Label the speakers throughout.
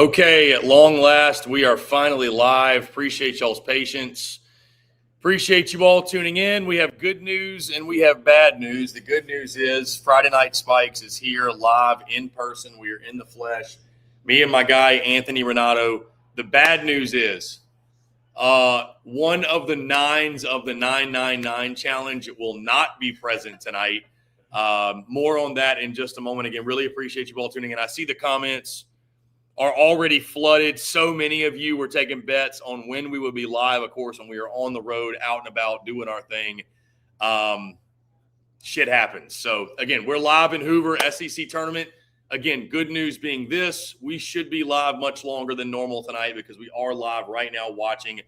Speaker 1: Okay, at long last, we are finally live. Appreciate y'all's patience. Appreciate you all tuning in. We have good news and we have bad news. The good news is Friday Night Spikes is here live in person. We are in the flesh. Me and my guy, Anthony Ranaudo. The bad news is one of the nines of the 999 challenge will not be present tonight. More on that in just a moment. Again, really appreciate you all tuning in. I see the comments are already flooded. So many of you were taking bets on when we would be live, of course, when we are on the road, out and about, doing our thing. Shit happens. So, again, we're live in Hoover, SEC tournament. Again, good news being this, we should be live much longer than normal tonight because we are live right now watching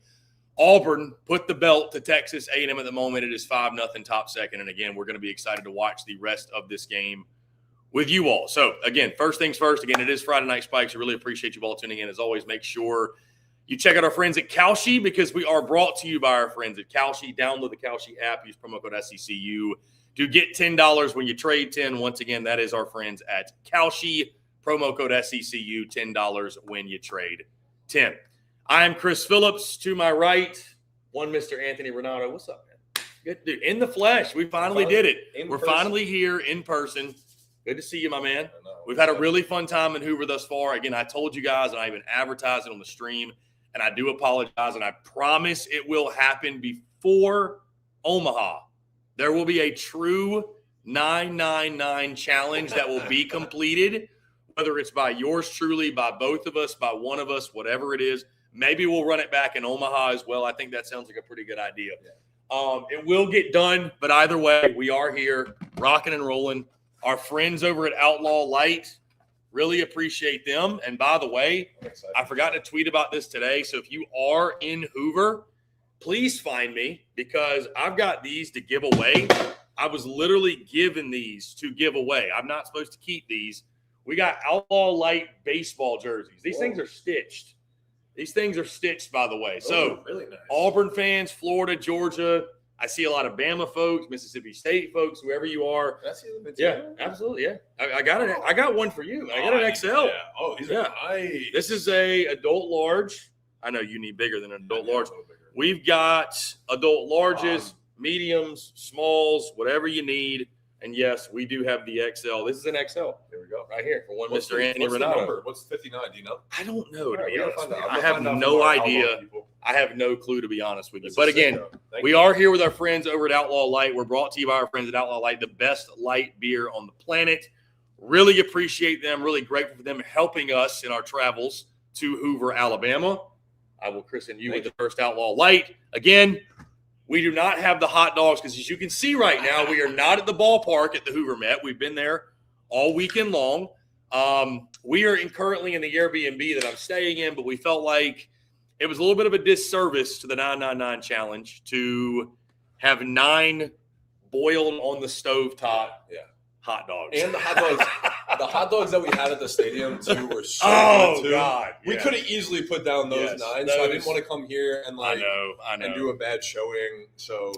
Speaker 1: Auburn put the belt to Texas A&M at the moment. It is 5-0 top second. And, again, we're going to be excited to watch the rest of this game with you all. So, again, first things first. Again, it is Friday Night Spikes. I really appreciate you all tuning in. As always, make sure you check out our friends at KALSHI because we are brought to you by our friends at KALSHI. Download the KALSHI app. Use promo code SECU to get $10 when you trade 10. Once again, that is our friends at KALSHI. Promo code SECU, $10 when you trade 10. I am Chris Phillips. To my right, one Mr. Anthony Ranaudo. What's up, man? Good dude. In the flesh. We finally did it. We're finally here in person. Good to see you, my man. We've had a really fun time in Hoover thus far. Again, I told you guys, and I even advertised it on the stream, and I do apologize, and I promise it will happen before Omaha. There will be a true 999 challenge that will be completed, whether it's by yours truly, by both of us, by one of us, whatever it is. Maybe we'll run it back in Omaha as well. I think that sounds like a pretty good idea. Yeah. It will get done, but either way, we are here, rocking and rolling. Our friends over at Outlaw Light, really appreciate them. And by the way, I forgot to tweet about this today. So if you are in Hoover, please find me because I've got these to give away. I was literally given these to give away. I'm not supposed to keep these. We got Outlaw Light baseball jerseys. These things are stitched. These things are stitched, by the way. So
Speaker 2: really nice.
Speaker 1: Auburn fans, Florida, Georgia, I see a lot of Bama folks, Mississippi State folks, whoever you are. Yeah, absolutely. Yeah, I got it. I got one for you. I got an XL.
Speaker 2: Yeah. Oh, these are nice.
Speaker 1: This is a adult large. I know you need bigger than an adult large. We've got adult larges, mediums, smalls, whatever you need. And yes, we do have the XL. This is an XL.
Speaker 2: There we go.
Speaker 1: Right here for one Mr. Anthony Ranaudo.
Speaker 2: What's 59? Do you know?
Speaker 1: I don't know, to be honest with you. I have no idea. I have no clue, to be honest with you. But again, we are here with our friends over at Outlaw Light. We're brought to you by our friends at Outlaw Light, the best light beer on the planet. Really appreciate them. Really grateful for them helping us in our travels to Hoover, Alabama. I will christen you with the first Outlaw Light. Again, we do not have the hot dogs because, as you can see right now, we are not at the ballpark at the Hoover Met. We've been there all weekend long. We are currently in the Airbnb that I'm staying in, but we felt like it was a little bit of a disservice to the 999 challenge to have 9 boiled on the stovetop hot dogs.
Speaker 2: And the hot dogs that we had at the stadium too were so good too.
Speaker 1: God.
Speaker 2: We could have easily put down those 9, so I didn't want to come here and
Speaker 1: I know.
Speaker 2: and do a bad showing. So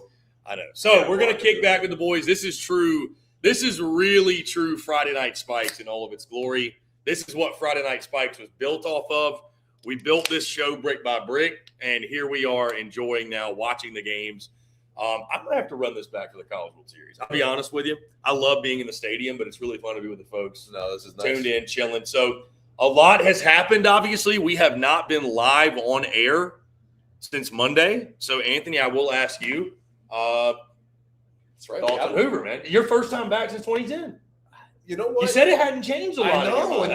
Speaker 1: I know. So we're gonna kick back with the boys. This is true. This is really true Friday Night Spikes in all of its glory. This is what Friday Night Spikes was built off of. We built this show brick by brick, and here we are enjoying now watching the games. I'm going to have to run this back for the College World Series. I'll be honest with you. I love being in the stadium, but it's really fun to be with the folks.
Speaker 2: No, this is nice.
Speaker 1: Tuned in, chilling. So a lot has happened, obviously. We have not been live on air since Monday. So, Anthony, I will ask you.
Speaker 2: That's right.
Speaker 1: Thoughts on Hoover, man. Your first time back since 2010.
Speaker 2: You know what?
Speaker 1: You said it hadn't changed a lot.
Speaker 2: I know, and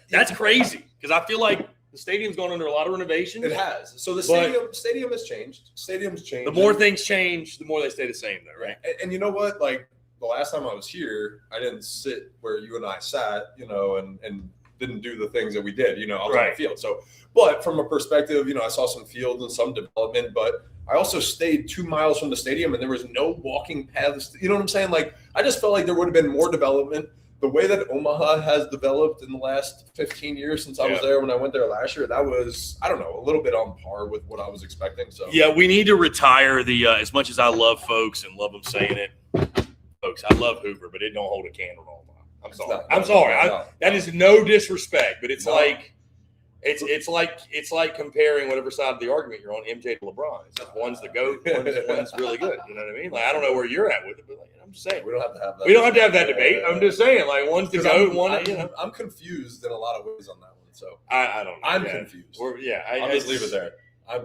Speaker 1: that's crazy because I feel like the stadium's gone under a lot of renovations.
Speaker 2: It has. So the stadium has changed. Stadium's changed.
Speaker 1: The more things change, the more they stay the same, though, right?
Speaker 2: And you know what? Like the last time I was here, I didn't sit where you and I sat, and didn't do the things that we did, I was on the field. So, but from a perspective, I saw some fields and some development, but I also stayed 2 miles from the stadium and there was no walking paths. You know what I'm saying? Like, I just felt like there would have been more development. The way that Omaha has developed in the last 15 years since I was there when I went there last year, that was, I don't know, a little bit on par with what I was expecting. So
Speaker 1: yeah, we need to retire the as much as I love folks and love them saying it, folks, I love Hoover, but it don't hold a candle to Omaha. I'm sorry. That is no disrespect, but it's like It's like comparing whatever side of the argument you're on, MJ to LeBron. It's just one's the GOAT, one's really good. You know what I mean? Like I don't know where you're at with it, but like, I'm just saying
Speaker 2: we don't have to have that.
Speaker 1: We don't have to have that debate. I'm just saying, like one's the GOAT, one.
Speaker 2: I'm confused in a lot of ways on that one. So
Speaker 1: I don't know.
Speaker 2: I'm confused.
Speaker 1: I'll
Speaker 2: just leave it there.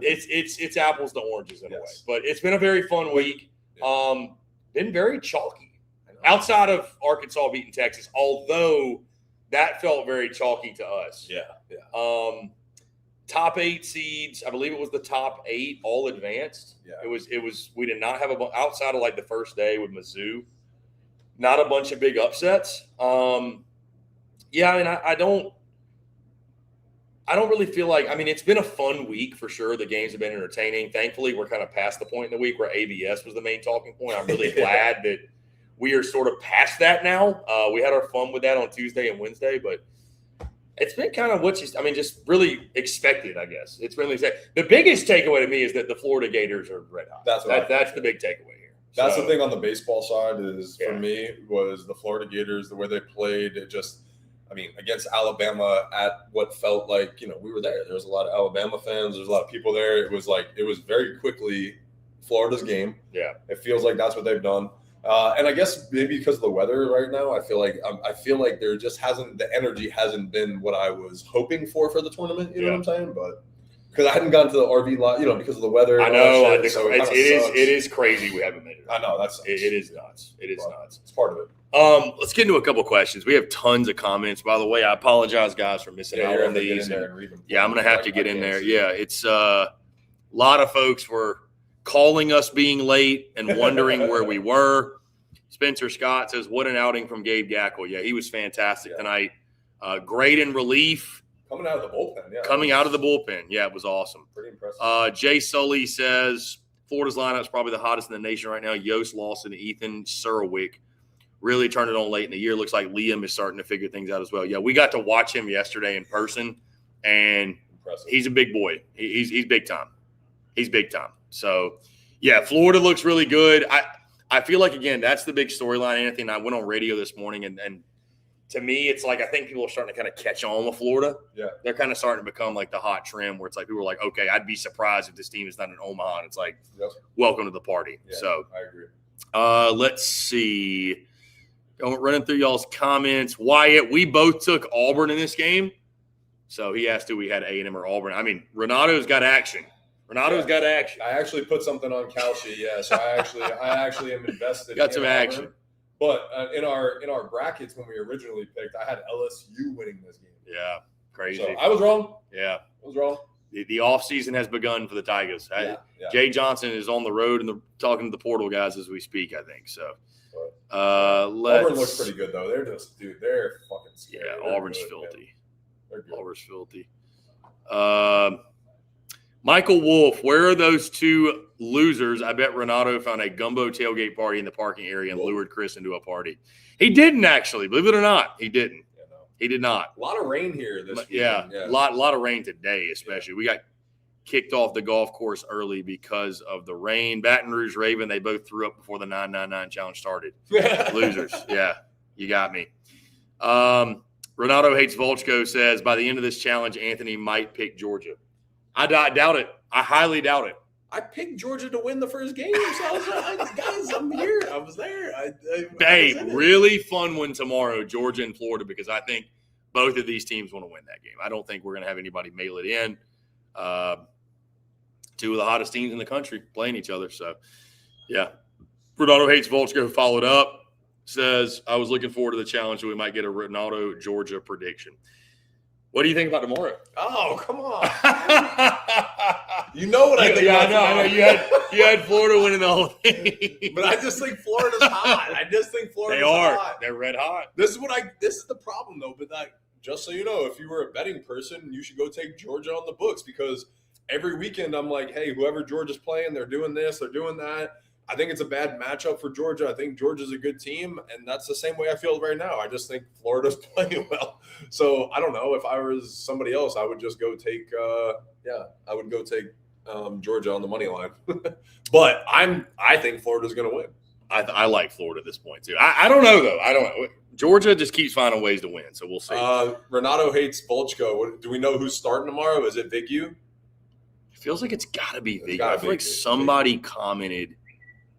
Speaker 1: It's apples to oranges in a way, but it's been a very fun week. Been very chalky outside of Arkansas beating Texas, although that felt very chalky to us. Top 8 seeds, I believe it was the top 8 all advanced. It was. We did not have outside of like the first day with Mizzou, not a bunch of big upsets. I mean, I don't really feel like – I mean, it's been a fun week for sure. The games have been entertaining. Thankfully, we're kind of past the point in the week where ABS was the main talking point. I'm really glad that we are sort of past that now. We had our fun with that on Tuesday and Wednesday, but it's been kind of just really expected, I guess. It's really – the biggest takeaway to me is that the Florida Gators are red hot. That's the big takeaway here.
Speaker 2: That's the thing on the baseball side is, for me, was the Florida Gators, the way they played, it just – I mean, against Alabama at what felt like, we were there. There was a lot of Alabama fans. There's a lot of people there. It was very quickly Florida's game.
Speaker 1: Yeah.
Speaker 2: It feels like that's what they've done. And I guess maybe because of the weather right now, I feel like there just the energy hasn't been what I was hoping for the tournament. You know what I'm saying? But because I hadn't gotten to the RV lot, because of the weather.
Speaker 1: I know. It is crazy we haven't made it.
Speaker 2: I know.
Speaker 1: It is nuts. It is nuts.
Speaker 2: It's part of it.
Speaker 1: Let's get into a couple questions. We have tons of comments, by the way. I apologize, guys, for missing out on these. I'm going to have to get in there. Yeah, it's a lot of folks were calling us being late and wondering where we were. Spencer Scott says, what an outing from Gabe Gackle. Yeah, he was fantastic tonight. Great in relief.
Speaker 2: Coming out of the bullpen,
Speaker 1: out of the bullpen. Yeah, it was awesome.
Speaker 2: Pretty impressive.
Speaker 1: Jay Sully says, Florida's lineup is probably the hottest in the nation right now. Yost, Lawson, Ethan, Surwick. Really turned it on late in the year. Looks like Liam is starting to figure things out as well. Yeah, we got to watch him yesterday in person, and he's a big boy. He's big time. He's big time. So, yeah, Florida looks really good. I feel like, again, that's the big storyline, Anthony. And I went on radio this morning, and to me, it's like I think people are starting to kind of catch on with Florida.
Speaker 2: Yeah.
Speaker 1: They're kind of starting to become like the hot trend where it's like people are like, okay, I'd be surprised if this team is not in Omaha. And it's like, welcome to the party.
Speaker 2: Yeah,
Speaker 1: so
Speaker 2: I agree.
Speaker 1: Let's see. Running through y'all's comments. Wyatt, we both took Auburn in this game. So he asked who we had, A&M or Auburn. I mean, Ranaudo's got action. I
Speaker 2: actually put something on KALSHI, so I actually am invested.
Speaker 1: Got some action.
Speaker 2: But in our brackets when we originally picked, I had LSU winning this game.
Speaker 1: Yeah, crazy.
Speaker 2: So I was wrong.
Speaker 1: Yeah.
Speaker 2: I was wrong.
Speaker 1: The offseason has begun for the Tigers.
Speaker 2: Yeah.
Speaker 1: Jay Johnson is on the road and talking to the portal guys as we speak, I think. So
Speaker 2: Auburn looks pretty good, though. They're fucking scary.
Speaker 1: Yeah, Auburn's filthy.
Speaker 2: Auburn's
Speaker 1: filthy. Michael Wolf, where are those two losers? I bet Ranaudo found a gumbo tailgate party in the parking area and lured Chris into a party. He didn't actually, believe it or not. He didn't.
Speaker 2: Yeah, no.
Speaker 1: He did not.
Speaker 2: A lot of rain here this week.
Speaker 1: Yeah, a lot of rain today, especially. We got kicked off the golf course early because of the rain. Baton Rouge Raven, they both threw up before the 999 challenge started. Losers. Yeah, you got me. Ranaudo Hates Volchko says, by the end of this challenge, Anthony might pick Georgia. I doubt it. I highly doubt it.
Speaker 2: I picked Georgia to win the first game. So guys, I'm here. I was there.
Speaker 1: Hey, really fun one tomorrow, Georgia and Florida, because I think both of these teams want to win that game. I don't think we're going to have anybody mail it in. Two of the hottest teams in the country playing each other. So, yeah. Ranaudo Hates Volchko followed up, says, I was looking forward to the challenge, so we might get a Ranaudo Georgia prediction. What do you think about tomorrow?
Speaker 2: Oh, come on. You know what I think about
Speaker 1: tomorrow. I know. You had Florida winning the whole thing.
Speaker 2: But I just think Florida's hot. Hot.
Speaker 1: They're red hot.
Speaker 2: This is the problem, though. But just so you know, if you were a betting person, you should go take Georgia on the books, because every weekend I'm like, hey, whoever Georgia's playing, they're doing this, they're doing that. I think it's a bad matchup for Georgia. I think Georgia's a good team, and that's the same way I feel right now. I just think Florida's playing well. So I don't know. If I was somebody else, I would just go take Georgia on the money line. But I think Florida's going to win.
Speaker 1: I like Florida at this point too. I don't know though. I don't know. Georgia just keeps finding ways to win, so we'll see.
Speaker 2: Renato hates Volchko. Do we know who's starting tomorrow? Is it Vigu?
Speaker 1: It feels like it's got to be Vigu. I feel like somebody commented.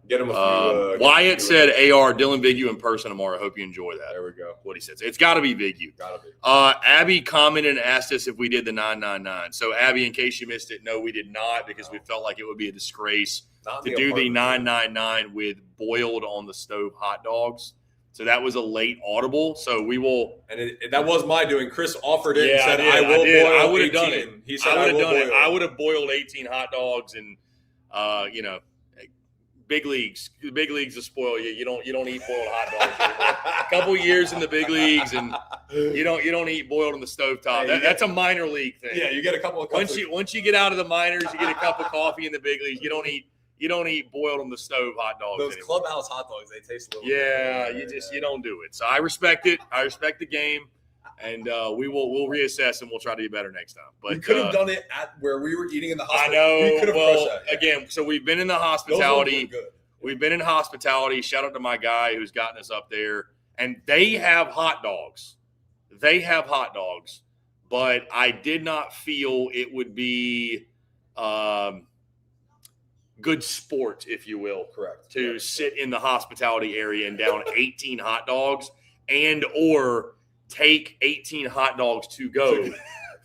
Speaker 2: Get him a few.
Speaker 1: Wyatt said, "AR Dylan Vigu in person tomorrow. Hope you enjoy that."
Speaker 2: There we go.
Speaker 1: What he says. It's got to be Vigu.
Speaker 2: Got to be.
Speaker 1: Abby commented and asked us if we did the 999. So Abby, in case you missed it, no, we did not because we felt like it would be a disgrace to do the 999 with boiled on the stove hot dogs. So that was a late audible. So we will.
Speaker 2: And that was my doing. Chris offered it and said,
Speaker 1: I would have done it.
Speaker 2: He said,
Speaker 1: I would have done it. I would have boiled 18 hot dogs and, big leagues. The big leagues will spoil you. You don't eat boiled hot dogs. A couple years in the big leagues, and you don't eat boiled on the stovetop. That's a minor league thing.
Speaker 2: Yeah, you get a couple of cups.
Speaker 1: Once you get out of the minors, you get a cup of coffee in the big leagues. You don't eat boiled on the stove hot dogs.
Speaker 2: Those
Speaker 1: anymore.
Speaker 2: clubhouse hot dogs, they taste a little.
Speaker 1: Yeah, you don't do it. So I respect it. I respect the game. And we'll reassess and we'll try to be better next time. But
Speaker 2: we could have done it at where we were eating in the hospital.
Speaker 1: I know.
Speaker 2: We could have
Speaker 1: well, again, so we've been in the hospitality.
Speaker 2: Good.
Speaker 1: We've been in hospitality. Shout out to my guy who's gotten us up there. And they have hot dogs. But I did not feel it would be good sport, if you will.
Speaker 2: Correct.
Speaker 1: To sit in the hospitality area and down 18 hot dogs or take 18 hot dogs to go.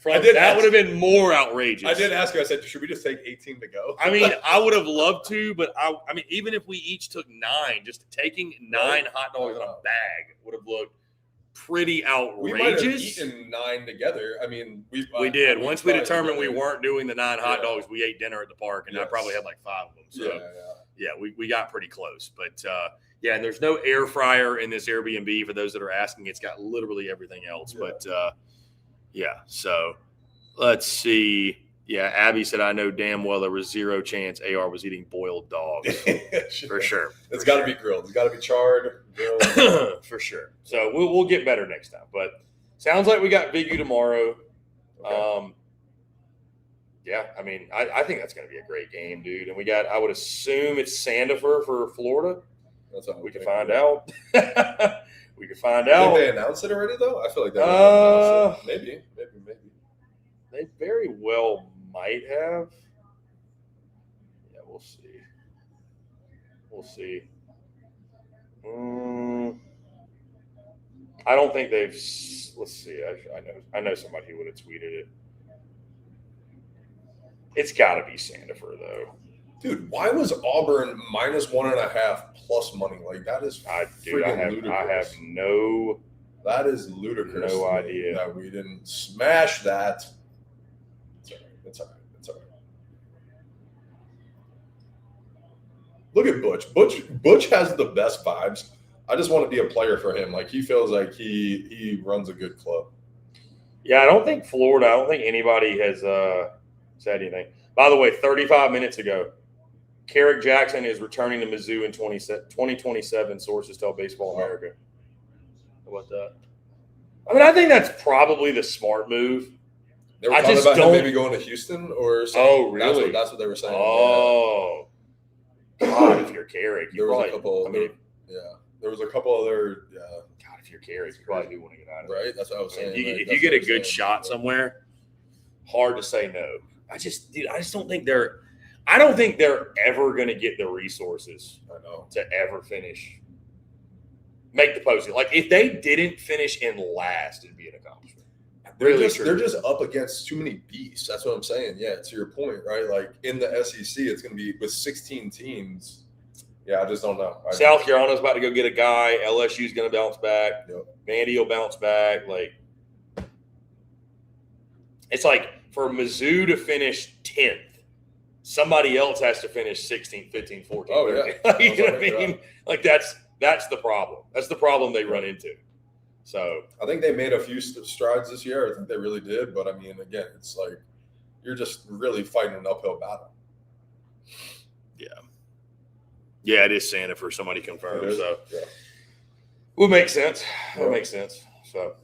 Speaker 1: That would have been more outrageous.
Speaker 2: I did ask you. I said, should we just take 18 to go?
Speaker 1: I mean, I would have loved to, but I mean, even if we each took 9, just taking 9 hot dogs in a bag would have looked pretty outrageous.
Speaker 2: We might have eaten 9 together. I mean, we
Speaker 1: did. Once we determined we weren't doing the 9 hot dogs, we ate dinner at the park, and I probably had like 5 of them. So, we got pretty close. But, and there's no air fryer in this Airbnb for those that are asking. It's got literally everything else. Yeah. But, so let's see. Yeah, Abby said, I know damn well there was 0 chance AR was eating boiled dogs. For sure.
Speaker 2: It's got to be grilled. It's got to be charred,
Speaker 1: grilled. For sure. So we'll get better next time. But sounds like we got Vigu tomorrow. Okay. I mean, I think that's going to be a great game, dude. And I would assume it's Sandifer for Florida.
Speaker 2: That's what
Speaker 1: we can find out. We can find out.
Speaker 2: Did they announce it already, though? I feel like they announced it. Maybe.
Speaker 1: They very well might have. Yeah, we'll see. I don't think they've. Let's see. I know somebody who would have tweeted it. It's got to be Sandifer, though.
Speaker 2: Dude, why was Auburn -1.5 plus money? Like, that is ludicrous.
Speaker 1: I have no.
Speaker 2: That is ludicrous.
Speaker 1: No idea
Speaker 2: that we didn't smash that. It's all right. Look at Butch. Butch has the best vibes. I just want to be a player for him. Like, he feels like he runs a good club.
Speaker 1: Yeah, I don't think anybody has said anything. By the way, 35 minutes ago, Carrick Jackson is returning to Mizzou in 2027, sources tell Baseball America. How about that? I mean, I think that's probably the smart move.
Speaker 2: They were talking about him maybe going to Houston or something.
Speaker 1: Oh, really?
Speaker 2: That's what they were saying.
Speaker 1: Oh. Yeah. God, if you're Carrick,
Speaker 2: there was a couple other. Yeah.
Speaker 1: God, if you're Carrick, you probably do want to get out of it.
Speaker 2: Right? That's what I was saying.
Speaker 1: If you get a good shot somewhere, hard to say no. I just don't think they're ever going to get the resources to ever make the postseason. Like, if they didn't finish in last, it'd be an accomplishment.
Speaker 2: They're just up against too many beasts. That's what I'm saying. Yeah, to your point, right? Like, in the SEC, it's going to be with 16 teams. Yeah, I just don't know.
Speaker 1: South Carolina's about to go get a guy. LSU's going to bounce back. Yep. Vandy will bounce back. Like, it's like for Mizzou to finish 10th, somebody else has to finish 16, 15, 14.
Speaker 2: Oh, yeah.
Speaker 1: You know what I mean? Like, that's the problem. That's the problem they run into. So
Speaker 2: I think they made a few strides this year. I think they really did. But, I mean, again, it's like you're just really fighting an uphill battle.
Speaker 1: Yeah. Yeah, it is Santa for somebody confirmed. So
Speaker 2: yeah.
Speaker 1: Will make sense. That makes sense. So,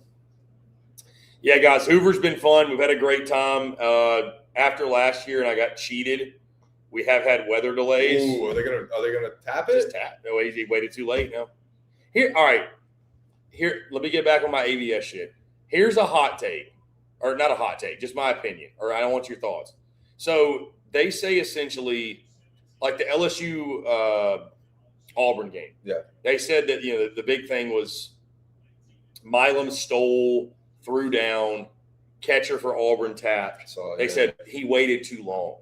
Speaker 1: yeah, guys, Hoover's been fun. We've had a great time. After last year, and I got cheated We have had weather delays.
Speaker 2: Ooh, are they gonna tap it?
Speaker 1: Just tap. No, he waited too late now. Here, all right. Here, let me get back on my ABS shit. Here's a hot take, or not a hot take, just my opinion, or I don't want your thoughts. So they say essentially, like the LSU Auburn game.
Speaker 2: Yeah.
Speaker 1: They said that the big thing was Milam stole, threw down, catcher for Auburn tapped.
Speaker 2: So
Speaker 1: they said he waited too long.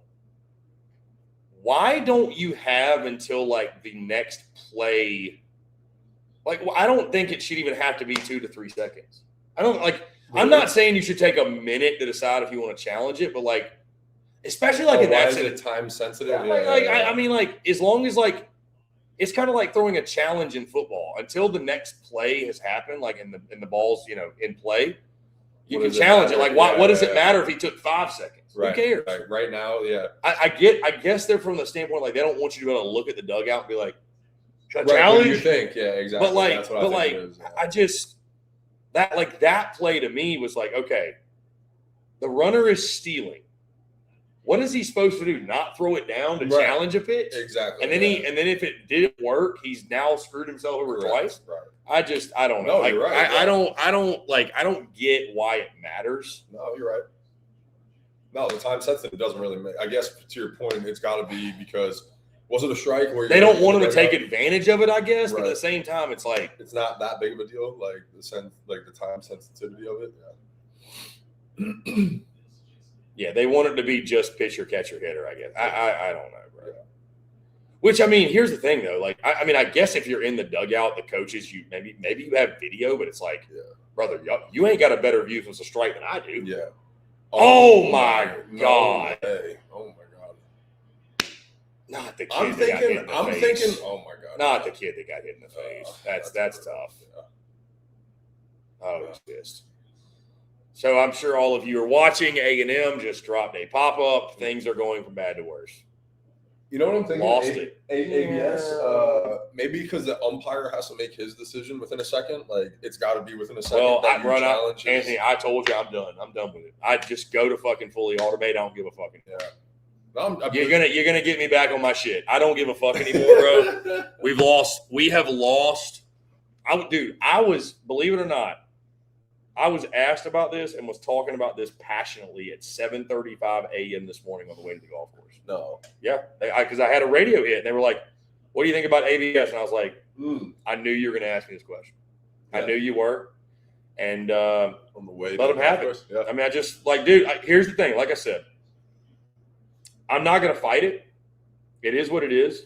Speaker 1: Why don't you have until like the next play? Like, I don't think it should even have to be 2 to 3 seconds. I don't like. Really? I'm not saying you should take a minute to decide if you want to challenge it, but like, especially like in that
Speaker 2: sense, is it time sensitive?
Speaker 1: I mean, like as long as like it's kind of like throwing a challenge in football until the next play has happened, like in the balls, in play. You can challenge it. Like, what does it matter if he took 5 seconds?
Speaker 2: Right.
Speaker 1: Who cares?
Speaker 2: Right now, yeah.
Speaker 1: I guess they're from the standpoint like they don't want you to be able to look at the dugout and be like, should I
Speaker 2: challenge?
Speaker 1: challenge?
Speaker 2: What do you think? Yeah, exactly.
Speaker 1: But like,
Speaker 2: that's what I think it is, yeah.
Speaker 1: I just that play to me was like, okay, the runner is stealing. What is he supposed to do? Not throw it down to challenge a pitch?
Speaker 2: Exactly.
Speaker 1: And then then if it didn't work, he's now screwed himself over twice.
Speaker 2: Right.
Speaker 1: I don't know.
Speaker 2: No, you're right.
Speaker 1: I don't get why it matters.
Speaker 2: No, you're right. No, the time sensitive doesn't really make. I guess to your point, it's got to be because was it a strike where
Speaker 1: they don't want him to take advantage of it? I guess, but at the same time, it's like
Speaker 2: it's not that big of a deal. Like the time sensitivity of it. Yeah.
Speaker 1: Yeah, they want it to be just pitcher, catcher, hitter. I guess. I don't know, bro. Yeah. Which I mean, here's the thing though. Like, I mean, I guess if you're in the dugout, the coaches, you maybe you have video, but it's like, brother, you ain't got a better view if it's a strike than I do.
Speaker 2: Yeah.
Speaker 1: Oh my God.
Speaker 2: Oh my God.
Speaker 1: Not the kid that got hit in the face.
Speaker 2: Thinking. Oh my God.
Speaker 1: Not the kid that got hit in the face. That's tough. Yeah. Oh, he's pissed. So I'm sure all of you are watching. A&M just dropped a pop-up. Things are going from bad to worse.
Speaker 2: You know what I'm thinking?
Speaker 1: Lost it.
Speaker 2: ABS, maybe because the umpire has to make his decision within a second. Like, it's got to be within a second.
Speaker 1: Well, Anthony, I told you I'm done. I'm done with it. I just go to fucking fully automate. I don't give a fucking.
Speaker 2: Yeah.
Speaker 1: You're gonna get me back on my shit. I don't give a fuck anymore, bro. We have lost. I was, believe it or not, I was asked about this and was talking about this passionately at 7:35 a.m. this morning on the way to the golf course.
Speaker 2: No.
Speaker 1: Yeah, because I had a radio hit, and they were like, what do you think about ABS? And I was like, I knew you were going to ask me this question. Yeah. I knew you were. And on the way let them have it. Yeah. I mean, I just, like, dude, here's the thing. Like I said, I'm not going to fight it. It is what it is.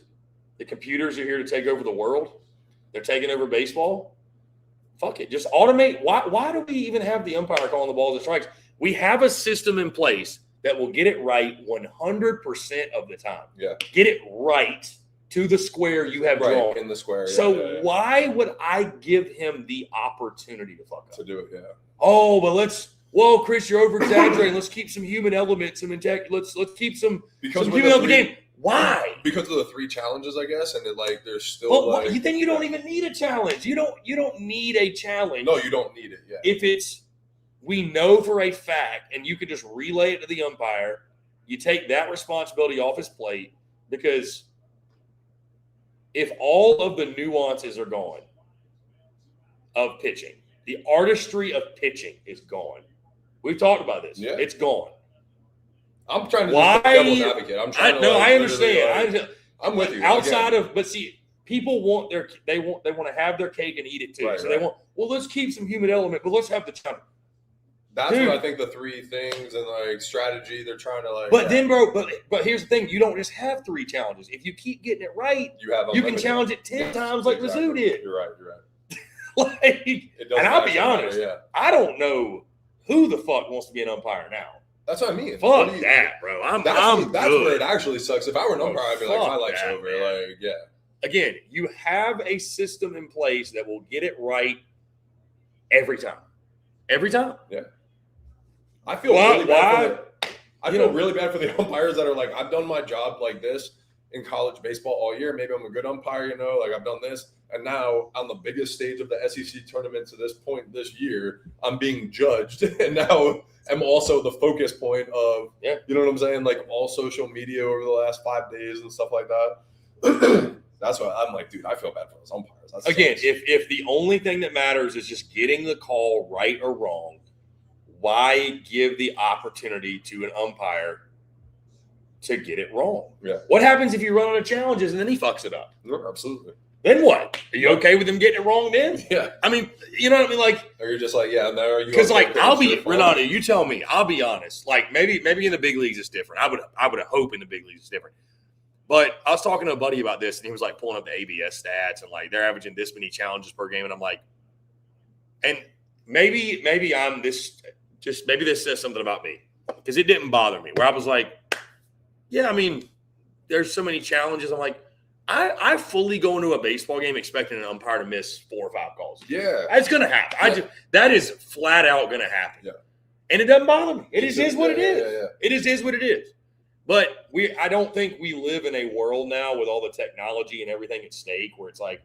Speaker 1: The computers are here to take over the world. They're taking over baseball. Fuck it. Just automate. Why do we even have the umpire calling the balls and strikes? We have a system in place that will get it right 100% of the time.
Speaker 2: Yeah.
Speaker 1: Get it right to the square you have drawn.
Speaker 2: In the square.
Speaker 1: So why would I give him the opportunity to fuck up?
Speaker 2: To do it, yeah.
Speaker 1: Oh, but Chris, you're over-exaggerating. Let's keep some human elements, some intact. Let's keep some human element game. Why?
Speaker 2: Because of the 3 challenges, I guess, and there's still
Speaker 1: then you don't even need a challenge. You don't need a challenge.
Speaker 2: No, you don't need it. Yeah.
Speaker 1: If it's we know for a fact, and you can just relay it to the umpire, you take that responsibility off his plate, because if all of the nuances are gone of pitching, the artistry of pitching is gone. We've talked about this. Yeah. It's gone.
Speaker 2: I'm trying to be devil's advocate.
Speaker 1: I understand.
Speaker 2: I'm with you.
Speaker 1: Outside of, but see, people want they want to have their cake and eat it too. Right, so they want, let's keep some human element, but let's have the challenge.
Speaker 2: That's what I think the 3 things and like strategy they're trying to like.
Speaker 1: But then, bro, but here's the thing: you don't just have 3 challenges. If you keep getting it right, you can challenge it 10 times like Mizzou did.
Speaker 2: You're right.
Speaker 1: And I'll be honest, I don't know who the fuck wants to be an umpire now.
Speaker 2: That's what I mean.
Speaker 1: Fuck that, bro.
Speaker 2: That's where it actually sucks. If I were an umpire, I'd be like, my life's over. Man. Like, yeah.
Speaker 1: Again, you have a system in place that will get it right every time. Every time.
Speaker 2: Yeah. I feel really bad for the umpires that are like, I've done my job like this. in college baseball all year. Maybe I'm a good umpire, you know, like I've done this. And now on the biggest stage of the SEC tournament to this point this year, I'm being judged. And now I'm also the focus point of, you know what I'm saying? Like all social media over the last 5 days and stuff like that. That's why I'm like, dude, I feel bad for those umpires. That's
Speaker 1: again, if the only thing that matters is just getting the call right or wrong, why give the opportunity to an umpire to get it wrong?
Speaker 2: Yeah.
Speaker 1: What happens if you run out of challenges and then he fucks it up?
Speaker 2: Yeah, absolutely.
Speaker 1: Then what? Are you okay with him getting it wrong then?
Speaker 2: Yeah.
Speaker 1: I mean, you know what I mean? Like,
Speaker 2: or you're just like, yeah, no, are you?
Speaker 1: Because like, I'll be Ranaudo. You tell me. I'll be honest. Like, maybe in the big leagues it's different. I would hope in the big leagues it's different. But I was talking to a buddy about this, and he was like pulling up the ABS stats, and like they're averaging this many challenges per game, and I'm like, and maybe I'm this. Just maybe this says something about me, because it didn't bother me. Where I was like, yeah, I mean, there's so many challenges. I'm like, I fully go into a baseball game expecting an umpire to miss 4 or 5 calls.
Speaker 2: Yeah,
Speaker 1: it's gonna happen. That is flat out gonna happen.
Speaker 2: Yeah,
Speaker 1: and it doesn't bother me. It is what it is.
Speaker 2: Yeah.
Speaker 1: It is what it is. But I don't think we live in a world now with all the technology and everything at stake where it's like,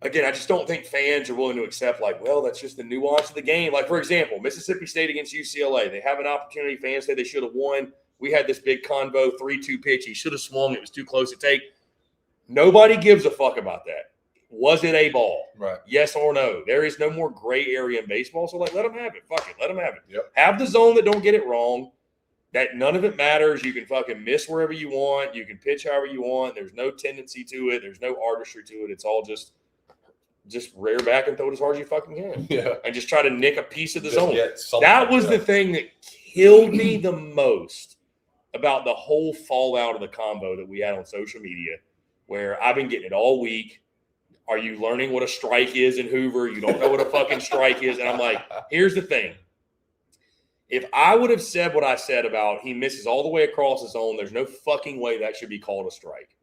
Speaker 1: again, I just don't think fans are willing to accept, like, well, that's just the nuance of the game. Like, for example, Mississippi State against UCLA, they have an opportunity. Fans say they should have won. We had this big convo, 3-2 pitch. He should have swung. It was too close to take. Nobody gives a fuck about that. Was it a ball?
Speaker 2: Right.
Speaker 1: Yes or no? There is no more gray area in baseball. So, like, let them have it. Fuck it. Let them have it.
Speaker 2: Yep.
Speaker 1: Have the zone that don't get it wrong. That none of it matters. You can fucking miss wherever you want. You can pitch however you want. There's no tendency to it. There's no artistry to it. It's all just rear back and throw it as hard as you fucking can.
Speaker 2: Yeah.
Speaker 1: And just try to nick a piece of the zone.
Speaker 2: That
Speaker 1: That was the thing that killed me the most about the whole fallout of the combo that we had on social media, where I've been getting it all week. Are you learning what a strike is in Hoover? You don't know what a fucking strike is. And I'm like, here's the thing. If I would have said what I said about he misses all the way across the zone, there's no fucking way that should be called a strike.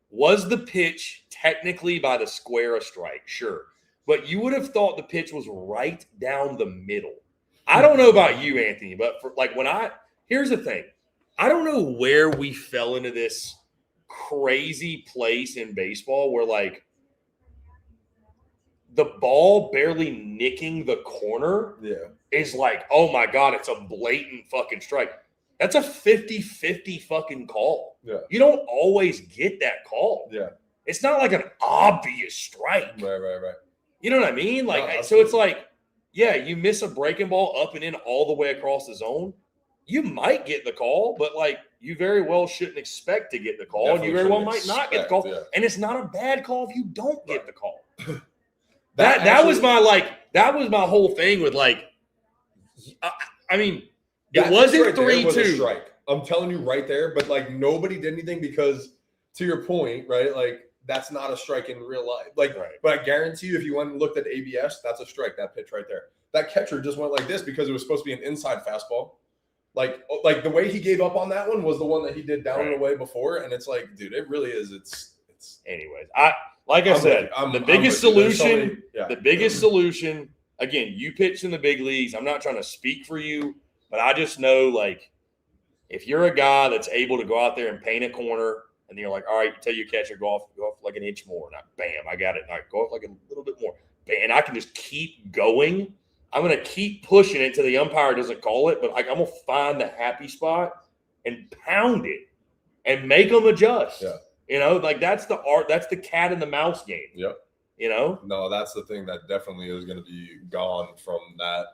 Speaker 1: Was the pitch technically by the square a strike? Sure. But you would have thought the pitch was right down the middle. I don't know about you, Anthony, but for like here's the thing. I don't know where we fell into this crazy place in baseball where like the ball barely nicking the corner is like, oh my God, it's a blatant fucking strike. That's a 50-50 fucking call.
Speaker 2: Yeah.
Speaker 1: You don't always get that call.
Speaker 2: Yeah.
Speaker 1: It's not like an obvious strike.
Speaker 2: Right.
Speaker 1: You know what I mean? Like,
Speaker 2: No,
Speaker 1: so it's like, yeah, you miss a breaking ball up and in all the way across the zone. You might get the call, but like you very well shouldn't expect to get the call.
Speaker 2: Definitely
Speaker 1: and you very well might not get the call.
Speaker 2: Yeah.
Speaker 1: And it's not a bad call if you don't get the call.
Speaker 2: That
Speaker 1: was my whole thing with like, I mean, it wasn't 3-2.
Speaker 2: Strike. I'm telling you right there, but like nobody did anything because, to your point, right? Like that's not a strike in real life. Like,
Speaker 1: right.
Speaker 2: But I guarantee you, if you went and looked at ABS, that's a strike. That pitch right there. That catcher just went like this because it was supposed to be an inside fastball. Like the way he gave up on that one was the one that he did down and away before, and it's like, dude, it really is. It's.
Speaker 1: Anyways, the biggest solution. Again, you pitch in the big leagues. I'm not trying to speak for you, but I just know like if you're a guy that's able to go out there and paint a corner, and you're like, all right, you tell your catcher go off like an inch more, and bam, I got it. All right, go off like a little bit more, and I can just keep going. I'm going to keep pushing it till the umpire doesn't call it, but like I'm going to find the happy spot and pound it and make them adjust.
Speaker 2: Yeah.
Speaker 1: You know, like that's the art. That's the cat and the mouse game.
Speaker 2: Yep.
Speaker 1: You know?
Speaker 2: No, that's the thing that definitely is going to be gone from that.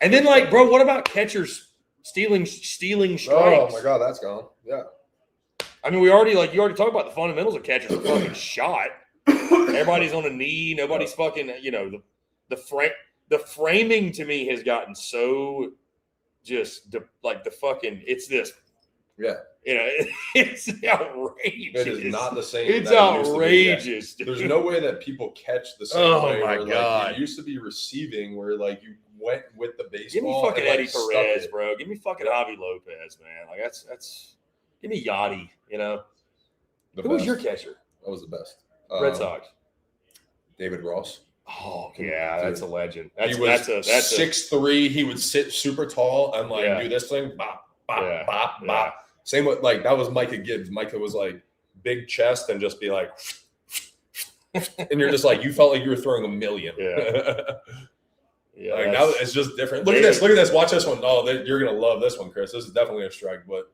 Speaker 1: And then like, bro, what about catchers stealing strikes?
Speaker 2: Oh my God, that's gone. Yeah.
Speaker 1: I mean, you already talked about the fundamentals of catchers are fucking shot. Everybody's on a knee. Nobody's fucking, you know, the framing to me has gotten so just like the fucking, it's this.
Speaker 2: Yeah.
Speaker 1: You know, it's outrageous.
Speaker 2: It is not the same.
Speaker 1: It's outrageous.
Speaker 2: There's no way that people catch the same way.
Speaker 1: Oh my God.
Speaker 2: Like, it used to be receiving where like you went with the baseball.
Speaker 1: Give me fucking Eddie
Speaker 2: like,
Speaker 1: Perez, bro. Give me fucking Javi Lopez, man. Like that's give me Yachty, you know. Who was your catcher?
Speaker 2: That was the best.
Speaker 1: Red Sox.
Speaker 2: David Ross.
Speaker 1: Oh yeah, that's a legend.
Speaker 2: That's 6'3". He would sit super tall and like do this thing, bop, bop, bop, bop. Same with like that was Micah Gibbs. Micah was like big chest and just be like, and you're just like you felt like you were throwing a million.
Speaker 1: Yeah. Yeah,
Speaker 2: like now it's just different. Look at this. Look at this. Watch this one. Oh, you're gonna love this one, Chris. This is definitely a strike, but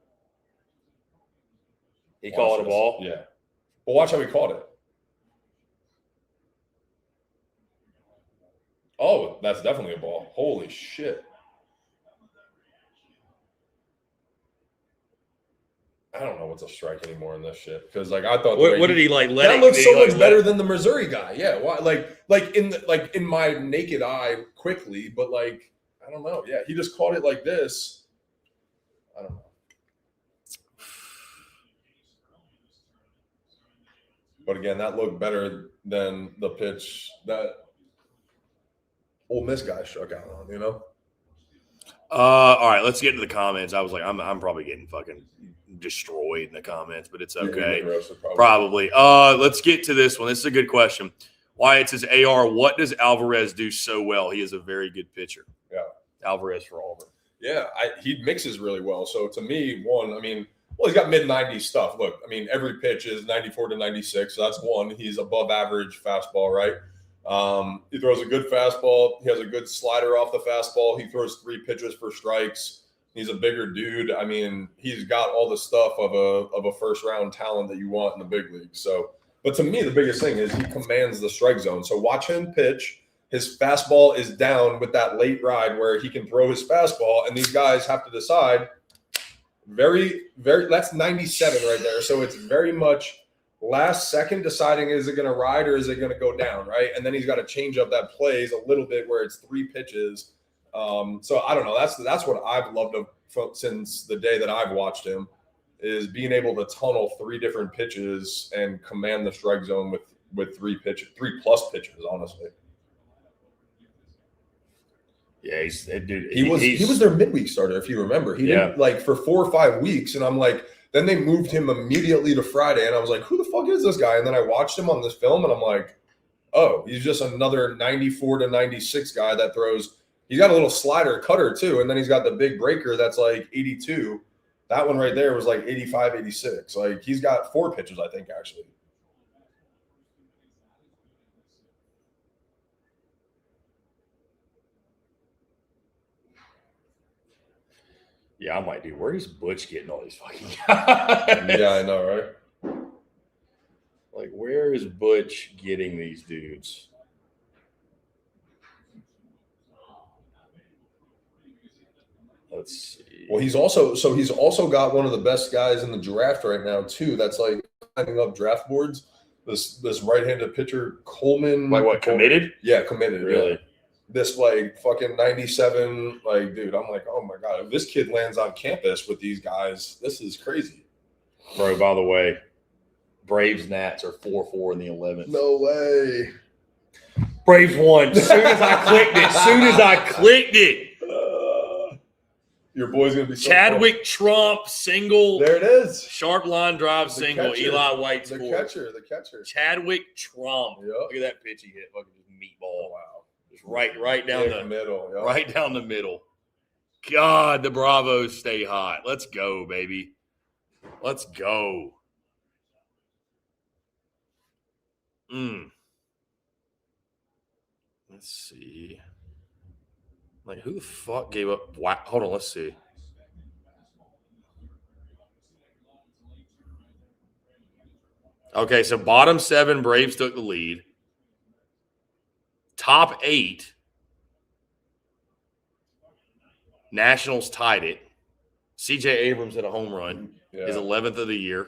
Speaker 1: he called it a ball.
Speaker 2: Yeah. Well, watch how he caught it. Oh, that's definitely a ball. Holy shit. I don't know what's a strike anymore in this shit because like I thought.
Speaker 1: What did he like?
Speaker 2: That looks so much better than the Missouri guy. Yeah, why? Like in my naked eye, quickly, but like I don't know. Yeah, he just caught it like this. I don't know. But again, that looked better than the pitch that Ole Miss guy struck out on. You know.
Speaker 1: All right, let's get into the comments. I was like, I'm probably getting fucking destroyed in the comments, but it's okay. Probably. Let's get to this one. This is a good question. Wyatt says, AR, what does Alvarez do so well? He is a very good pitcher.
Speaker 2: Yeah.
Speaker 1: Alvarez for Auburn.
Speaker 2: Yeah, he mixes really well. So to me, one, I mean, well, he's got mid-90s stuff. Look, I mean, every pitch is 94 to 96. So that's one. He's above average fastball, right? He throws a good fastball. He has a good slider off the fastball. He throws 3 pitches for strikes. He's a bigger dude. I mean, he's got all the stuff of a first-round talent that you want in the big league. So, but to me, the biggest thing is he commands the strike zone. So watch him pitch. His fastball is down with that late ride where he can throw his fastball, and these guys have to decide very, very – that's 97 right there. So it's very much – last second deciding is it going to ride or is it going to go down, right? And then he's got to change up that plays a little bit where it's 3 pitches. So I don't know. That's what I've loved since the day that I've watched him is being able to tunnel 3 different pitches and command the strike zone with 3 plus pitches, honestly.
Speaker 1: Yeah, dude.
Speaker 2: He was their midweek starter, if you remember. He didn't like for 4 or 5 weeks, and I'm like. Then they moved him immediately to Friday, and I was like, who the fuck is this guy? And then I watched him on this film, and I'm like, oh, he's just another 94 to 96 guy that throws – he's got a little slider cutter too, and then he's got the big breaker that's like 82. That one right there was like 85, 86. Like he's got 4 pitches, I think, actually.
Speaker 1: Yeah, I'm like, dude, where is Butch getting all these fucking guys?
Speaker 2: Yeah, I know, right?
Speaker 1: Like, where is Butch getting these dudes? Let's see.
Speaker 2: Well, he's also got one of the best guys in the draft right now too. That's like climbing up draft boards. This right-handed pitcher, Coleman.
Speaker 1: Like what? Committed?
Speaker 2: Yeah, committed.
Speaker 1: Really?
Speaker 2: Yeah. This like fucking 97, like dude, I'm like, oh my god, if this kid lands on campus with these guys, this is crazy.
Speaker 1: Bro, by the way, Braves Nats are 4-4 in the 11th.
Speaker 2: No way.
Speaker 1: Braves won. As soon as I clicked it.
Speaker 2: Your boy's gonna be so
Speaker 1: Chadwick Trump single.
Speaker 2: There it is.
Speaker 1: Sharp line drive
Speaker 2: The
Speaker 1: single.
Speaker 2: catcher.
Speaker 1: Eli White
Speaker 2: The
Speaker 1: scored.
Speaker 2: catcher.
Speaker 1: Chadwick Trump.
Speaker 2: Yep.
Speaker 1: Look at that pitch he hit. Fucking just meatball.
Speaker 2: Wow.
Speaker 1: Just right down the
Speaker 2: middle. Yep.
Speaker 1: Right down the middle. God, the Bravos stay hot. Let's go, baby. Let's go. Let's see. Like, who the fuck gave up? Wow. Hold on, let's see. Okay, so bottom 7, Braves took the lead. Top 8, Nationals tied it. C.J. Abrams hit a home run.
Speaker 2: Yeah.
Speaker 1: His 11th of the year.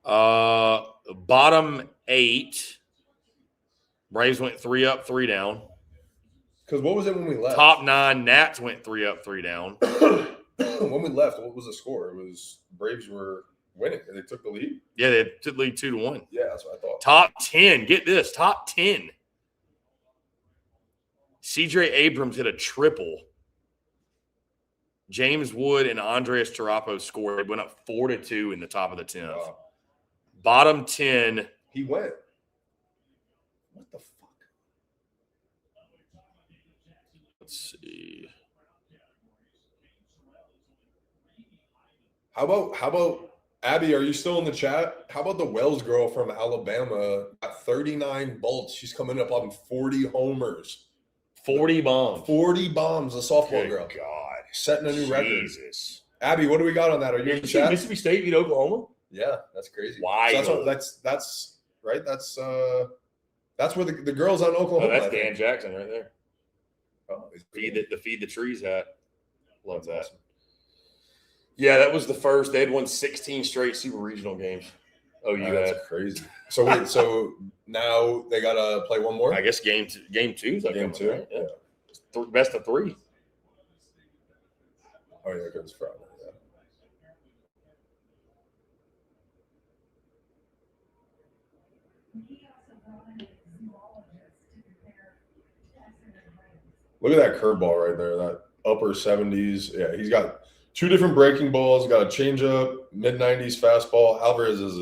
Speaker 1: Bottom 8, Braves went 3 up, 3 down.
Speaker 2: Because what was it when we left?
Speaker 1: Top 9, Nats went 3 up, 3 down.
Speaker 2: When we left, what was the score? It was Braves were winning. They took the lead.
Speaker 1: Yeah, they took the lead 2-1.
Speaker 2: Yeah, that's what I thought.
Speaker 1: Top 10, get this, top 10. C.J. Abrams hit a triple. James Wood and Andres Chirapo scored. They went up 4-2 in the top of the 10th.
Speaker 2: Wow.
Speaker 1: Bottom 10.
Speaker 2: He went. What the fuck?
Speaker 1: Let's see.
Speaker 2: How about Abby? Are you still in the chat? How about the Wells girl from Alabama? Got 39 bolts. She's coming up on 40 homers.
Speaker 1: 40 bombs.
Speaker 2: 40 bombs. A softball girl.
Speaker 1: God,
Speaker 2: setting a new record.
Speaker 1: Jesus.
Speaker 2: Abby, what do we got on that? Are you in the chat?
Speaker 1: Mississippi State beat Oklahoma?
Speaker 2: Yeah, that's crazy.
Speaker 1: Why?
Speaker 2: So that's right. That's where the girls on Oklahoma.
Speaker 1: Oh, that's Dan Jackson right there.
Speaker 2: Oh,
Speaker 1: Feed the trees hat. Love that. Awesome. Yeah, that was the first. They had won 16 straight super regional games. Oh, you
Speaker 2: that's crazy. So wait, so now they gotta play one more.
Speaker 1: I guess game two is like
Speaker 2: game two.
Speaker 1: Right? Yeah. Best of 3.
Speaker 2: Oh yeah, because Friday. Look at that curveball right there. That upper 70s. Yeah, he's got 2 different breaking balls. Got a changeup, mid 90s fastball. Alvarez is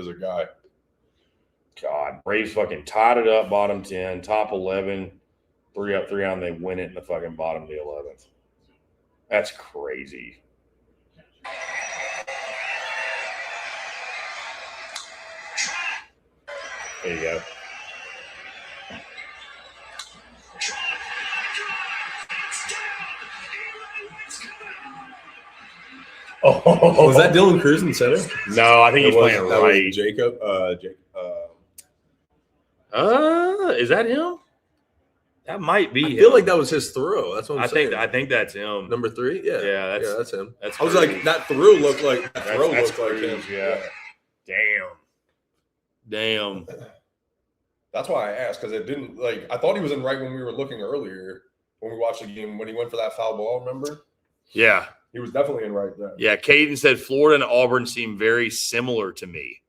Speaker 2: a guy.
Speaker 1: God, Braves fucking tied it up, bottom 10, top 11, 3 up, 3 down. They win it in the fucking bottom of the 11th. That's crazy. There you go.
Speaker 2: Oh, was that Dylan Cruz in center?
Speaker 1: No, I think he's playing right.
Speaker 2: Jacob.
Speaker 1: Is that him? That might be.
Speaker 3: I feel like that was his throw. That's what I'm saying.
Speaker 1: I think that's him.
Speaker 3: Number 3. Yeah, that's him.
Speaker 2: I was like, that throw looked like him.
Speaker 1: Yeah. Damn.
Speaker 2: That's why I asked, because it didn't I thought he was in right when we were looking earlier when we watched the game when he went for that foul ball. Remember?
Speaker 1: Yeah.
Speaker 2: He was definitely in right then.
Speaker 1: Yeah, Caden said Florida and Auburn seem very similar to me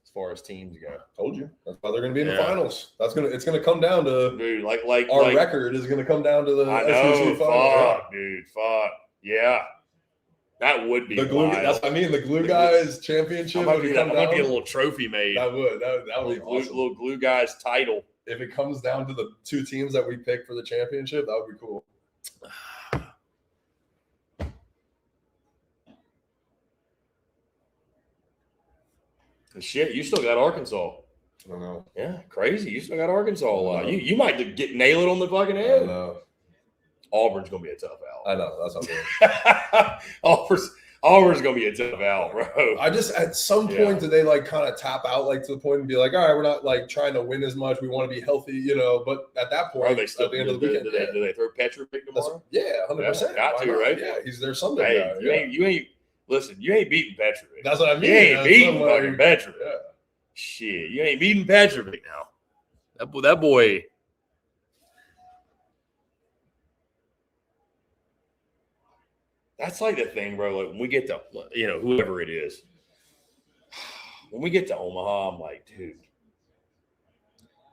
Speaker 2: as far as teams go. Told you. That's why they're going to be in the finals. It's going to come down to
Speaker 1: dude,
Speaker 2: our record is going to come down to the SECU
Speaker 1: finals. Fuck. Yeah. That would be
Speaker 2: the glue.
Speaker 1: Wild.
Speaker 2: That's what I mean. The glue guys championship.
Speaker 1: Might be a little trophy made.
Speaker 2: That would be awesome.
Speaker 1: Little glue guys title.
Speaker 2: If it comes down to the 2 teams that we pick for the championship, that would be cool.
Speaker 1: Shit, you still got Arkansas.
Speaker 2: I don't know.
Speaker 1: Yeah, crazy. You still got Arkansas a lot. You might nail it on the fucking head.
Speaker 2: I know.
Speaker 1: Auburn's gonna be a tough out.
Speaker 2: I know. That's not
Speaker 1: good. Auburn's gonna be a tough out, bro.
Speaker 2: I just at some point did they kind of tap out to the point and be like, all right, we're not trying to win as much. We want to be healthy, But at that point,
Speaker 1: they still
Speaker 2: at the end of the weekend,
Speaker 1: do they throw Petrovic tomorrow?
Speaker 2: 100%.
Speaker 1: Got to, right?
Speaker 2: Yeah, he's their Sunday guy.
Speaker 1: You ain't. Listen, you ain't beating Petrovic.
Speaker 2: That's what I mean.
Speaker 1: You ain't beating fucking Petrovic.
Speaker 2: Yeah.
Speaker 1: Shit, you ain't beating Petrovic now. That boy. That's like the thing, bro. Like when we get to, whoever it is, when we get to Omaha, I'm like, dude,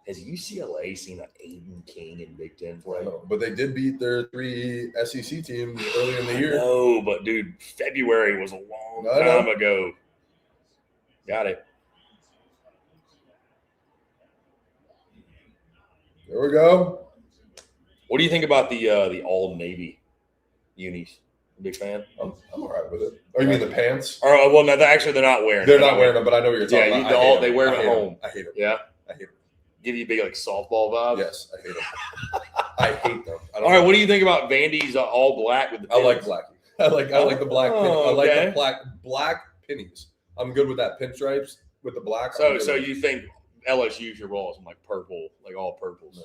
Speaker 1: has UCLA seen an Aiden King in Big Ten play?
Speaker 2: No, but they did beat their 3 SEC teams early in the year.
Speaker 1: No, but dude, February was a long time ago. Got it.
Speaker 2: There we go.
Speaker 1: What do you think about the all Navy unis? Big fan.
Speaker 2: I'm all right with it. Oh, you mean the pants?
Speaker 1: Well, no, they're not wearing.
Speaker 2: They're not wearing them, but I know what you're talking about.
Speaker 1: They wear them at home.
Speaker 2: I hate them.
Speaker 1: Yeah,
Speaker 2: I hate them.
Speaker 1: Give you a big softball vibe.
Speaker 2: Yes, I hate them. I hate them.
Speaker 1: All right, what do you think about Vandy's all black with the pins?
Speaker 2: I like black. I like the black.
Speaker 1: Oh,
Speaker 2: I like the black pennies. I'm good with that pinstripes with the black.
Speaker 1: So you think LSU should roll some purple, all purples?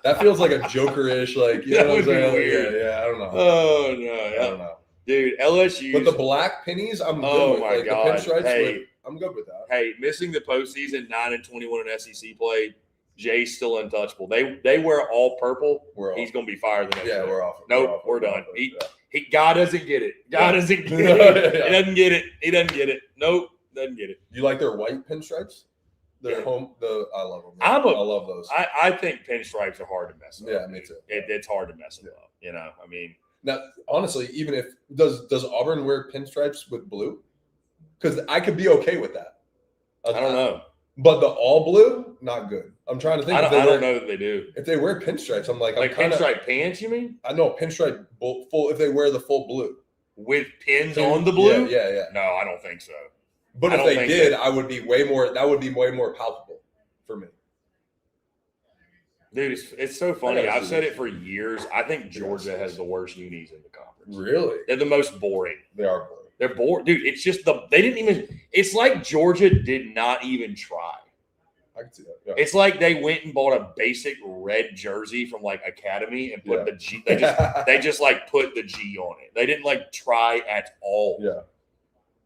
Speaker 2: That feels like a Joker-ish, you know what I'm saying?
Speaker 1: Weird.
Speaker 2: Yeah, I don't know.
Speaker 1: Oh no,
Speaker 2: I don't know,
Speaker 1: dude. LSU,
Speaker 2: but the black pennies, I'm good with.
Speaker 1: My God.
Speaker 2: The pinstripes,
Speaker 1: hey,
Speaker 2: I'm good with that.
Speaker 1: Hey, missing the postseason, 9-21 in SEC play. Jay's still untouchable. They wear all purple. He's gonna be fired the next day.
Speaker 2: We're off.
Speaker 1: Nope, we're done. God doesn't get it. God doesn't get it. He doesn't get it. He doesn't get it. Nope, doesn't get it.
Speaker 2: You like their white pinstripes? Their home. I love them.
Speaker 1: I
Speaker 2: love those.
Speaker 1: I think pinstripes are hard to mess up.
Speaker 2: Yeah, me too.
Speaker 1: It's hard to mess them up. I mean.
Speaker 2: Now, honestly, even if does Auburn wear pinstripes with blue? Because I could be okay with that.
Speaker 1: I don't know.
Speaker 2: But the all blue, not good. I'm trying to think.
Speaker 1: I don't know that they do.
Speaker 2: If they wear pinstripes, I'm
Speaker 1: pinstripe pants. You mean?
Speaker 2: I know pinstripe full. If they wear the full blue
Speaker 1: with pins on the blue?
Speaker 2: Yeah.
Speaker 1: No, I don't think so.
Speaker 2: But if they did, I would be way more. That would be way more palpable for me.
Speaker 1: Dude, it's so funny. I've said it for years. I think Georgia has the worst unis in the conference.
Speaker 2: Really?
Speaker 1: They're the most boring.
Speaker 2: They are boring. They're
Speaker 1: boring. Dude, it's just they didn't even – it's like Georgia did not even try.
Speaker 2: I can see that. Yeah.
Speaker 1: It's like they went and bought a basic red jersey from like Academy and put the G. They just like put the G on it. They didn't like try at all.
Speaker 2: Yeah.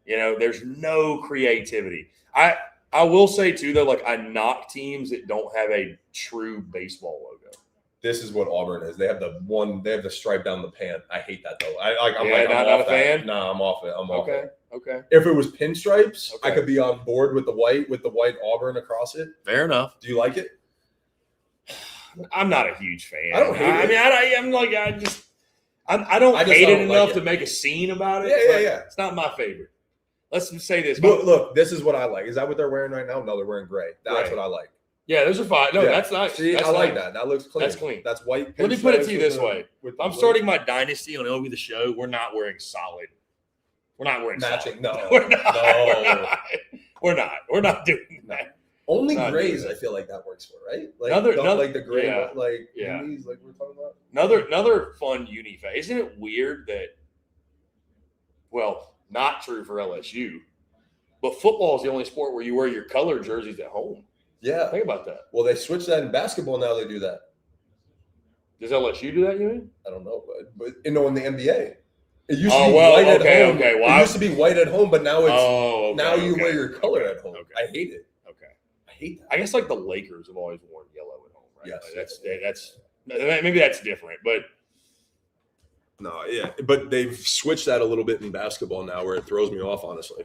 Speaker 1: You know, there's no creativity. I will say too though, like I knock teams that don't have a true baseball logo.
Speaker 2: This is what Auburn is. They have the stripe down the pant. I hate that though. I'm
Speaker 1: not a fan.
Speaker 2: No, I'm off it. I'm off it.
Speaker 1: Okay.
Speaker 2: If it was pinstripes, I could be on board with the white Auburn across it.
Speaker 1: Fair enough.
Speaker 2: Do you like it?
Speaker 1: I'm not a huge fan.
Speaker 2: I don't hate it.
Speaker 1: I don't hate it enough to make a scene about it.
Speaker 2: Yeah.
Speaker 1: It's not my favorite. Let's say this.
Speaker 2: Look, this is what I like. Is that what they're wearing right now? No, they're wearing gray. That's what I like.
Speaker 1: Yeah, those are fine. No, that's nice.
Speaker 2: See, I like that. That looks clean.
Speaker 1: That's clean.
Speaker 2: That's white.
Speaker 1: Let me put it to you this way. I'm starting my dynasty on MLB The Show. We're not wearing solid. We're not wearing
Speaker 2: matching.
Speaker 1: Solid.
Speaker 2: No.
Speaker 1: We're not. We're not doing that.
Speaker 2: Only grays, I feel like that works for, right? Like like the gray, unis, like we're talking about.
Speaker 1: Another fun uni phase. Isn't it weird that? Well, not true for LSU, but football is the only sport where you wear your color jerseys at home.
Speaker 2: Yeah,
Speaker 1: think about that.
Speaker 2: Well, they switched that in basketball. Now they do that.
Speaker 1: Does LSU do that? You mean?
Speaker 2: I don't know, but in the NBA. It used to be white at home.
Speaker 1: Okay.
Speaker 2: Well, it used to be white at home, but now it's
Speaker 1: now
Speaker 2: you wear your color at home.
Speaker 1: Okay.
Speaker 2: I hate it.
Speaker 1: Okay.
Speaker 2: I hate that.
Speaker 1: I guess like the Lakers have always worn yellow at home, right?
Speaker 2: Yes.
Speaker 1: Like that's maybe that's different, but
Speaker 2: no, yeah. But they've switched that a little bit in basketball now where it throws me off, honestly.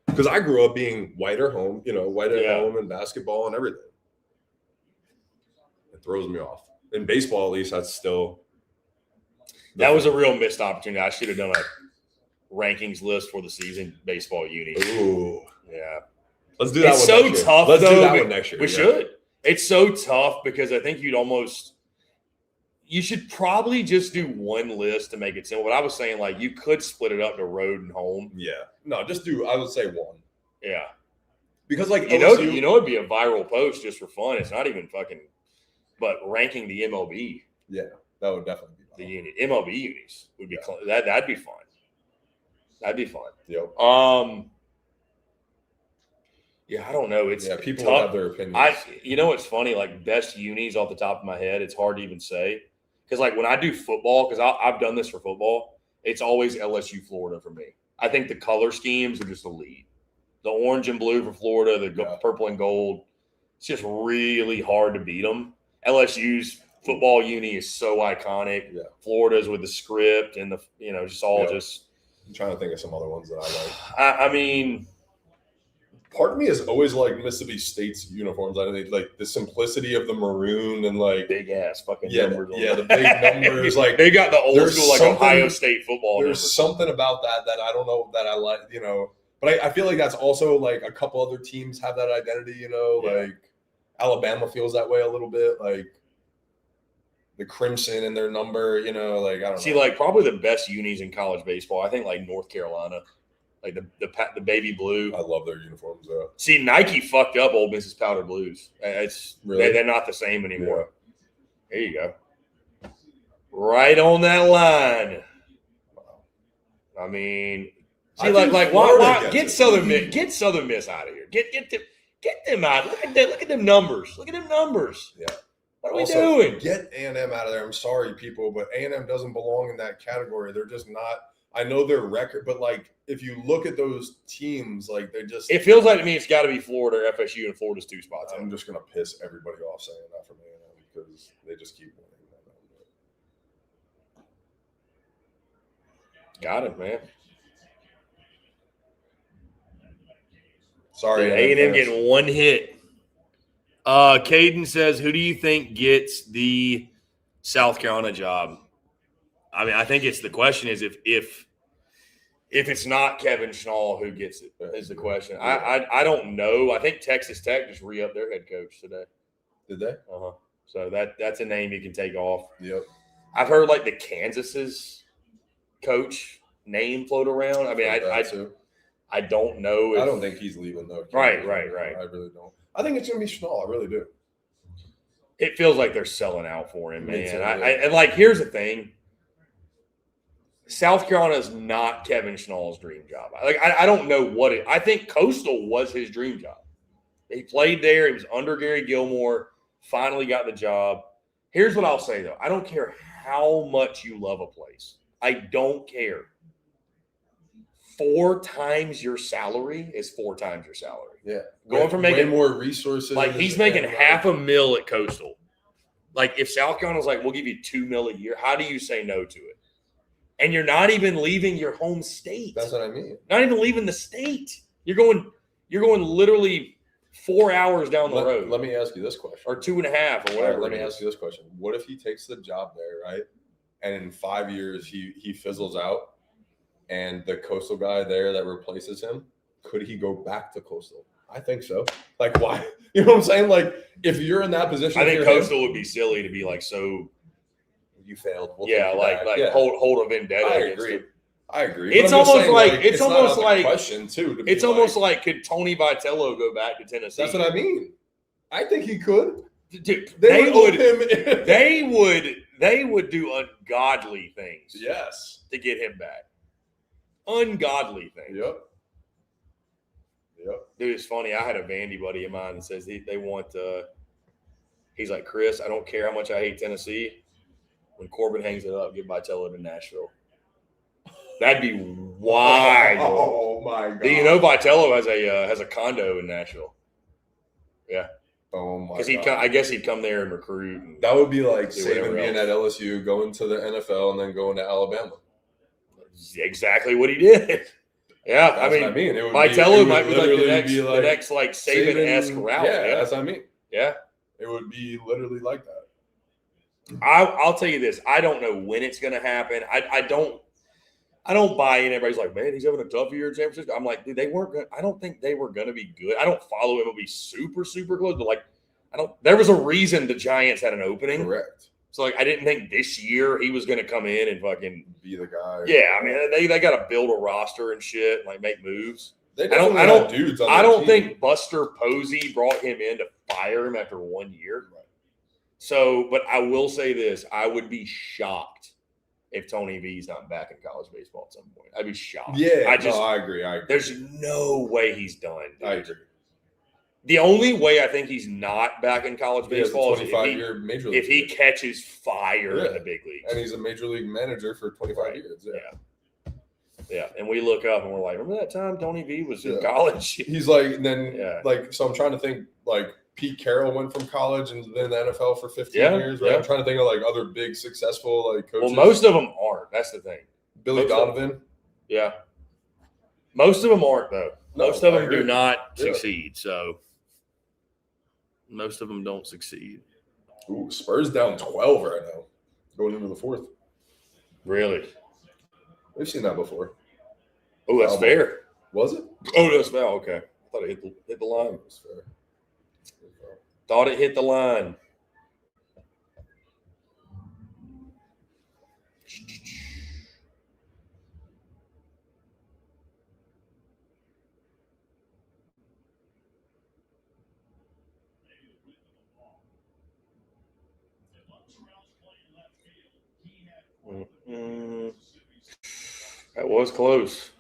Speaker 2: Because I grew up being white at home, white at home and basketball and everything. It throws me off. In baseball, at least, that's still.
Speaker 1: That was a real missed opportunity. I should have done a rankings list for the season baseball uni.
Speaker 2: Ooh.
Speaker 1: Yeah.
Speaker 2: Let's do that
Speaker 1: it's
Speaker 2: one next
Speaker 1: so tough,
Speaker 2: year. Let's
Speaker 1: though.
Speaker 2: do that one next year.
Speaker 1: We should. It's so tough because I think you should probably just do one list to make it simple. But I was saying, like, you could split it up to road and home.
Speaker 2: Yeah. No, I would say one.
Speaker 1: Yeah.
Speaker 2: Because, like,
Speaker 1: LSU, it'd be a viral post just for fun. It's not even fucking, but ranking the MLB.
Speaker 2: Yeah, that would definitely be fun.
Speaker 1: The unit. MLB unis would be that'd be fun. That'd be fun.
Speaker 2: Yep.
Speaker 1: Yeah, I don't know. It's
Speaker 2: people
Speaker 1: tough.
Speaker 2: have their opinions.
Speaker 1: What's funny? Like best unis off the top of my head, it's hard to even say. Because like when I do football, because I've done this for football, it's always LSU Florida for me. I think the color schemes are just elite. The orange and blue for Florida, the purple and gold. It's just really hard to beat them. LSU's football uni is so iconic.
Speaker 2: Yeah.
Speaker 1: Florida's with the script and just all just.
Speaker 2: I'm trying to think of some other ones that I like.
Speaker 1: I mean,
Speaker 2: part of me is always like Mississippi State's uniforms. I think like the simplicity of the maroon and like
Speaker 1: big ass fucking numbers.
Speaker 2: Yeah, the big numbers. Like
Speaker 1: they got the old school like Ohio State football.
Speaker 2: There's
Speaker 1: numbers.
Speaker 2: Something about that I don't know that I like. But I feel like that's also like a couple other teams have that identity. Like Alabama feels that way a little bit. Like. The crimson in their number, I don't know.
Speaker 1: See, like probably the best unis in college baseball. I think like North Carolina, like the baby blue.
Speaker 2: I love their uniforms though.
Speaker 1: See, Nike fucked up Old Miss's powder blues. It's
Speaker 2: really?
Speaker 1: They're not the same anymore. Yeah. There you go. Right on that line. Wow. I mean, see, why get Southern Miss out of here. Get them out. Look at them numbers. Look at them numbers.
Speaker 2: Yeah.
Speaker 1: What are we doing?
Speaker 2: Get A&M out of there. I'm sorry, people, but A&M doesn't belong in that category. They're just not. I know their record, but like if you look at those teams, like they just.
Speaker 1: It feels like to me it's got to be Florida, FSU, and Florida's 2 spots.
Speaker 2: I'm just gonna piss everybody off saying that from A&M because they just keep winning.
Speaker 1: Got it, man.
Speaker 2: Sorry,
Speaker 1: A&M getting one hit. Caden says, who do you think gets the South Carolina job? I mean, I think the question is if it's not Kevin Schnall, who gets it is the question. I don't know. I think Texas Tech just re-upped their head coach today.
Speaker 2: Did they?
Speaker 1: Uh-huh. So that's a name you can take off.
Speaker 2: Yep.
Speaker 1: I've heard like the Kansas's coach name float around. I mean, I don't know.
Speaker 2: I don't think he's leaving though.
Speaker 1: Right.
Speaker 2: I really don't. I think it's gonna be Schnall. I really do.
Speaker 1: It feels like they're selling out for him, man.
Speaker 2: Too,
Speaker 1: and here's the thing. South Carolina is not Kevin Schnall's dream job. I don't know what it. I think Coastal was his dream job. He played there. He was under Gary Gilmore. Finally got the job. Here's what I'll say though. I don't care how much you love a place. I don't care. 4 times your salary is 4 times your salary.
Speaker 2: Yeah.
Speaker 1: Going from making
Speaker 2: more resources.
Speaker 1: Like he's making $500,000 at Coastal. Like if South Carolina's like, we'll give you $2 million a year, how do you say no to it? And you're not even leaving your home state.
Speaker 2: That's what I mean.
Speaker 1: Not even leaving the state. You're going literally 4 hours down the road.
Speaker 2: Let me ask you this question.
Speaker 1: Or 2.5 or whatever.
Speaker 2: Let me ask you this question. What if he takes the job there, right? And in 5 years he fizzles out and the Coastal guy there that replaces him, could he go back to Coastal? I think so. Like why? You know what I'm saying? Like if you're in that position,
Speaker 1: I think Coastal would be silly to be like, so
Speaker 2: you failed.
Speaker 1: Hold a vendetta.
Speaker 2: I agree.
Speaker 1: It's almost like it's almost
Speaker 2: like question too.
Speaker 1: It's almost like could Tony Vitello go back to Tennessee?
Speaker 2: That's what I mean. I think he could.
Speaker 1: Dude, they would do ungodly things.
Speaker 2: Yes.
Speaker 1: To get him back. Ungodly things.
Speaker 2: Yep.
Speaker 1: Dude, it's funny. I had a Vandy buddy of mine that says they want. He's like, Chris, I don't care how much I hate Tennessee. When Corbin hangs it up, give Vitello to Nashville. That'd be wild.
Speaker 2: Oh my god!
Speaker 1: Do you know Vitello has a condo in Nashville? Yeah.
Speaker 2: Oh my god!
Speaker 1: Because I guess he'd come there and recruit. And
Speaker 2: that would be like Saban being at LSU, going to the NFL, and then going to Alabama.
Speaker 1: Exactly what he did. Yeah,
Speaker 2: that's what I mean.
Speaker 1: Vitello might be like the next Saban-esque route.
Speaker 2: Yeah, that's what I mean.
Speaker 1: Yeah,
Speaker 2: it would be literally like that.
Speaker 1: I'll tell you this. I don't know when it's going to happen. I don't buy in. Everybody's like, man, he's having a tough year in San Francisco. I'm like, dude, they weren't good. I don't think they were going to be good. I don't follow him. It'll be super, super close. But like, there was a reason the Giants had an opening.
Speaker 2: Correct.
Speaker 1: So like, I didn't think this year he was going to come in and fucking
Speaker 2: be the guy.
Speaker 1: Yeah. I mean, they got to build a roster and shit, and like make moves.
Speaker 2: I don't
Speaker 1: think Buster Posey brought him in to fire him after 1 year.
Speaker 2: Right.
Speaker 1: So, but I will say this: I would be shocked if Tony V's not back in college baseball at some point. I'd be shocked.
Speaker 2: Yeah, I agree.
Speaker 1: There's no way he's done. Dude.
Speaker 2: I agree.
Speaker 1: The only way I think he's not back in college baseball is if he catches fire in the big leagues.
Speaker 2: And he's a major league manager for 25 years.
Speaker 1: Yeah. And we look up and we're like, remember that time Tony V was in college?
Speaker 2: He's like, and then so I'm trying to think like Pete Carroll went from college and then the NFL for 15 years, right? I'm trying to think of like other big successful like coaches.
Speaker 1: Well, most of them aren't. That's the thing.
Speaker 2: Billy Donovan.
Speaker 1: Yeah. Most of them aren't though. Most of them do not succeed. So most of them don't succeed.
Speaker 2: Ooh, Spurs down 12 right now, going into the fourth.
Speaker 1: Really?
Speaker 2: We've seen that before.
Speaker 1: Oh, that's fair.
Speaker 2: Was it?
Speaker 1: Oh, that's fair. Okay. I thought it hit the line.
Speaker 2: That's fair.
Speaker 1: Thought it hit the line. That was close.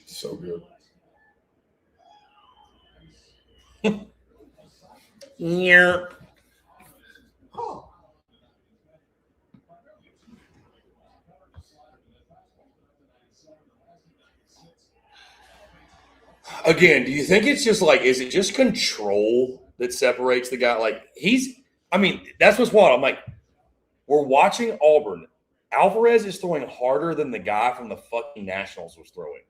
Speaker 2: So good.
Speaker 1: Yeah. Again, do you think it's just like, is it just control that separates the guy? Like that's what's wild. I'm like, we're watching Auburn. Alvarez is throwing harder than the guy from the fucking Nationals was throwing.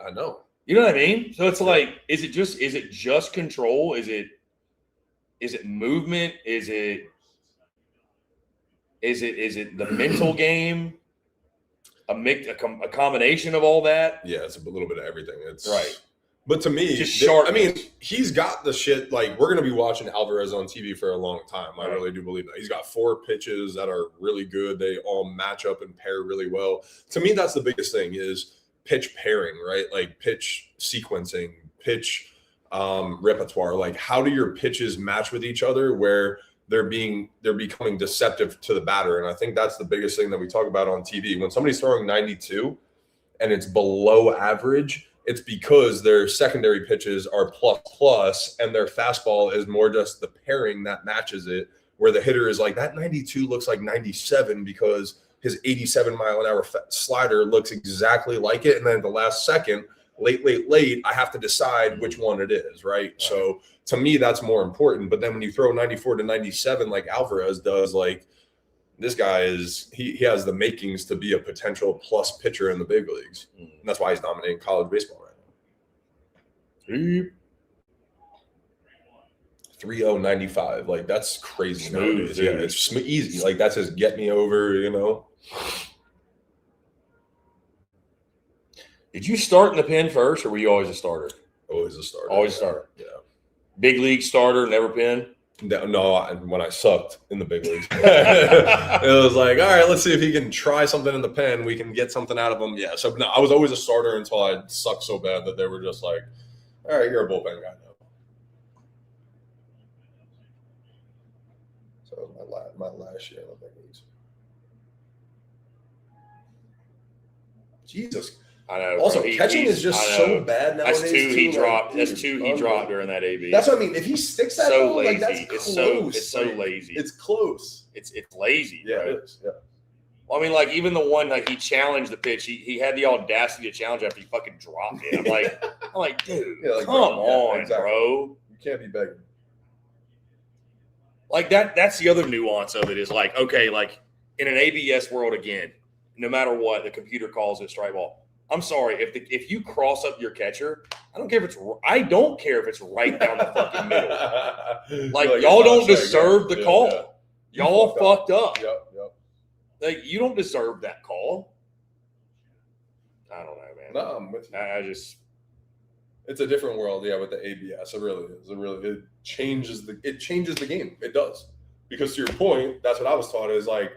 Speaker 3: I know.
Speaker 1: You know what I mean? So it's like, is it just control? Is it movement? Is it the mental game? A combination of all that?
Speaker 2: Yeah, it's a little bit of everything. It's
Speaker 1: right.
Speaker 2: But to me, he's got the shit. Like, we're going to be watching Alvarez on TV for a long time. I really do believe that. He's got 4 pitches that are really good. They all match up and pair really well. To me, that's the biggest thing is pitch pairing, right? Like pitch sequencing, pitch repertoire. Like, how do your pitches match with each other where they're becoming deceptive to the batter? And I think that's the biggest thing that we talk about on TV. When somebody's throwing 92 and it's below average, it's because their secondary pitches are plus, and their fastball is more just the pairing that matches it, where the hitter is like, that 92 looks like 97 because his 87-mile-an-hour slider looks exactly like it. And then at the last second, late, I have to decide which one it is, right? So to me, that's more important. But then when you throw 94 to 97 like Alvarez does, like, this guy he has the makings to be a potential plus pitcher in the big leagues. And that's why he's dominating college baseball right now. 3.095. Like, that's crazy.
Speaker 1: Smooth,
Speaker 2: yeah, it's easy. Like, that's just get me over, you know.
Speaker 1: Did you start in the pen first, or were you always a starter?
Speaker 2: Always a starter.
Speaker 1: Always a starter.
Speaker 2: Yeah.
Speaker 1: Big league starter, never pen?
Speaker 2: No, when I sucked in the big leagues. It was like, all right, let's see if he can try something in the pen. We can get something out of him. Yeah, so no, I was always a starter until I sucked so bad that they were just like, all right, you're a bullpen guy now. So my last year in the big leagues. Jesus.
Speaker 1: I know.
Speaker 2: Also, catching is just so bad nowadays.
Speaker 1: That's 2 he dropped. That's 2 he dropped during that AB.
Speaker 2: That's what I mean. If he sticks that
Speaker 1: so
Speaker 2: ball,
Speaker 1: lazy.
Speaker 2: Like, that's close.
Speaker 1: It's so lazy.
Speaker 2: It's close.
Speaker 1: It's lazy.
Speaker 2: Yeah,
Speaker 1: bro.
Speaker 2: it is. Yeah.
Speaker 1: Well, I mean, like, even the one, like, he challenged the pitch. He had the audacity to challenge after he fucking dropped it. I'm like, dude, come on,
Speaker 2: exactly.
Speaker 1: bro.
Speaker 2: You can't be begging.
Speaker 1: Like, that's the other nuance of it is, like, okay, like, in an ABS world, again, no matter what, the computer calls it strike ball. I'm sorry, if you cross up your catcher, I don't care if it's right down the fucking middle. Like, y'all don't deserve the call. Yeah. Y'all fucked up.
Speaker 2: Yep.
Speaker 1: Like, you don't deserve that call. I don't know, man.
Speaker 2: No, I'm with you. It's a different world, yeah, with the ABS. It really is. It changes the game. It does. Because to your point, that's what I was taught is like,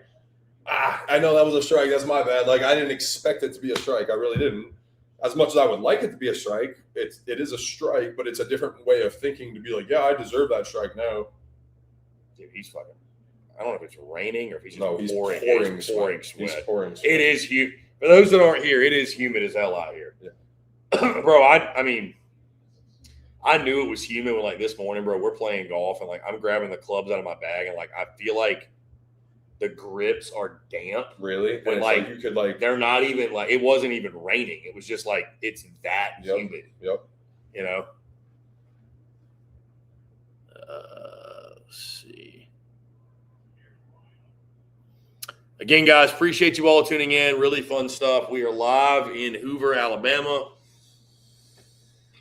Speaker 2: I know that was a strike. That's my bad. Like, I didn't expect it to be a strike. I really didn't. As much as I would like it to be a strike, it is a strike, but it's a different way of thinking to be like, yeah, I deserve that strike now.
Speaker 1: Dude, he's fucking. I don't know if it's raining or if he's just
Speaker 2: he's
Speaker 1: pouring sweat.
Speaker 2: He's pouring sweat.
Speaker 1: It is humid. For those that aren't here, it is humid as hell out here.
Speaker 2: Yeah.
Speaker 1: Bro, I mean, I knew it was humid when, like, this morning, bro, we're playing golf and, like, I'm grabbing the clubs out of my bag and, like, I feel like the grips are damp.
Speaker 2: Really?
Speaker 1: But, like,
Speaker 2: you could, like,
Speaker 1: they're not even, like, it wasn't even raining. It was just, like, it's that humid.
Speaker 2: Yep.
Speaker 1: You know? Let's see. Again, guys, appreciate you all tuning in. Really fun stuff. We are live in Hoover, Alabama.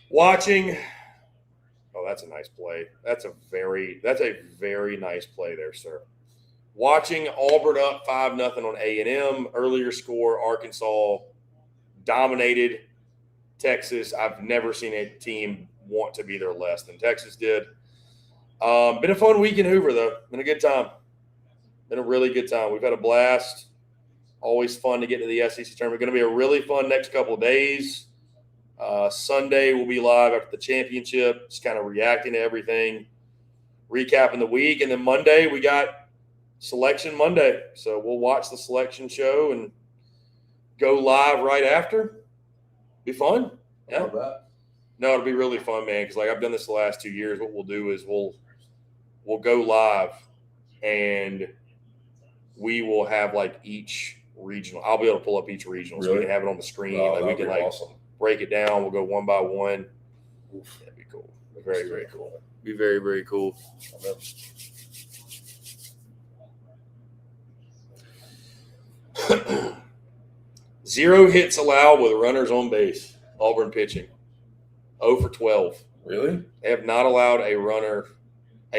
Speaker 1: Watching. Oh, that's a nice play. That's a very nice play there, sir. Watching Auburn up 5-0 on A&M. Earlier score, Arkansas dominated Texas. I've never seen a team want to be there less than Texas did. Been a fun week in Hoover, though. Been a good time. Been a really good time. We've had a blast. Always fun to get to the SEC tournament. Going to be a really fun next couple of days. Sunday we'll be live after the championship, just kind of reacting to everything, recapping the week. And then Monday we got Selection Monday. So we'll watch the selection show and go live right after. Be fun. Yeah. No, it'll be really fun, man, because, like, I've done this the last 2 years. What we'll do is we'll go live and we will have, like, each regional. I'll be able to pull up each regional so we can have it on the screen.
Speaker 2: Oh,
Speaker 1: like, we can, like,
Speaker 2: awesome.
Speaker 1: break it down. We'll go one by one. Oof, that'd be cool. Very, very cool. Be very, very cool. Zero hits allowed with runners on base. Auburn pitching. 0 for 12.
Speaker 3: Really?
Speaker 1: They have not allowed a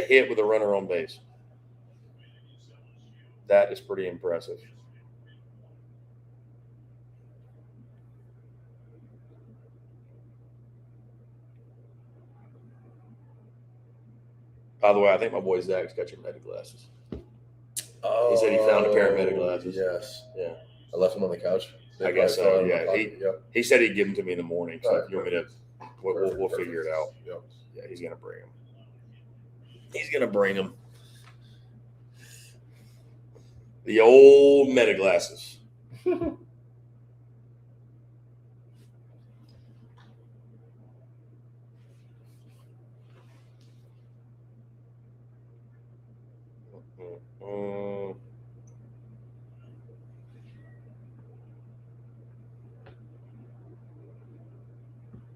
Speaker 1: hit with a runner on base. That is pretty impressive. By the way, I think my boy Zach's got your meta glasses.
Speaker 3: Oh,
Speaker 1: He said he found a pair of meta glasses.
Speaker 3: Yes.
Speaker 1: Yeah.
Speaker 3: I left them on the couch.
Speaker 1: I guess so. Yeah.
Speaker 3: Yep.
Speaker 1: He said he'd give them to me in the morning. So
Speaker 3: Right,
Speaker 1: if you want me to, we'll figure it out.
Speaker 3: Yep.
Speaker 1: Yeah, he's gonna bring them. He's gonna bring them. The old meta glasses.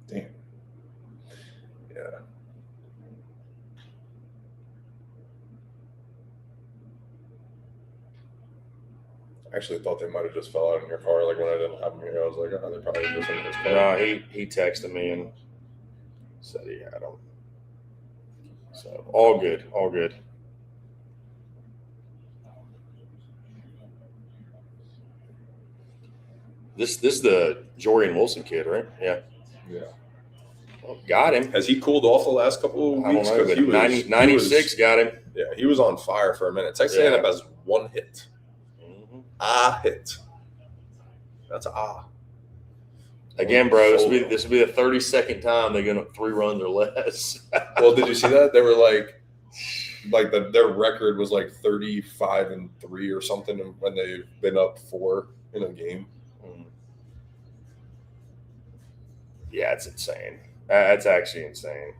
Speaker 3: Damn. Yeah. I actually thought they might have just fell out in your car. Like when I didn't have them here, I was like, oh, they probably just in his car.
Speaker 1: No, he texted me and said he had them. So all good, all good. This is the Jorian Wilson kid, right? Yeah.
Speaker 3: Yeah.
Speaker 1: Well, got him.
Speaker 2: Has he cooled off the last couple of weeks?
Speaker 1: I don't know, but 96 got him.
Speaker 2: Yeah, he was on fire for a minute. Texas
Speaker 1: Yeah.
Speaker 2: A&M has one hit.
Speaker 1: Mm-hmm.
Speaker 2: A hit. That's
Speaker 1: Again, bro, this will be the 32nd time they're going to 3 runs or less.
Speaker 2: Well, did you see that? They were their record was like 35-3 or something when they've been up 4 in a game.
Speaker 1: Yeah, it's insane. That's actually insane.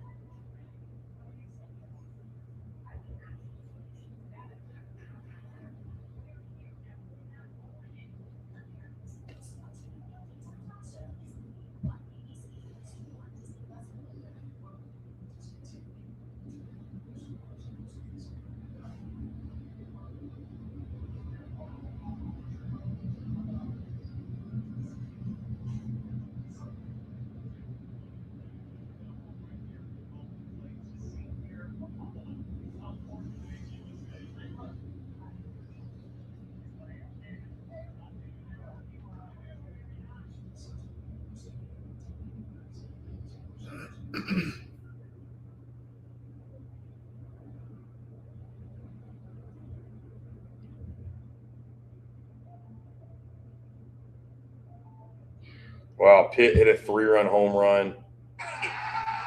Speaker 1: Wow, Pitt hit a 3-run home run.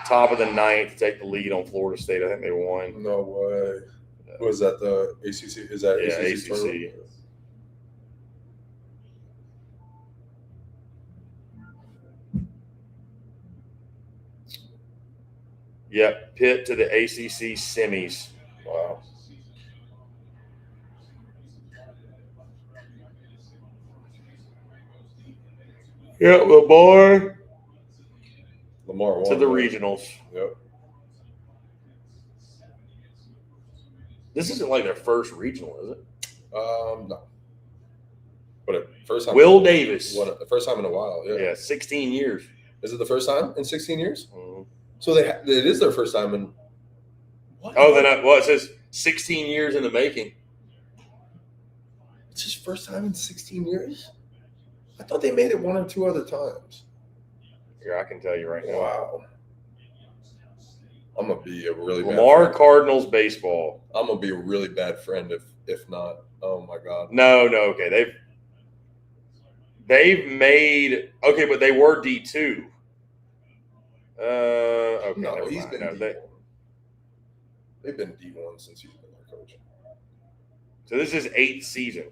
Speaker 1: Top of the 9th to take the lead on Florida State. I think they won.
Speaker 2: No way. Was that the ACC? Is that ACC?
Speaker 1: ACC. Yep, Pitt to the ACC semis.
Speaker 2: Wow.
Speaker 1: Yeah, Lamar
Speaker 2: Lamar won.
Speaker 1: to the regionals.
Speaker 2: Yep.
Speaker 1: This isn't like their first regional, is it?
Speaker 2: No. But first time.
Speaker 1: Will Davis.
Speaker 2: The first time in a while. Yeah.
Speaker 1: Yeah, 16 years.
Speaker 2: Is it the first time in 16 years?
Speaker 1: Mm-hmm.
Speaker 2: So it is their first time in. What?
Speaker 1: Oh, it says 16 years in the making.
Speaker 2: It's his first time in 16 years? I thought they made it 1 or 2 other times.
Speaker 1: Here, I can tell you right now.
Speaker 2: Wow. I'm gonna be a really
Speaker 1: Lamar
Speaker 2: bad friend.
Speaker 1: Cardinals baseball.
Speaker 2: I'm gonna be a really bad friend if not. Oh my God.
Speaker 1: No, okay. They've made but they were D2. Okay.
Speaker 2: No,
Speaker 1: never
Speaker 2: he's
Speaker 1: mind.
Speaker 2: been
Speaker 1: No,
Speaker 2: D1. They've been D1 since he's been their coach.
Speaker 1: so this is 8th season,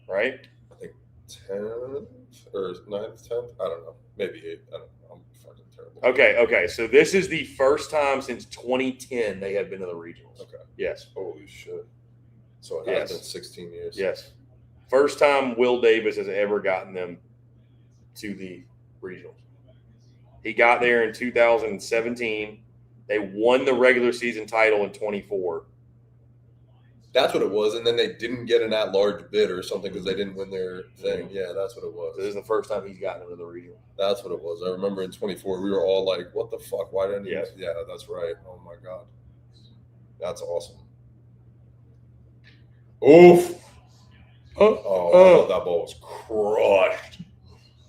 Speaker 1: right?
Speaker 2: I think 10th or 9th, 10th. I don't know. Maybe 8th. I don't know. I'm fucking terrible.
Speaker 1: Okay. So this is the first time since 2010 they have been to the regionals.
Speaker 2: Okay.
Speaker 1: Yes.
Speaker 2: Holy shit. So it
Speaker 1: Yes.
Speaker 2: has been 16 years.
Speaker 1: Yes. First time Will Davis has ever gotten them to the regionals.
Speaker 4: He got there in 2017. They won the regular season title in 24.
Speaker 2: That's what it was, and then they didn't get an at-large bid or something because they didn't win their thing. Yeah, that's what it was.
Speaker 4: So this is the first time he's gotten into the regional.
Speaker 2: That's what it was. I remember in 24, we were all like, what the fuck? Why didn't he?
Speaker 4: Yes.
Speaker 2: Yeah, that's right. Oh, my God. That's awesome. Oof. I thought that ball was crushed.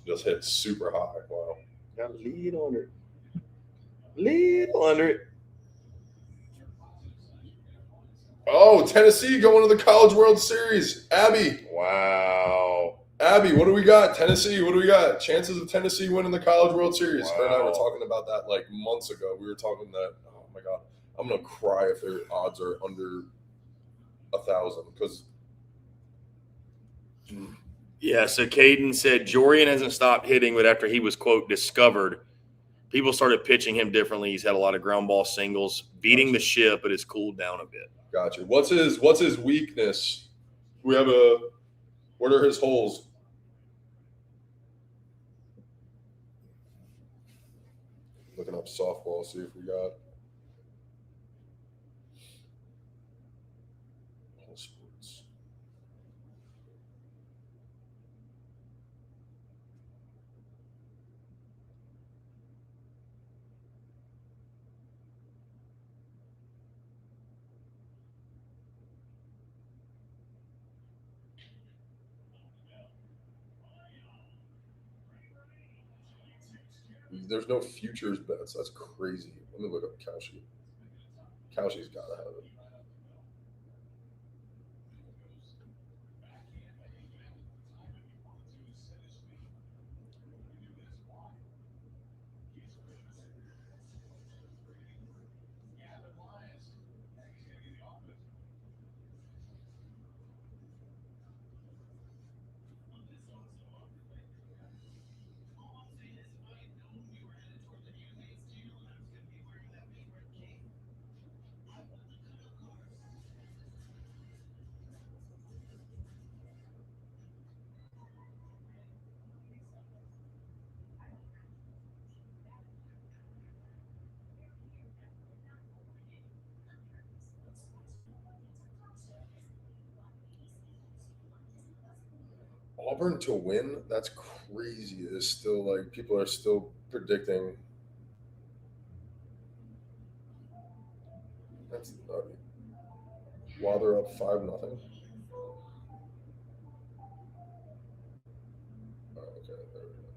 Speaker 2: Just hit super high. Wow.
Speaker 4: Got a lead under it. Lead under it.
Speaker 2: Oh, Tennessee going to the College World Series. Abby.
Speaker 4: Wow.
Speaker 2: Abby, what do we got? Tennessee, what do we got? Chances of Tennessee winning the College World Series.
Speaker 4: Wow.
Speaker 2: Her and I were talking about that like months ago. We were talking that, oh my God, I'm going to cry if their odds are under 1,000 because.
Speaker 1: Yeah, so Caden said Jorian hasn't stopped hitting, but after he was, quote, discovered, people started pitching him differently. He's had a lot of ground ball singles, beating the ship, but it's cooled down a bit.
Speaker 2: Gotcha. What's his weakness? What are his holes? Looking up softball, see if we got all sports. There's no futures bets. That's crazy. Let me look up KALSHI. KALSHI's got to have it. Auburn to win? That's crazy. It's still like people are still predicting. That's nutty. While they're up 5-0. Oh, okay, there we go.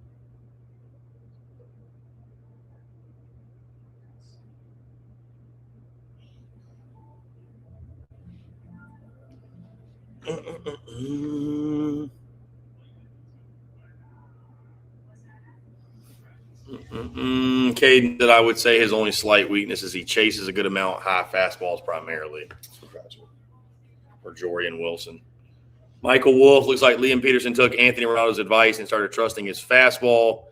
Speaker 1: Caden, that I would say his only slight weakness is he chases a good amount high fastballs primarily.
Speaker 2: Gotcha.
Speaker 1: For Jorian Wilson. Michael Wolf, looks like Liam Peterson took Anthony Ranaudo's advice and started trusting his fastball.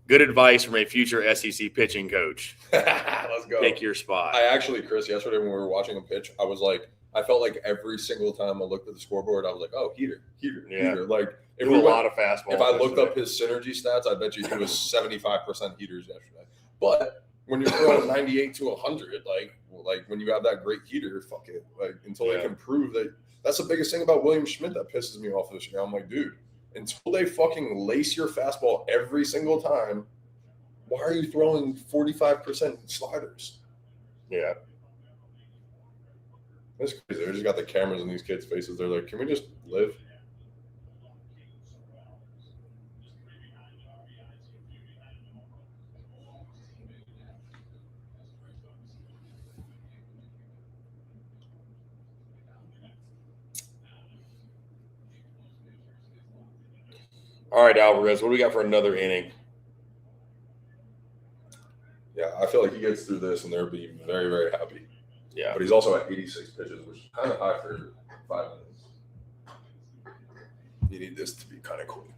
Speaker 1: Good advice from a future SEC pitching coach.
Speaker 2: Let's go.
Speaker 1: Pick your spot.
Speaker 2: I actually, Chris, yesterday when we were watching him pitch, I was like, I felt like every single time I looked at the scoreboard, I was like, oh, heater.
Speaker 4: Yeah.
Speaker 2: Like,
Speaker 4: If a lot of fastballs.
Speaker 2: if I looked up his synergy stats, I bet you he was 75% heaters yesterday. But when you're throwing 98 to 100, like when you have that great heater, fuck it. Like until they can prove that. That's the biggest thing about William Schmidt that pisses me off this year. I'm like, dude, until they fucking lace your fastball every single time, why are you throwing 45% sliders?
Speaker 4: Yeah.
Speaker 2: That's crazy. They just got the cameras in these kids' faces. They're like, can we just live?
Speaker 4: All right, Alvarez, what do we got for another inning?
Speaker 2: Yeah, I feel like he gets through this and they'll be very, very happy.
Speaker 4: Yeah.
Speaker 2: But he's also at 86 pitches, which is kind of high for 5 minutes. You need this to be kind of quick.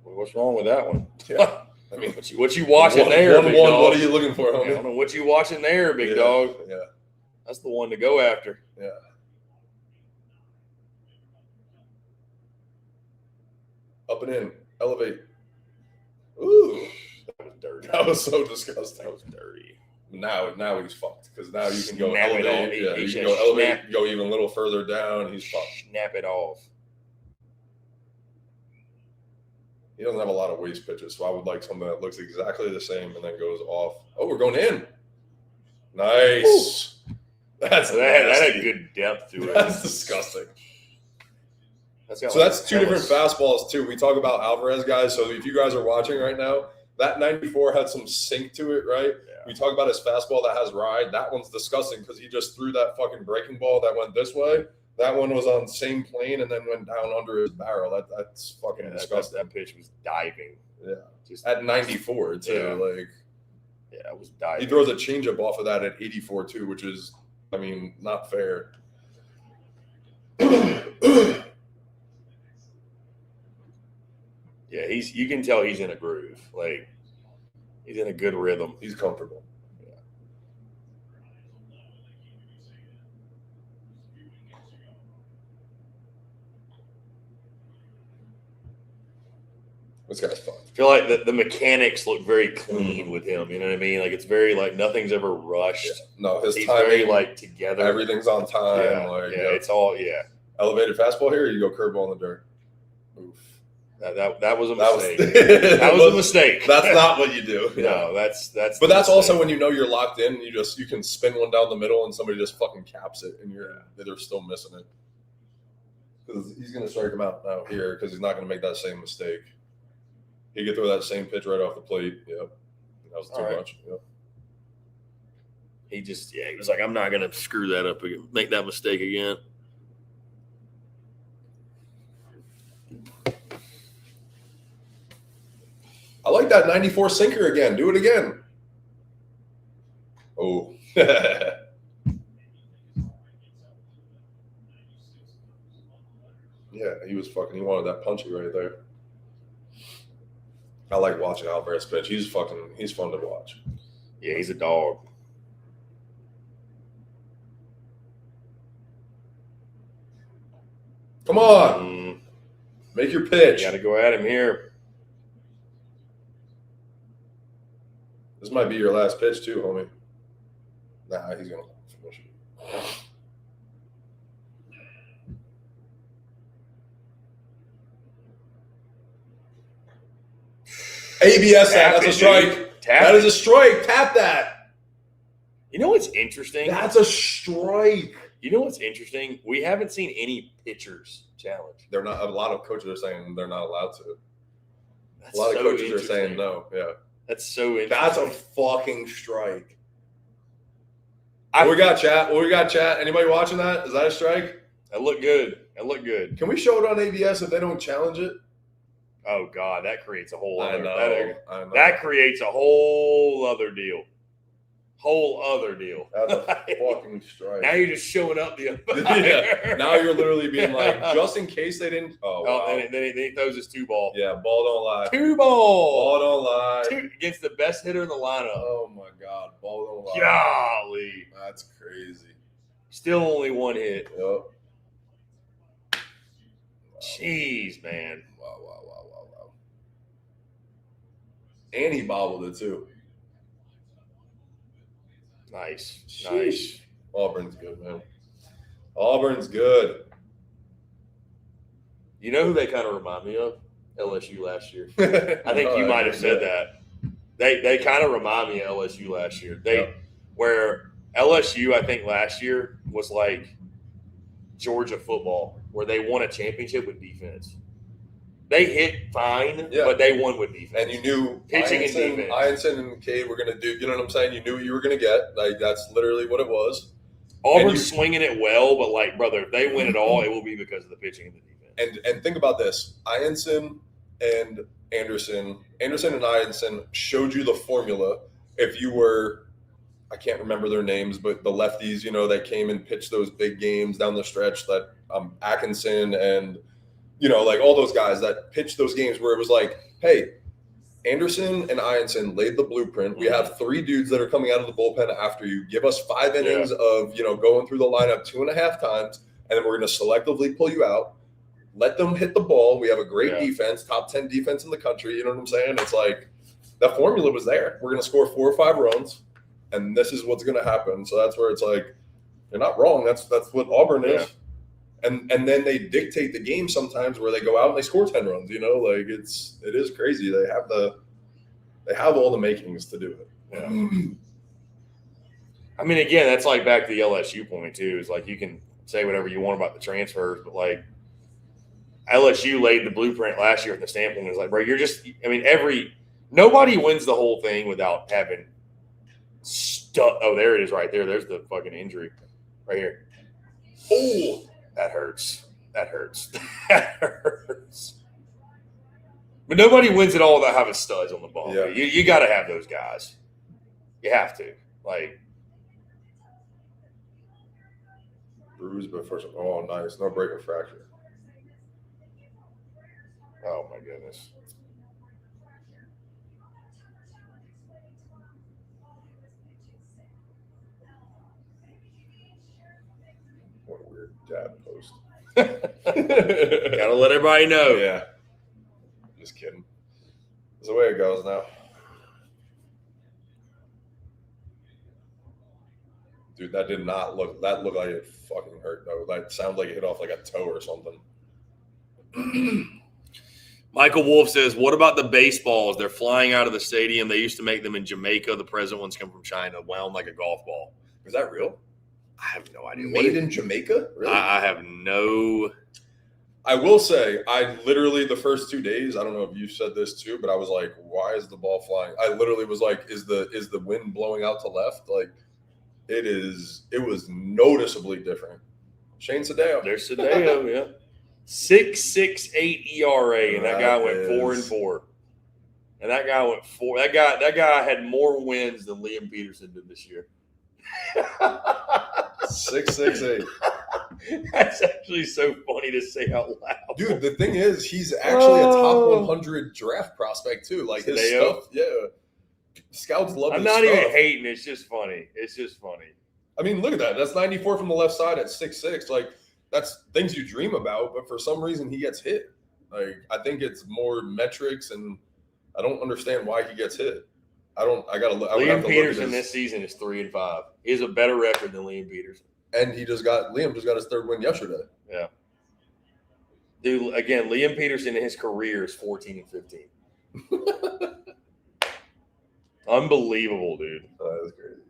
Speaker 4: What's wrong with that one?
Speaker 2: Yeah. I mean,
Speaker 4: what you watching there, big
Speaker 2: 1-1,
Speaker 4: dog?
Speaker 2: what are you looking for,
Speaker 4: I
Speaker 2: homie?
Speaker 4: don't know what you watching there, big dog.
Speaker 2: Yeah.
Speaker 4: That's the one to go after.
Speaker 2: Yeah. Up and in. Elevate. Ooh.
Speaker 4: That was dirty.
Speaker 2: That was so disgusting.
Speaker 4: That was dirty.
Speaker 2: Now he's fucked because now you can go
Speaker 4: Snap it
Speaker 2: elevate.
Speaker 4: off.
Speaker 2: Yeah,
Speaker 4: He
Speaker 2: you
Speaker 4: should
Speaker 2: can go elevate.
Speaker 4: snap.
Speaker 2: Go even a little further down. He's fucked.
Speaker 4: Snap it off.
Speaker 2: He doesn't have a lot of waist pitches, so I would like something that looks exactly the same and then goes off. Oh, we're going in. Nice.
Speaker 4: Ooh.
Speaker 2: That's
Speaker 4: That had
Speaker 2: nasty.
Speaker 4: good depth to it.
Speaker 2: That's disgusting.
Speaker 4: Got
Speaker 2: So that's two different
Speaker 4: Ellis.
Speaker 2: fastballs too. We talk about Alvarez guys. So if you guys are watching right now, that 94 had some sink to it, right?
Speaker 4: Yeah.
Speaker 2: We talk about his fastball that has ride. That one's disgusting because he just threw that fucking breaking ball that went this way. That one was on the same plane and then went down under his barrel. That's fucking disgusting.
Speaker 4: That pitch was diving.
Speaker 2: Yeah.
Speaker 4: Just
Speaker 2: At 94 too.
Speaker 4: Yeah.
Speaker 2: Like
Speaker 4: yeah, it was diving.
Speaker 2: he throws a changeup off of that at 84 too, which is, I mean, not fair.
Speaker 4: Yeah, you can tell he's in a groove. Like he's in a good rhythm.
Speaker 2: He's comfortable. This guy's fun.
Speaker 4: I feel like the mechanics look very clean with him. You know what I mean? Like it's very like nothing's ever rushed.
Speaker 2: Yeah. No, his
Speaker 4: He's
Speaker 2: timing,
Speaker 4: very like together.
Speaker 2: everything's on time.
Speaker 4: Yeah, it's all
Speaker 2: Elevated fastball here, or you go curveball in the dirt. Oof.
Speaker 4: That was a
Speaker 2: That was
Speaker 4: mistake. That was a mistake.
Speaker 2: That's not what you do.
Speaker 4: No, that's.
Speaker 2: But that's also when you know you're locked in. You can spin one down the middle, and somebody just fucking caps it, and they're still missing it. Because he's gonna strike him out now here because he's not gonna make that same mistake. He could throw that same pitch right off the plate. Yep. That was too much. Yep.
Speaker 1: He just, he was like, I'm not going to screw that up again, make that mistake again.
Speaker 2: I like that 94 sinker again. Do it again. Oh. Yeah, he wanted that punchy right there. I like watching Alvarez pitch. He's fun to watch.
Speaker 4: Yeah, he's a dog.
Speaker 2: Come on. Make your pitch.
Speaker 4: You got to go at him here.
Speaker 2: This might be your last pitch too, homie. Nah, he's going to finish it. ABS that's a strike. That is a strike. Tap that.
Speaker 4: You know what's interesting?
Speaker 2: That's a strike.
Speaker 4: You know what's interesting? We haven't seen any pitchers challenge.
Speaker 2: They're not. A lot of coaches are saying they're not allowed to.
Speaker 4: That's
Speaker 2: A lot of
Speaker 4: so
Speaker 2: coaches are
Speaker 4: interesting.
Speaker 2: saying no. Yeah,
Speaker 4: That's so interesting.
Speaker 2: that's a fucking strike. What we got, chat? Anybody watching that? Is that a strike?
Speaker 4: That looked good. That looked good.
Speaker 2: Can we show it on ABS if they don't challenge it?
Speaker 4: Oh God, that creates a whole
Speaker 2: I
Speaker 4: other.
Speaker 2: know.
Speaker 4: That creates a whole other deal.
Speaker 2: That's a fucking strike.
Speaker 4: Now you're just showing up the other.
Speaker 2: Yeah. Now you're literally being like, just in case they didn't. Oh, wow.
Speaker 4: Then he throws his 2-ball.
Speaker 2: Yeah, ball don't lie.
Speaker 4: 2-ball.
Speaker 2: Ball don't lie.
Speaker 4: Against the best hitter in the lineup.
Speaker 2: Oh my God, ball don't lie.
Speaker 4: Golly.
Speaker 2: That's crazy.
Speaker 4: Still only one hit.
Speaker 2: Yep.
Speaker 4: Jeez, man.
Speaker 2: Wow. And he bobbled it too.
Speaker 4: Nice.
Speaker 2: Sheesh. Auburn's good, man. Auburn's good.
Speaker 4: You know who they kind of remind me of? LSU last year. I think
Speaker 2: No,
Speaker 4: you might have said
Speaker 2: yeah.
Speaker 4: that. They kind of remind me of LSU last year. Where LSU, I think last year was like Georgia football, where they won a championship with defense. They hit fine, but they won with defense.
Speaker 2: And you knew
Speaker 4: pitching and defense.
Speaker 2: Ianson and Cade were going to do, you know what I'm saying? You knew what you were going to get. Like, that's literally what it was.
Speaker 4: Auburn's swinging it well, but like, brother, if they win it all, it will be because of the pitching and the defense.
Speaker 2: And think about this. Ianson and Anderson and Ianson showed you the formula. If you were, I can't remember their names, but the lefties, you know, that came and pitched those big games down the stretch, that Atkinson and, you know, like all those guys that pitched those games where it was like, hey, Anderson and Ianson laid the blueprint. We have 3 dudes that are coming out of the bullpen after you. Give us 5 innings of, going through the lineup 2.5 times, and then we're going to selectively pull you out. Let them hit the ball. We have a great defense, top 10 defense in the country. You know what I'm saying? It's like that formula was there. We're going to score 4 or 5 runs, and this is what's going to happen. So that's where it's like, you're not wrong. That's what Auburn is. And then they dictate the game sometimes where they go out and they score 10 runs, like it is crazy. They have all the makings to do it.
Speaker 4: Yeah. I mean, again, that's like back to the LSU point too. Is like you can say whatever you want about the transfers, but like LSU laid the blueprint last year at the standpoint. It's like, bro, nobody wins the whole thing without having stuff. Oh, there it is right there. There's the fucking injury right here. Oh, that hurts. That hurts. But nobody wins it all without having studs on the ball. Yeah. You got to have those guys. You have to. Like,
Speaker 3: bruised, but first, oh, nice. No break or fracture.
Speaker 4: Oh, my goodness.
Speaker 3: What a weird dad post.
Speaker 4: Gotta let everybody know.
Speaker 3: Yeah. Just kidding. That's the way it goes now. Dude, that looked like it fucking hurt though. That sounded like it hit off like a toe or something.
Speaker 1: Michael Wolf says, what about the baseballs? They're flying out of the stadium. They used to make them in Jamaica. The present ones come from China, wound like a golf ball.
Speaker 2: Is that real?
Speaker 1: I have no idea.
Speaker 2: Made in Jamaica? Really?
Speaker 1: I have no.
Speaker 2: I will say, I literally, the first 2 days, I don't know if you said this too, but I was like, why is the ball flying? I literally was like, is the wind blowing out to left? Like, it was noticeably different. Shane Sadeo.
Speaker 4: There's Sadeo, yeah. 6.68 ERA, and that guy went 4-4. And that guy went 4. That guy had more wins than Liam Peterson did this year.
Speaker 2: 6.68.
Speaker 4: That's actually so funny to say out loud.
Speaker 2: Dude, the thing is, he's actually a top 100 draft prospect too. Like his stuff, scouts love his stuff.
Speaker 4: I'm not even hating. It's just funny.
Speaker 2: I mean, look at that. That's 94 from the left side at 6'6". Like, that's things you dream about, but for some reason he gets hit. Like, I think it's more metrics, and I don't understand why he gets hit.
Speaker 4: Liam Peterson this season is 3-5. He has a better record than Liam Peterson.
Speaker 2: And Liam just got his 3rd win yesterday.
Speaker 4: Yeah. Dude, again, Liam Peterson in his career is 14-15. Unbelievable, dude.
Speaker 2: Oh, that's crazy.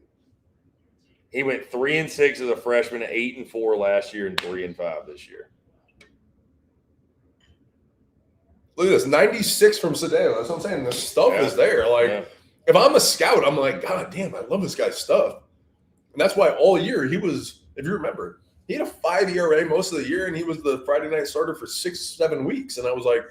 Speaker 4: He went 3-6 as a freshman, 8-4 last year, and 3-5 this year.
Speaker 2: Look at this, 96 from Sadeo. That's what I'm saying. The stuff is there. Like, if I'm a scout, I'm like, God damn, I love this guy's stuff. And that's why all year he was, if you remember, he had a 5 ERA most of the year, and he was the Friday night starter for 6-7 weeks. And I was like,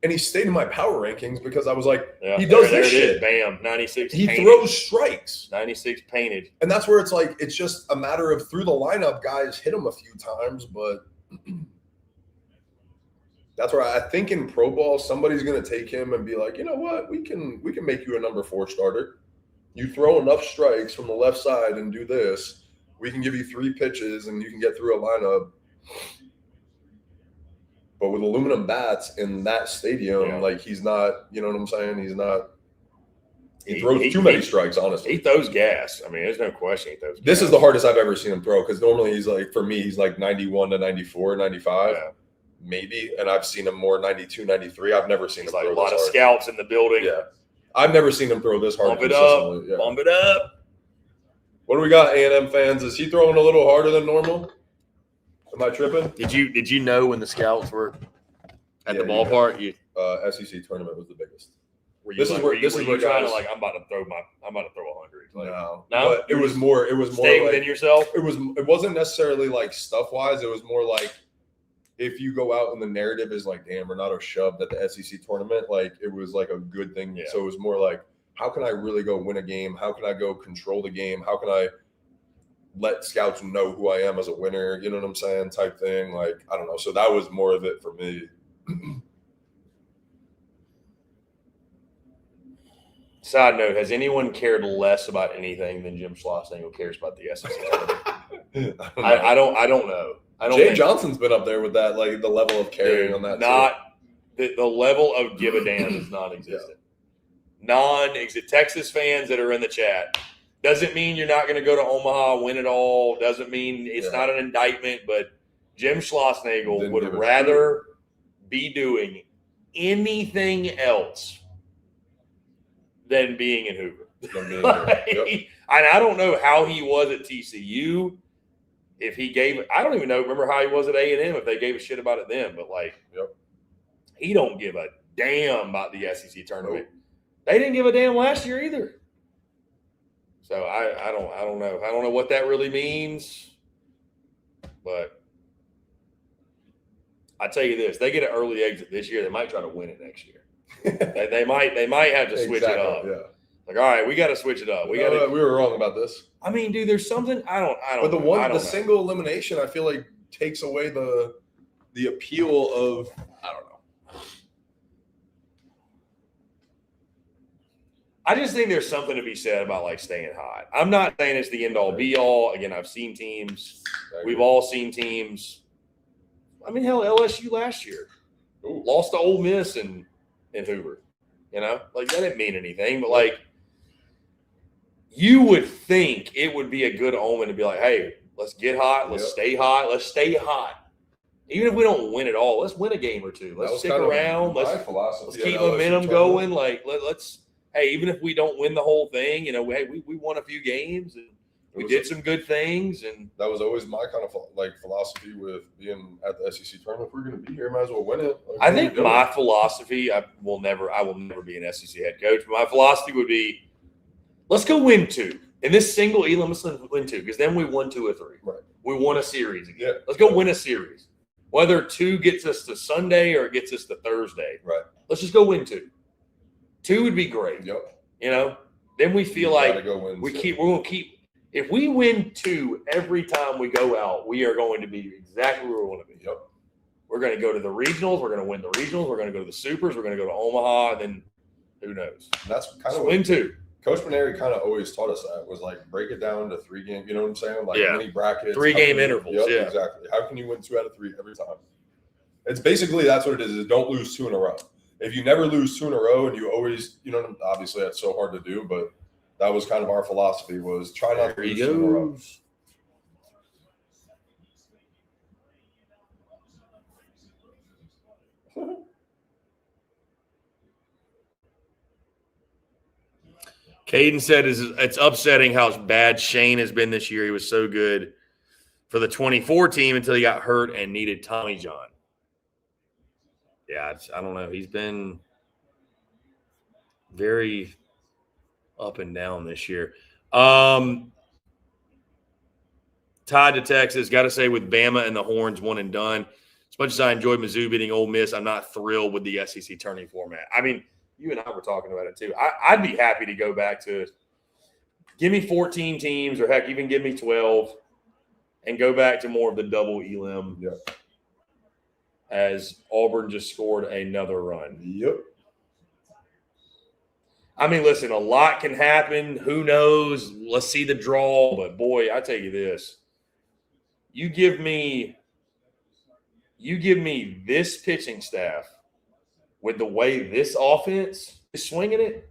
Speaker 2: and he stayed in my power rankings because I was like, he does this shit.
Speaker 4: Bam, 96.
Speaker 2: He throws strikes.
Speaker 4: 96 painted.
Speaker 2: And that's where it's like, it's just a matter of through the lineup, guys hit him a few times, but that's where I think in pro ball, somebody's going to take him and be like, you know what, we can make you a number 4 starter. You throw enough strikes from the left side and do this, we can give you 3 pitches and you can get through a lineup. But with aluminum bats in that stadium, like, he's not, you know what I'm saying? He's not. He throws too many strikes, honestly.
Speaker 4: He throws gas. I mean, there's no question he throws gas.
Speaker 2: This is the hardest I've ever seen him throw, because normally he's like, for me, he's like 91 to 94, 95, maybe. And I've seen him more 92, 93. I've never seen him throw
Speaker 4: a lot of scouts in the building.
Speaker 2: Yeah. I've never seen him throw this hard.
Speaker 4: Bump it up. Yeah. Bump it up.
Speaker 2: What do we got, A&M fans? Is he throwing a little harder than normal? Am I tripping?
Speaker 1: Did you know when the scouts were at the ballpark?
Speaker 2: SEC tournament was the biggest.
Speaker 4: Were you trying to like, I'm about to throw 100. Like,
Speaker 2: no. But it was more
Speaker 4: stay
Speaker 2: like,
Speaker 4: within yourself.
Speaker 2: It wasn't necessarily like stuff wise. It was more like, if you go out and the narrative is like, damn, Ranaudo shoved at the SEC tournament, like, it was like a good thing. Yeah. So it was more like, how can I really go win a game? How can I go control the game? How can I let scouts know who I am as a winner? You know what I'm saying? Type thing. Like, I don't know. So that was more of it for me.
Speaker 4: Side note: has anyone cared less about anything than Jim Schlossnagle cares about the SEC tournament? I don't know. I don't.
Speaker 2: Jay Johnson's been up there with that, like the level of caring on that.
Speaker 4: The level of give a damn is non-existent. Non-existent. Texas fans that are in the chat, doesn't mean you're not going to go to Omaha, win it all. Doesn't mean it's not an indictment, but Jim Schlossnagle would rather be doing anything else than being in Hoover. And I don't know how he was at TCU. If he gave, I don't even know. Remember how he was at A&M? If they gave a shit about it then, but he don't give a damn about the SEC tournament. They didn't give a damn last year either. So I don't know. I don't know what that really means, but I tell you this: they get an early exit this year, they might try to win it next year. they might have to switch it up.
Speaker 2: Yeah.
Speaker 4: Like, all right, we got to switch it up. We
Speaker 2: were wrong about this.
Speaker 4: I mean, dude, there's something I don't.
Speaker 2: But the single elimination, I feel like takes away the appeal of, I don't know.
Speaker 4: I just think there's something to be said about like staying hot. I'm not saying it's the end all be all. Again, I've seen teams. We've all seen teams. I mean, hell, LSU last year lost to Ole Miss and Hoover. You know, like that didn't mean anything, but like you would think it would be a good omen to be like, hey, let's get hot, let's stay hot, let's stay hot. Even if we don't win it all, let's win a game or two. Let's stick around. Let's keep momentum going. Like let's. Hey, even if we don't win the whole thing, you know, we won a few games and we did some good things, and
Speaker 2: that was always my kind of philosophy with being at the SEC tournament. If we're going to be here, might as well win it.
Speaker 4: I think my philosophy, I will never be an SEC head coach. But my philosophy would be, let's go win 2 in this single elam. Let's win 2 because then we won 2 or 3.
Speaker 2: Right.
Speaker 4: We won a series again.
Speaker 2: Yeah.
Speaker 4: Let's go win a series. Whether 2 gets us to Sunday or it gets us to Thursday.
Speaker 2: Right.
Speaker 4: Let's just go win 2. 2 would be great.
Speaker 2: Yep.
Speaker 4: You know, then we feel like
Speaker 2: we're
Speaker 4: going to keep. If we win 2 every time we go out, we are going to be exactly where we want to be.
Speaker 2: Yep.
Speaker 4: We're going to go to the regionals. We're going to win the regionals. We're going to go to the supers. We're going to go to Omaha. And then who knows?
Speaker 2: That's kind of
Speaker 4: win 2.
Speaker 2: Coach Maneri kind of always taught us that was like break it down to 3 games. You know what I'm saying? Like mini brackets,
Speaker 4: 3-game intervals.
Speaker 2: Yep, exactly. How can you win 2 out of 3 every time? It's basically that's what it is don't lose 2 in a row. If you never lose 2 in a row and you always, you know, obviously that's so hard to do, but that was kind of our philosophy was try not to lose 2 in a row.
Speaker 1: Caden said it's upsetting how bad Shane has been this year. He was so good for the 24 team until he got hurt and needed Tommy John. Yeah, I don't know. He's been very up and down this year. Tied to Texas. Got to say with Bama and the Horns 1 and done. As much as I enjoyed Mizzou beating Ole Miss, I'm not thrilled with the SEC tourney format. I mean, you and I were talking about it too. I'd be happy to go back to give me 14 teams or heck, even give me 12 and go back to more of the double elim.
Speaker 2: Yep.
Speaker 4: As Auburn just scored another run.
Speaker 2: Yep.
Speaker 4: I mean, listen, a lot can happen. Who knows? Let's see the draw. But, boy, I tell you this. You give me this pitching staff with the way this offense is swinging it,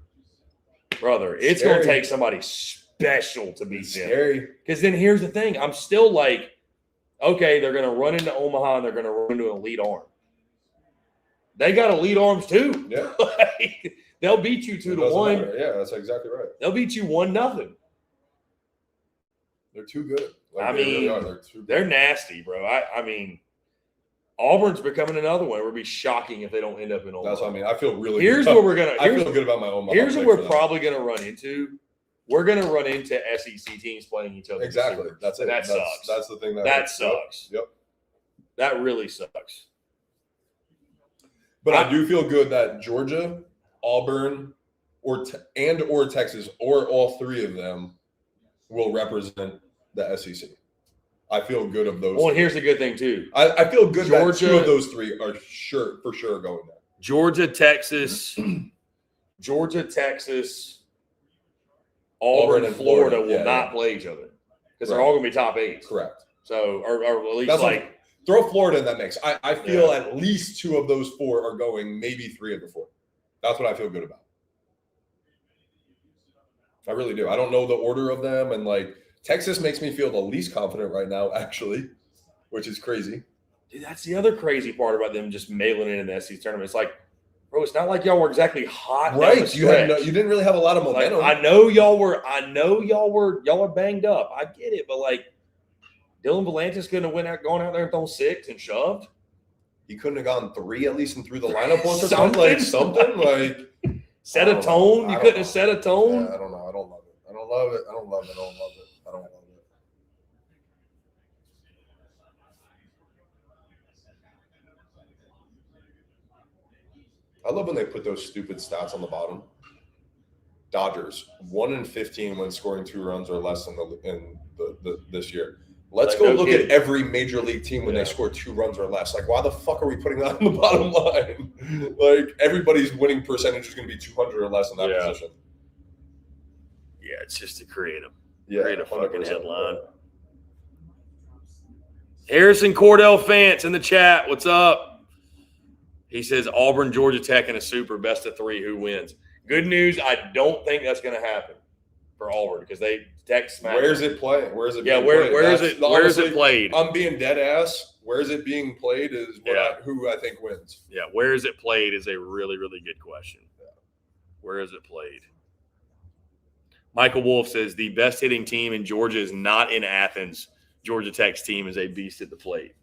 Speaker 4: brother, it's going to take somebody special to beat them.
Speaker 2: Scary.
Speaker 4: Because then here's the thing. I'm still like, okay, they're going to run into Omaha and they're going to run into an elite arm. They got elite arms too.
Speaker 2: Yeah.
Speaker 4: They'll beat you 2-1.
Speaker 2: Matter. Yeah, that's exactly right.
Speaker 4: They'll beat you 1-0.
Speaker 2: They're too good.
Speaker 4: Like, I mean, they're nasty, bro. I mean, Auburn's becoming another one. It would be shocking if they don't end up in Omaha.
Speaker 2: That's what I mean. I feel really
Speaker 4: here's
Speaker 2: good.
Speaker 4: What we're gonna.
Speaker 2: I feel good about my Omaha.
Speaker 4: Here's what we're probably gonna run into. We're gonna run into SEC teams playing each other.
Speaker 2: Exactly. That's it.
Speaker 4: That sucks.
Speaker 2: That's the thing.
Speaker 4: That sucks.
Speaker 2: Yep.
Speaker 4: That really sucks.
Speaker 2: But I do feel good that Georgia, Auburn, or Texas, or all 3 of them will represent the SEC. I feel good of those.
Speaker 4: Well, and here's the good thing too.
Speaker 2: I feel good
Speaker 4: Georgia,
Speaker 2: that 2 of those 3 are for sure going there.
Speaker 1: Georgia, Texas,
Speaker 4: Auburn and Florida will
Speaker 2: yeah,
Speaker 4: not
Speaker 2: yeah.
Speaker 4: play each other because they're
Speaker 2: Right.
Speaker 4: all going to be top 8.
Speaker 2: Correct.
Speaker 4: So, or at least
Speaker 2: That's
Speaker 4: like
Speaker 2: throw Florida in that mix. I feel
Speaker 4: Yeah.
Speaker 2: at least 2 of those 4 are going, maybe 3 of the 4. That's what I feel good about. I really do. I don't know the order of them, and like Texas makes me feel the least confident right now, actually, which is crazy.
Speaker 4: dude, that's the other crazy part about them just mailing it in the SEC tournament. It's like, bro, it's not like y'all were exactly hot. Down the
Speaker 2: Right. You
Speaker 4: stretch.
Speaker 2: didn't really have a lot of
Speaker 4: Like,
Speaker 2: momentum.
Speaker 4: I know y'all are banged up. I get it, but like Dylan Volantis couldn't have gone out there and thrown 6 and shoved.
Speaker 2: He couldn't have gone 3 at least and threw the lineup once or
Speaker 4: Something.
Speaker 2: something. Like something like
Speaker 4: Set a tone. You couldn't have set a tone.
Speaker 2: Yeah, I don't know. I don't love it. I don't love it. I don't love it. I don't love it. I don't love it. I love when they put those stupid stats on the bottom. Dodgers 1-15 when scoring 2 runs or less in this year. Let's
Speaker 4: Like,
Speaker 2: go
Speaker 4: no
Speaker 2: look
Speaker 4: kidding.
Speaker 2: at every major league team when they score 2 runs or less. Like, why the fuck are we putting that on the bottom line? Like, everybody's winning percentage is going to be 200 or less in that position.
Speaker 4: Yeah, it's just to create a
Speaker 2: Yeah,
Speaker 4: fucking
Speaker 2: 100%.
Speaker 4: headline. Harrison Cordell Fance in the chat. What's up? He says Auburn, Georgia Tech in a super best of 3. Who wins? Good news. I don't think that's going to happen for Auburn because Tech smacked.
Speaker 2: Where's it playing? Where is it?
Speaker 4: Yeah,
Speaker 2: being
Speaker 4: where
Speaker 2: played?
Speaker 4: is it? Where is it played?
Speaker 2: I'm being dead ass. Where is it being played is who I think wins.
Speaker 4: Yeah, where is it played is a really, really good question. Where is it played? Michael Wolf says the best hitting team in Georgia is not in Athens. Georgia Tech's team is a beast at the plate.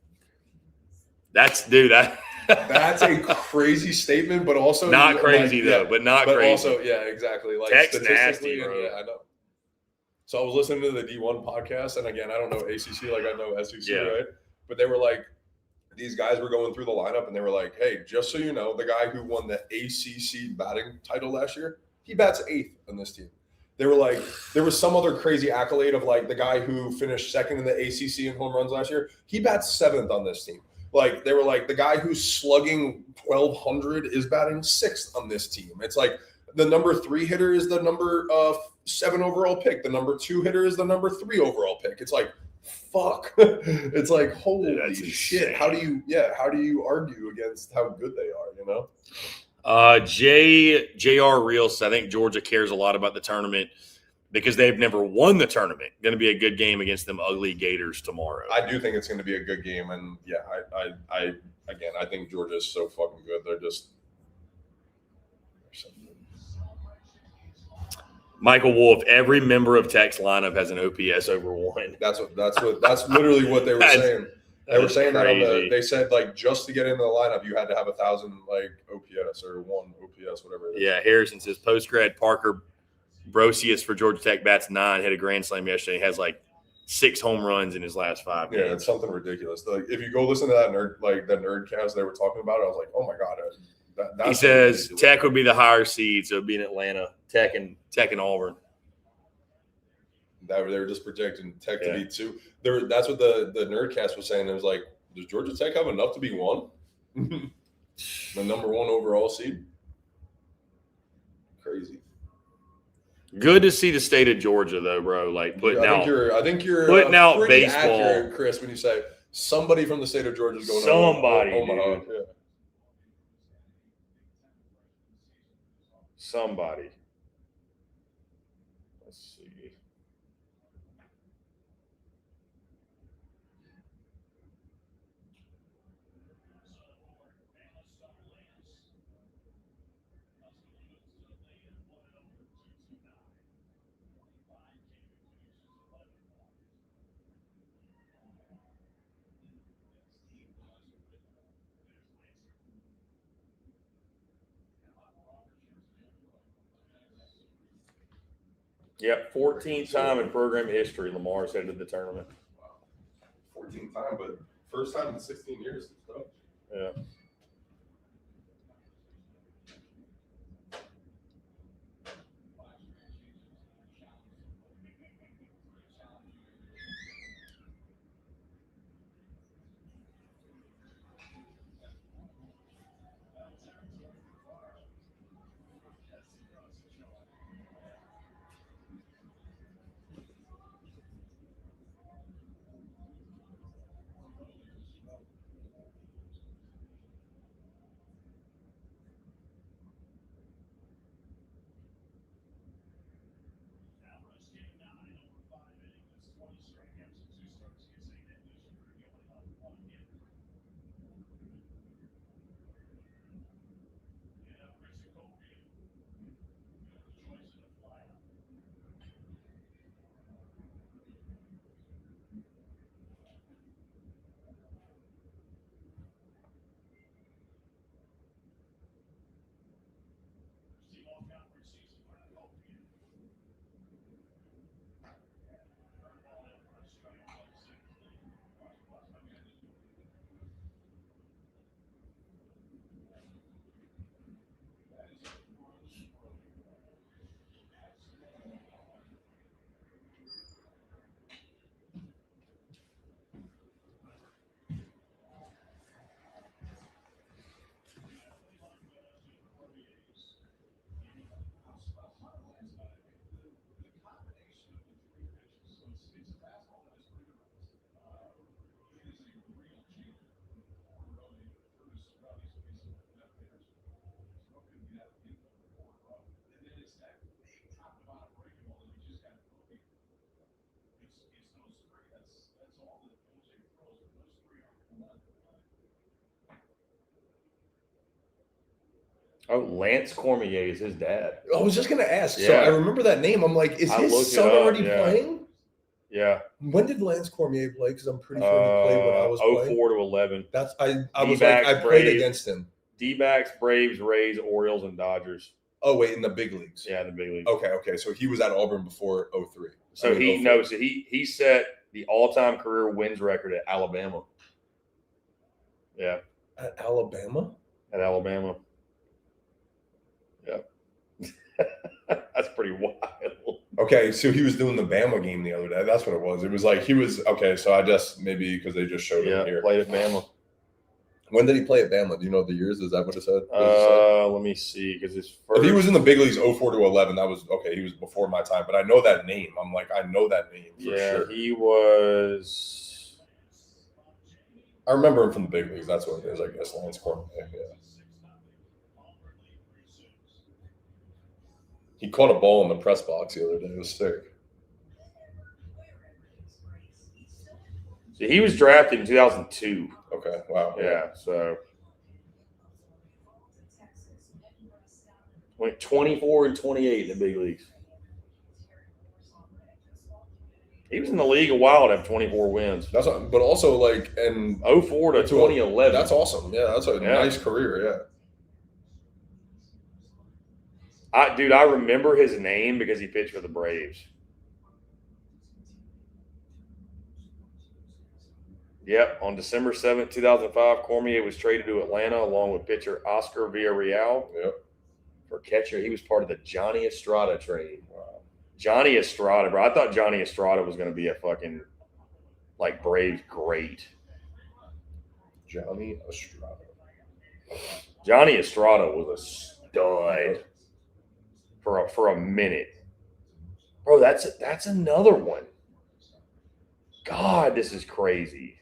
Speaker 4: That's
Speaker 2: a crazy statement, but also
Speaker 4: not crazy
Speaker 2: like,
Speaker 4: but not
Speaker 2: but
Speaker 4: crazy.
Speaker 2: also, yeah, exactly. Like
Speaker 4: Tech's
Speaker 2: statistically,
Speaker 4: nasty, bro.
Speaker 2: yeah, I know. So I was listening to the D1 podcast, and again, I don't know ACC like I know SEC, right? But they were like, these guys were going through the lineup, and they were like, "Hey, just so you know, the guy who won the ACC batting title last year, he bats 8th on this team." They were like, there was some other crazy accolade of like the guy who finished 2nd in the ACC in home runs last year. He bats 7th on this team. Like they were like the guy who's slugging 1,200 is batting 6th on this team. It's like the number 3 hitter is the number 7 overall pick. The number 2 hitter is the number 3 overall pick. It's like, fuck. It's like, holy shit. How do you argue against how good they are, you know?
Speaker 1: JR Reels, I think Georgia cares a lot about the tournament because they've never won the tournament. Going to be a good game against them ugly Gators tomorrow.
Speaker 2: I do think it's going to be a good game, and yeah, I think Georgia's so fucking good. They're just
Speaker 1: Michael Wolf, every member of Tech's lineup has an OPS over 1.
Speaker 2: That's literally what they were saying. They were saying
Speaker 1: crazy.
Speaker 2: that they said like just to get into the lineup you had to have 1,000 like OPS or 1 OPS, whatever it is.
Speaker 1: Yeah, Harrison says post-grad Parker Brosius for Georgia Tech bats 9, hit a grand slam yesterday. He has like 6 home runs in his last 5 games.
Speaker 2: Yeah, it's something ridiculous. Like if you go listen to that nerdcast they were talking about, I was like, oh my god.
Speaker 1: He says ridiculous. Tech would be the higher seed, so it'd be in Atlanta. Tech and Auburn.
Speaker 2: They were just projecting Tech to be 2. That's what the nerdcast was saying. It was like, does Georgia Tech have enough to be 1? The number 1 overall seed? Crazy.
Speaker 1: Good to see the state of Georgia, though, bro. Like putting out.
Speaker 2: I think you're
Speaker 1: putting out
Speaker 2: pretty
Speaker 1: baseball,
Speaker 2: accurate, Chris, when you say somebody from the state of Georgia is going.
Speaker 4: Somebody,
Speaker 2: Omaha.
Speaker 4: dude.
Speaker 2: Yeah.
Speaker 4: Somebody. Let's see. Yep, 14th time in program history Lamar's headed the tournament.
Speaker 2: Wow. 14th time, but first time in 16 years. So.
Speaker 4: Yeah. Oh, Lance Cormier is his dad.
Speaker 2: I was just gonna ask.
Speaker 4: Yeah.
Speaker 2: So I remember that name. I'm like, is
Speaker 4: I
Speaker 2: his
Speaker 4: looked it
Speaker 2: son
Speaker 4: up,
Speaker 2: already
Speaker 4: yeah.
Speaker 2: playing?
Speaker 4: Yeah.
Speaker 2: When did Lance Cormier play? Because I'm pretty sure he played when I was playing.
Speaker 4: 04 to 11.
Speaker 2: That's I was
Speaker 4: D-backs,
Speaker 2: like I played
Speaker 4: Braves.
Speaker 2: against him.
Speaker 4: D-backs, Braves, Rays, Orioles, and Dodgers.
Speaker 2: Oh wait, in the big leagues.
Speaker 4: Yeah, the big leagues.
Speaker 2: Okay. So he was at Auburn before 03.
Speaker 4: So
Speaker 2: I mean, 04.
Speaker 4: he set the all-time career wins record at Alabama. Yeah,
Speaker 2: At Alabama.
Speaker 4: at Alabama. Yeah. That's pretty wild.
Speaker 2: Okay, so he was doing the Bama game the other day. That's what it was. It was like he was okay. So I just maybe because they just showed
Speaker 4: Yeah,
Speaker 2: him here.
Speaker 4: played at Bama.
Speaker 2: When did he play at Bama? Do you know the years? Is that what it said?
Speaker 4: Let me see, because his first.
Speaker 2: If he was in the big leagues 04 to 11, that was okay. He was before my time, but I know that name. I'm like, I know that name for sure.
Speaker 4: He was.
Speaker 2: I remember him from the big leagues. That's what it is, I guess. Lance Cormier. Yeah. He caught a ball in the press box the other day. It was sick.
Speaker 4: So he was drafted in 2002.
Speaker 2: Okay. Wow.
Speaker 4: Yeah, so went 24 and 28 in the big leagues. He was in the league a while to have 24 wins.
Speaker 2: That's what, but also like and
Speaker 4: 04 to 2011.
Speaker 2: That's awesome. Yeah, that's a nice career. Yeah.
Speaker 4: I remember his name because he pitched for the Braves. Yep, on December 7th, 2005, Cormier was traded to Atlanta along with pitcher Oscar Villarreal.
Speaker 2: Yep.
Speaker 4: For catcher, he was part of the Johnny Estrada trade. Wow. Johnny Estrada, bro. I thought Johnny Estrada was going to be a fucking, like, Braves great.
Speaker 2: Johnny Estrada.
Speaker 4: Johnny Estrada was a stud for a minute. Bro, that's another one. God, this is crazy.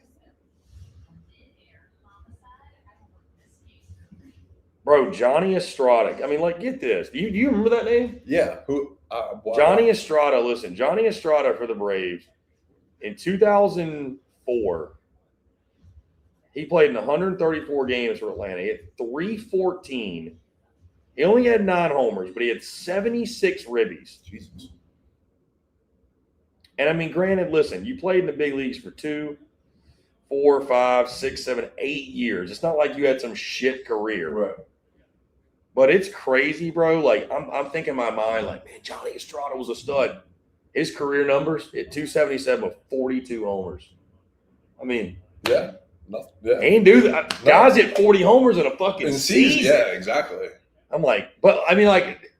Speaker 4: Bro, Johnny Estrada. I mean, like, get this. Do you remember that name?
Speaker 2: Yeah. Who? Wow.
Speaker 4: Johnny Estrada. Listen, Johnny Estrada for the Braves in 2004. He played in 134 games for Atlanta. He had 314. He only had 9 homers, but he had 76 ribbies.
Speaker 2: Jesus.
Speaker 4: And I mean, granted, listen, you played in the big leagues for 2, 4, 5, 6, 7, 8 years. It's not like you had some shit career.
Speaker 2: Right.
Speaker 4: But it's crazy, bro. Like, I'm thinking in my mind, like, man, Johnny Estrada was a stud. His career numbers at 277 with 42 homers. I mean,
Speaker 2: yeah. Nothing. Yeah.
Speaker 4: Ain't do that. Guys hit 40 homers in a fucking season.
Speaker 2: Yeah, exactly.
Speaker 4: I'm like, but I mean, like,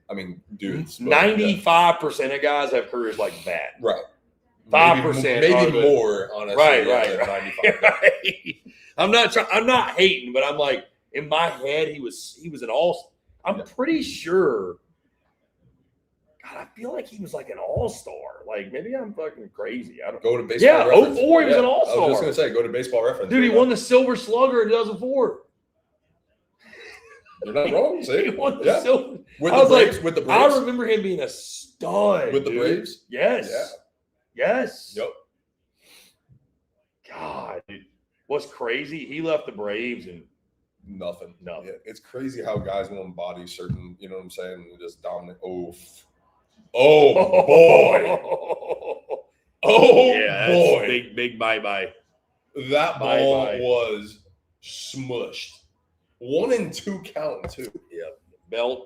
Speaker 2: dude,
Speaker 4: 95% of guys have careers like that.
Speaker 2: Right.
Speaker 4: 5%,
Speaker 2: maybe more, honestly.
Speaker 4: Right.
Speaker 2: 95.
Speaker 4: Right. I'm not hating, but I'm like, in my head, he was an all. I'm pretty sure. God, I feel like he was like an all-star. Like, maybe I'm fucking crazy. I don't
Speaker 2: go to baseball.
Speaker 4: Reference. 04, he was an all-star.
Speaker 2: I was just gonna say, go to Baseball Reference.
Speaker 4: Dude, he won the Silver Slugger in 2004.
Speaker 2: You're not wrong. See?
Speaker 4: He won the Silver.
Speaker 2: With the Braves. With the Braves.
Speaker 4: I remember him being a stud.
Speaker 2: With the Braves.
Speaker 4: Yes.
Speaker 2: Yeah.
Speaker 4: Yes.
Speaker 2: Yep.
Speaker 4: God, dude. What's crazy? He left the Braves and
Speaker 2: nothing.
Speaker 4: Nothing.
Speaker 2: Yeah, it's crazy how guys will embody certain, you know what I'm saying, and just dominate. Oh boy. Oh
Speaker 4: yeah,
Speaker 2: boy.
Speaker 4: Big bye-bye.
Speaker 2: That ball was smushed. 1 and 2 count too.
Speaker 4: Yeah.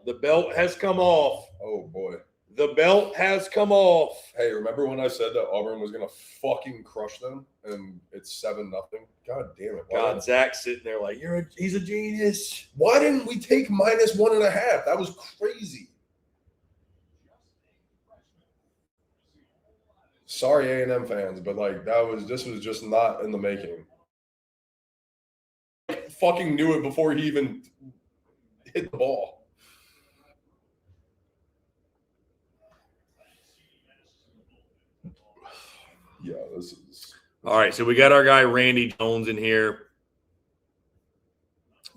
Speaker 4: The belt has come off.
Speaker 2: Oh boy.
Speaker 4: The belt has come off.
Speaker 2: Hey, remember when I said that Auburn was gonna fucking crush them and it's 7-0? God damn it.
Speaker 4: God, Zach's sitting there like, he's a genius.
Speaker 2: Why didn't we take -1.5? That was crazy. Sorry, A&M fans, but like this was just not in the making. Fucking knew it before he even hit the ball. Yeah, this is
Speaker 1: all right. So we got our guy Randy Jones in here.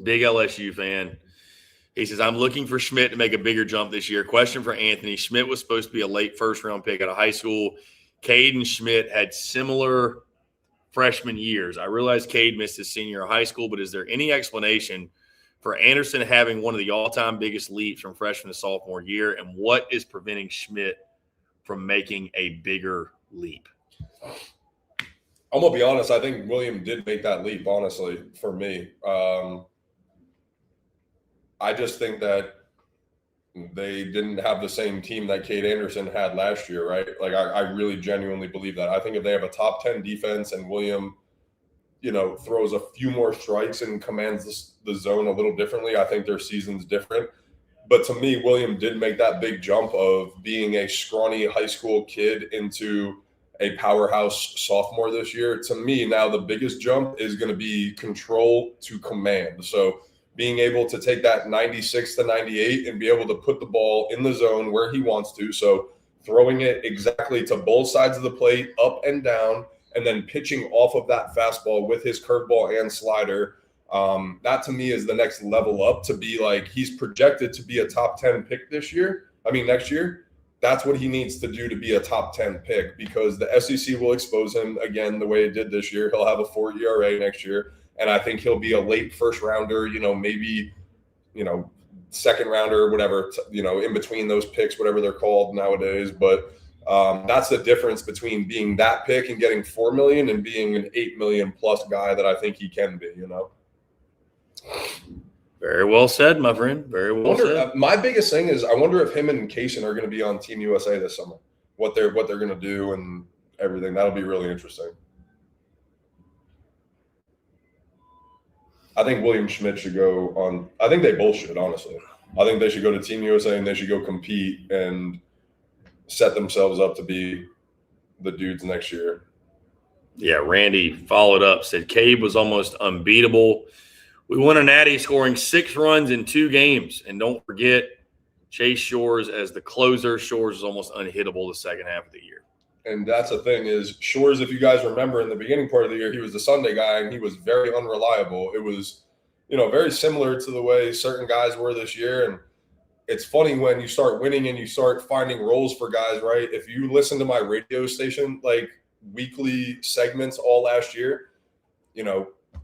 Speaker 1: Big LSU fan. He says, I'm looking for Schmidt to make a bigger jump this year. Question for Anthony. Schmidt was supposed to be a late first-round pick out of high school. Cade and Schmidt had similar freshman years. I realize Cade missed his senior year of high school, but is there any explanation for Anderson having one of the all-time biggest leaps from freshman to sophomore year, and what is preventing Schmidt from making a bigger leap?
Speaker 2: I'm going to be honest. I think William did make that leap, honestly, for me. I just think that they didn't have the same team that Cade Anderson had last year, right? Like, I really genuinely believe that. I think if they have a top 10 defense and William, throws a few more strikes and commands the zone a little differently, I think their season's different. But to me, William did make that big jump of being a scrawny high school kid into a powerhouse sophomore this year. To me, now the biggest jump is going to be control to command. So being able to take that 96 to 98 and be able to put the ball in the zone where he wants to. So throwing it exactly to both sides of the plate, up and down, and then pitching off of that fastball with his curveball and slider. That to me is the next level up, to be like, he's projected to be a top 10 pick next year. That's what he needs to do to be a top 10 pick, because the SEC will expose him again the way it did this year. He'll have a 4 ERA next year. And I think he'll be a late first rounder, maybe, second rounder or whatever, in between those picks, whatever they're called nowadays. But that's the difference between being that pick and getting $4 million and being an $8 million plus guy that I think he can be,
Speaker 1: Very well said, my friend. Very well said.
Speaker 2: My biggest thing is, I wonder if him and Kaysen are going to be on Team USA this summer, what they're going to do and everything. That'll be really interesting. I think William Schmidt should go on. I think they both should, honestly. I think they should go to Team USA and they should go compete and set themselves up to be the dudes next year.
Speaker 1: Yeah, Randy followed up, said Cabe was almost unbeatable. We won a natty scoring 6 runs in 2 games. And don't forget, Chase Shores as the closer. Shores was almost unhittable the second half of the year.
Speaker 2: And that's the thing is, Shores, if you guys remember, in the beginning part of the year, he was the Sunday guy, and he was very unreliable. It was, very similar to the way certain guys were this year. And it's funny when you start winning and you start finding roles for guys, right? If you listen to my radio station, like weekly segments all last year,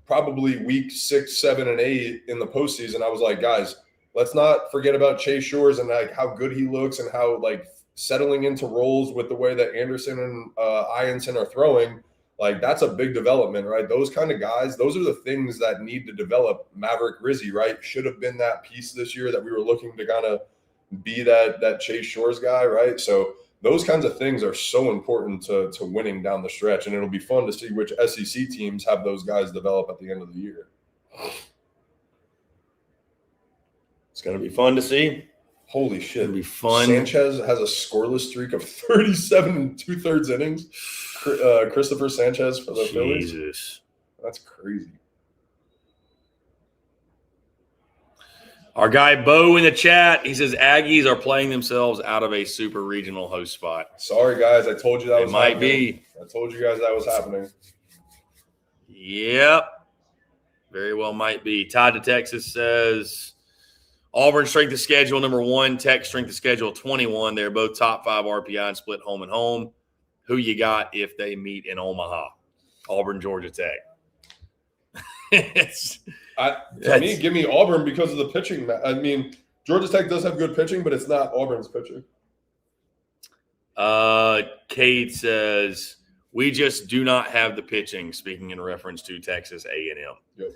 Speaker 2: probably week 6, 7, and 8 in the postseason, I was like, guys, let's not forget about Chase Shores and like how good he looks and how like settling into roles with the way that Anderson and Ianson are throwing. Like, that's a big development, right? Those kind of guys, those are the things that need to develop. Maverick Rizzi, right, should have been that piece this year that we were looking to kind of be that Chase Shores guy, right? So those kinds of things are so important to winning down the stretch, and it'll be fun to see which SEC teams have those guys develop at the end of the year.
Speaker 1: It's going to be fun to see.
Speaker 2: Holy shit.
Speaker 1: It'll be fun.
Speaker 2: Sanchez has a scoreless streak of 37 2/3 innings. Christopher Sanchez for the Phillies.
Speaker 1: Jesus.
Speaker 2: That's crazy.
Speaker 1: Our guy Bo in the chat, he says Aggies are playing themselves out of a super regional host spot.
Speaker 2: Sorry, guys. I told you that was
Speaker 1: might
Speaker 2: happening.
Speaker 1: be.
Speaker 2: I told you guys that was happening.
Speaker 1: Yep. Very well might be. Todd to Texas says Auburn strength of schedule number 1, Tech strength of schedule 21. They're both top 5 RPI and split home and home. Who you got if they meet in Omaha? Auburn, Georgia Tech.
Speaker 2: To me, give me Auburn because of the pitching. I mean, Georgia Tech does have good pitching, but it's not Auburn's pitching.
Speaker 1: Kate says, we just do not have the pitching, speaking in reference to Texas A&M.
Speaker 2: Yep.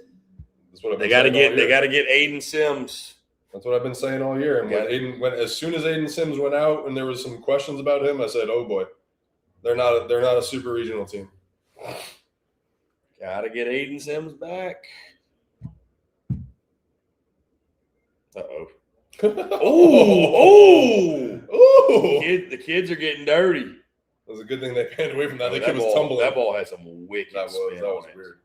Speaker 2: That's what
Speaker 1: They got to get Aiden Sims.
Speaker 2: That's what I've been saying all year. And as soon as Aiden Sims went out and there was some questions about him, I said, oh boy, they're not a super regional team.
Speaker 1: Got to get Aiden Sims back. Uh-oh. Oh! The kids are getting dirty.
Speaker 2: It was a good thing they panned away from that.
Speaker 1: That
Speaker 2: kid was tumbling.
Speaker 1: That ball had some wicked
Speaker 2: That
Speaker 1: spin
Speaker 2: was
Speaker 1: on it.
Speaker 2: weird.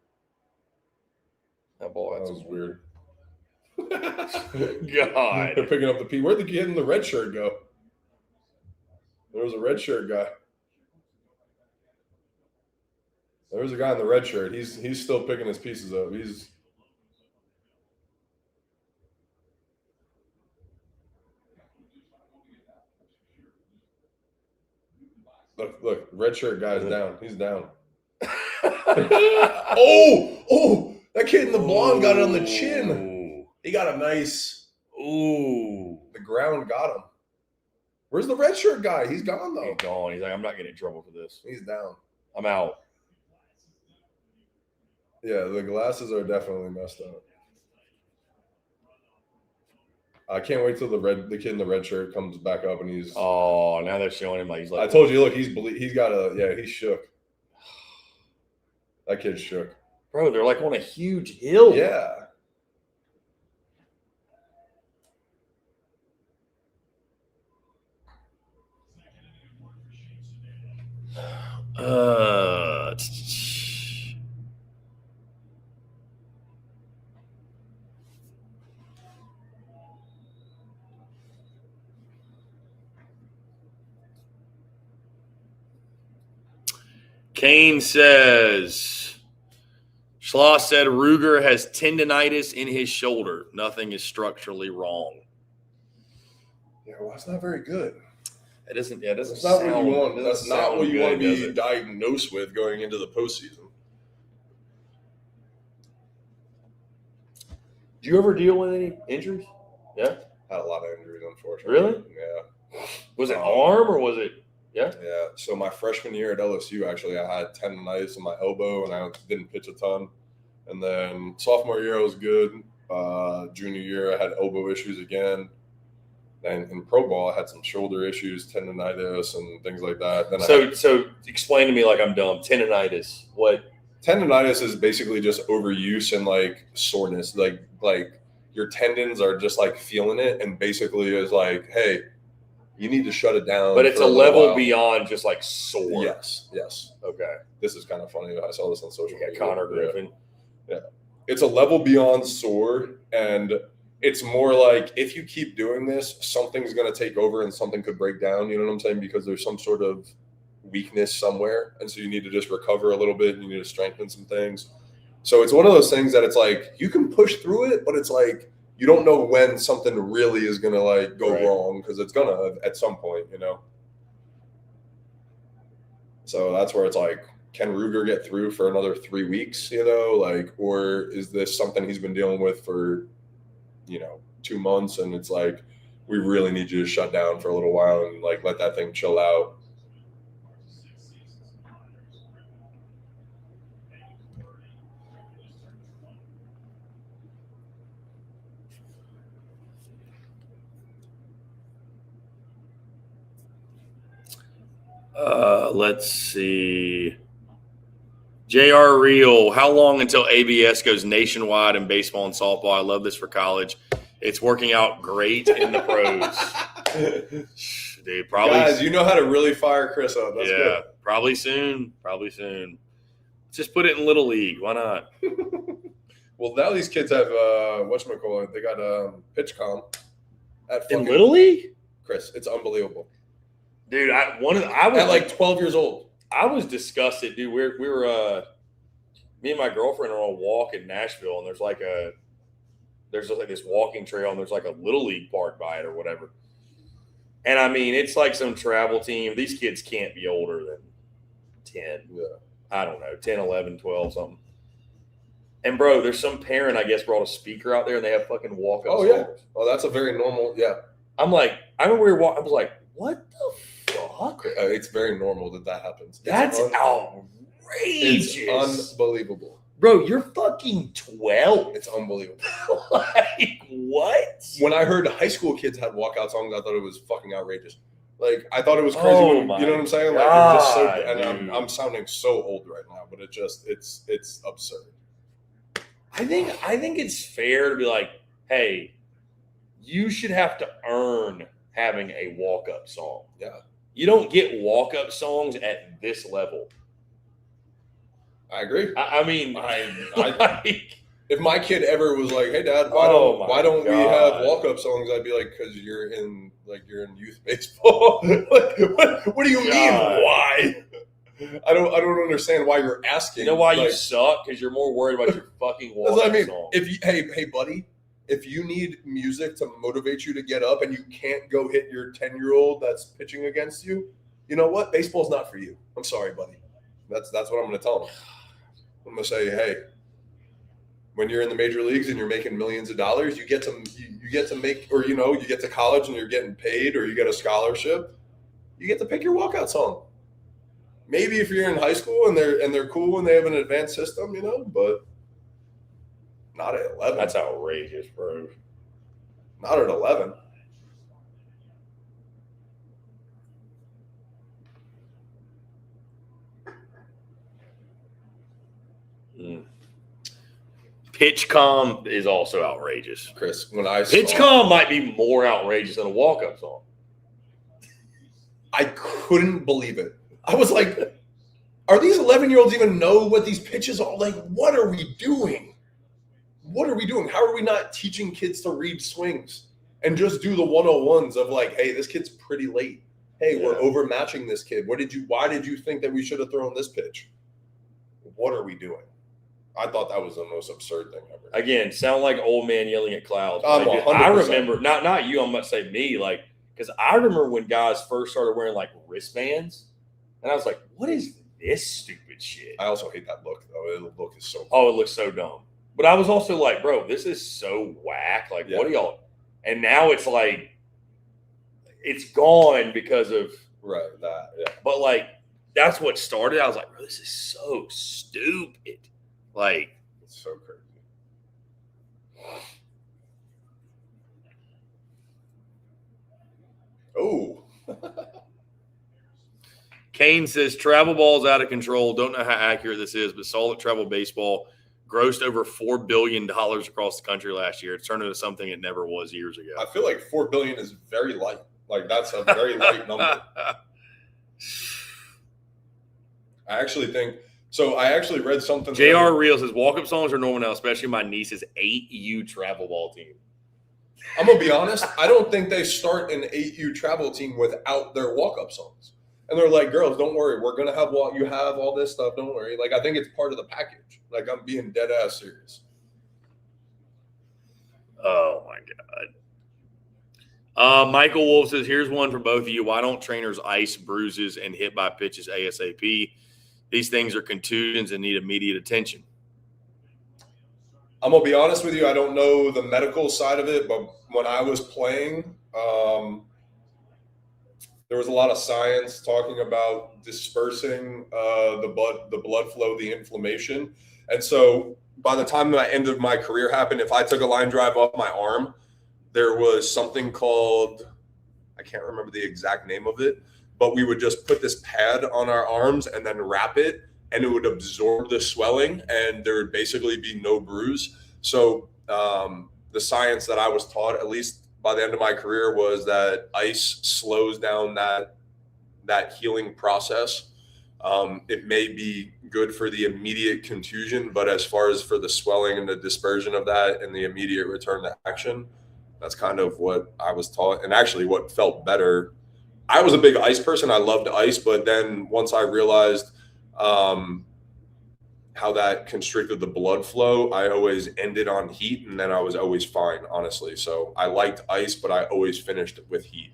Speaker 1: That ball had
Speaker 2: That
Speaker 1: some
Speaker 2: was weird.
Speaker 1: God.
Speaker 2: They're picking up the P. Where'd the kid in the red shirt go? There was a red shirt guy. There was a guy in the red shirt. He's still picking his pieces up. Look, red shirt guy's down. He's down. Oh, that kid in the blonde got it on the chin. He got a nice.
Speaker 4: Ooh.
Speaker 2: The ground got him. Where's the red shirt guy? He's gone though.
Speaker 4: He's gone. He's like, I'm not getting in trouble for this.
Speaker 2: He's down.
Speaker 4: I'm out.
Speaker 2: Yeah, the glasses are definitely messed up. I can't wait till the kid in the red shirt comes back up and he's.
Speaker 4: Oh, now they're showing him like he's like.
Speaker 2: I told you, look, he's got a he's shook. That kid's shook.
Speaker 4: Bro, they're like on a huge hill.
Speaker 2: Yeah.
Speaker 1: Kane says, Schloss said Ruger has tendonitis in his shoulder. Nothing is structurally wrong.
Speaker 2: Yeah, well, that's not very good.
Speaker 4: It doesn't. Yeah, it doesn't.
Speaker 2: That's not
Speaker 4: sound,
Speaker 2: what you want. That's not what you want to
Speaker 4: does
Speaker 2: be
Speaker 4: it?
Speaker 2: diagnosed with going into the postseason.
Speaker 4: Do you ever deal with any injuries? Yeah.
Speaker 2: Had a lot of injuries, unfortunately.
Speaker 4: Really?
Speaker 2: Yeah.
Speaker 4: Was it arm or was it? Yeah.
Speaker 2: Yeah. So my freshman year at LSU, actually, I had tendonitis in my elbow, and I didn't pitch a ton. And then sophomore year, I was good. Junior year, I had elbow issues again. And in pro ball, I had some shoulder issues, tendonitis, and things like that. Then
Speaker 4: So explain to me like I'm dumb. Tendonitis. What?
Speaker 2: Tendonitis is basically just overuse and like soreness. Like your tendons are just like feeling it, and basically is like, hey, you need to shut it down.
Speaker 4: But it's a level beyond just like sore.
Speaker 2: Yes.
Speaker 4: Okay.
Speaker 2: This is kind of funny. I saw this on social media.
Speaker 4: Connor Griffin.
Speaker 2: Yeah. It's a level beyond sore, and it's more like if you keep doing this, something's going to take over and something could break down. You know what I'm saying? Because there's some sort of weakness somewhere. And so you need to just recover a little bit and you need to strengthen some things. So it's one of those things that it's like you can push through it, but it's like you don't know when something really is going to like go wrong, because it's going to at some point, you know? So that's where it's like, can Ruger get through for another 3 weeks, you know, like, or is this something he's been dealing with for, 2 months? And it's like, we really need you to shut down for a little while and like let that thing chill out.
Speaker 1: Let's see. JR Real, how long until ABS goes nationwide in baseball and softball? I love this for college. It's working out great in the pros. Dude, probably.
Speaker 2: Guys, you know how to really fire Chris up. That's good.
Speaker 1: Probably soon. Just put it in Little League. Why not?
Speaker 2: Well, now these kids have whatchamacallit. They got pitch comp
Speaker 4: In Little League?
Speaker 2: Chris, it's unbelievable.
Speaker 4: Dude, I was
Speaker 2: at like 12 years old.
Speaker 4: I was disgusted, dude. We were me and my girlfriend are on a walk in Nashville, and there's just like this walking trail, and there's like a Little League park by it or whatever. And I mean, it's like some travel team. These kids can't be older than 10.
Speaker 2: Yeah.
Speaker 4: I don't know, 10, 11, 12, something. And bro, there's some parent, I guess, brought a speaker out there, and they have fucking walk-up
Speaker 2: Oh yeah.
Speaker 4: songs.
Speaker 2: Oh, that's a very normal. Yeah.
Speaker 4: I'm like, I remember we were walking. I was like, what the fuck?
Speaker 2: It's very normal that happens.
Speaker 4: That's outrageous.
Speaker 2: It's unbelievable.
Speaker 4: Bro, you're fucking 12.
Speaker 2: It's unbelievable.
Speaker 4: Like, what?
Speaker 2: When I heard high school kids had walkout songs, I thought it was fucking outrageous. Like, I thought it was crazy.
Speaker 4: Oh
Speaker 2: you know
Speaker 4: my
Speaker 2: what I'm saying? Like,
Speaker 4: God,
Speaker 2: it was just so, and I'm sounding so old right now, but it's absurd.
Speaker 4: I think it's fair to be like, hey, you should have to earn having a walk-up song.
Speaker 2: Yeah.
Speaker 4: You don't get walk-up songs at this level.
Speaker 2: I agree.
Speaker 4: I mean, like,
Speaker 2: if my kid ever was like, "Hey, Dad, why don't we have walk-up songs?" I'd be like, "Because you're in youth baseball." Like, what do you mean? Why? I don't understand why you're asking.
Speaker 4: You know why you suck? Because you're more worried about your fucking walk-up song.
Speaker 2: Hey, buddy, if you need music to motivate you to get up and you can't go hit your 10-year-old that's pitching against you, you know what? Baseball's not for you. I'm sorry, buddy. That's what I'm going to tell them. I'm going to say, hey, when you're in the major leagues and you're making millions of dollars, you get to make, or you get to college and you're getting paid, or you get a scholarship, you get to pick your walkout song. Maybe if you're in high school and they're cool and they have an advanced system, but not at 11.
Speaker 4: That's outrageous, bro.
Speaker 2: Not at 11.
Speaker 1: PitchCom is also outrageous.
Speaker 2: Chris, when
Speaker 1: PitchCom might be more outrageous than a walk-up song.
Speaker 2: I couldn't believe it. I was like, are these 11-year-olds even know what these pitches are? Like, what are we doing? What are we doing? How are we not teaching kids to read swings and just do the 101s of like, hey, this kid's pretty late. Hey, we're overmatching this kid. Why did you think that we should have thrown this pitch? What are we doing? I thought that was the most absurd thing ever.
Speaker 1: Again, sound like old man yelling at clouds.
Speaker 2: I
Speaker 1: remember, not you, I'm about to say me, like, because I remember when guys first started wearing like wristbands, and I was like, what is this stupid shit?
Speaker 2: I also hate that look, though. The look is so cool.
Speaker 1: Oh, it looks so dumb. But I was also like, bro, this is so whack. Like, what are y'all? And now it's like, it's gone because of
Speaker 2: that. Yeah.
Speaker 1: But like, that's what started. I was like, bro, this is so stupid. Like,
Speaker 2: it's so crazy. Oh.
Speaker 1: Kane says travel ball is out of control. Don't know how accurate this is, but saw that travel baseball grossed over $4 billion across the country last year. It's turned into something it never was years ago.
Speaker 2: I feel like $4 billion is very light. Like, that's a very light number. I actually read something.
Speaker 1: JR Real says walk-up songs are normal now, especially my niece's 8U travel ball team.
Speaker 2: I'm going to be honest. I don't think they start an 8U travel team without their walk-up songs. And they're like, girls, don't worry. We're going to have you have all this stuff. Don't worry. Like, I think it's part of the package. Like, I'm being dead ass serious.
Speaker 1: Oh, my God. Michael Wolf says, here's one for both of you. Why don't trainers ice bruises and hit by pitches ASAP? These things are contusions and need immediate attention.
Speaker 2: I'm going to be honest with you. I don't know the medical side of it, but when I was playing, there was a lot of science talking about dispersing the blood flow, the inflammation. And so by the time the end of my career happened, if I took a line drive off my arm, there was something called, I can't remember the exact name of it, but we would just put this pad on our arms and then wrap it, and it would absorb the swelling, and there would basically be no bruise. So the science that I was taught, at least by the end of my career, was that ice slows down that healing process. It may be good for the immediate contusion, but as far as for the swelling and the dispersion of that and the immediate return to action, that's kind of what I was taught, and actually what felt better. I was a big ice person. I loved ice, but then once I realized how that constricted the blood flow, I always ended on heat, and then I was always fine, honestly. So I liked ice, but I always finished with heat.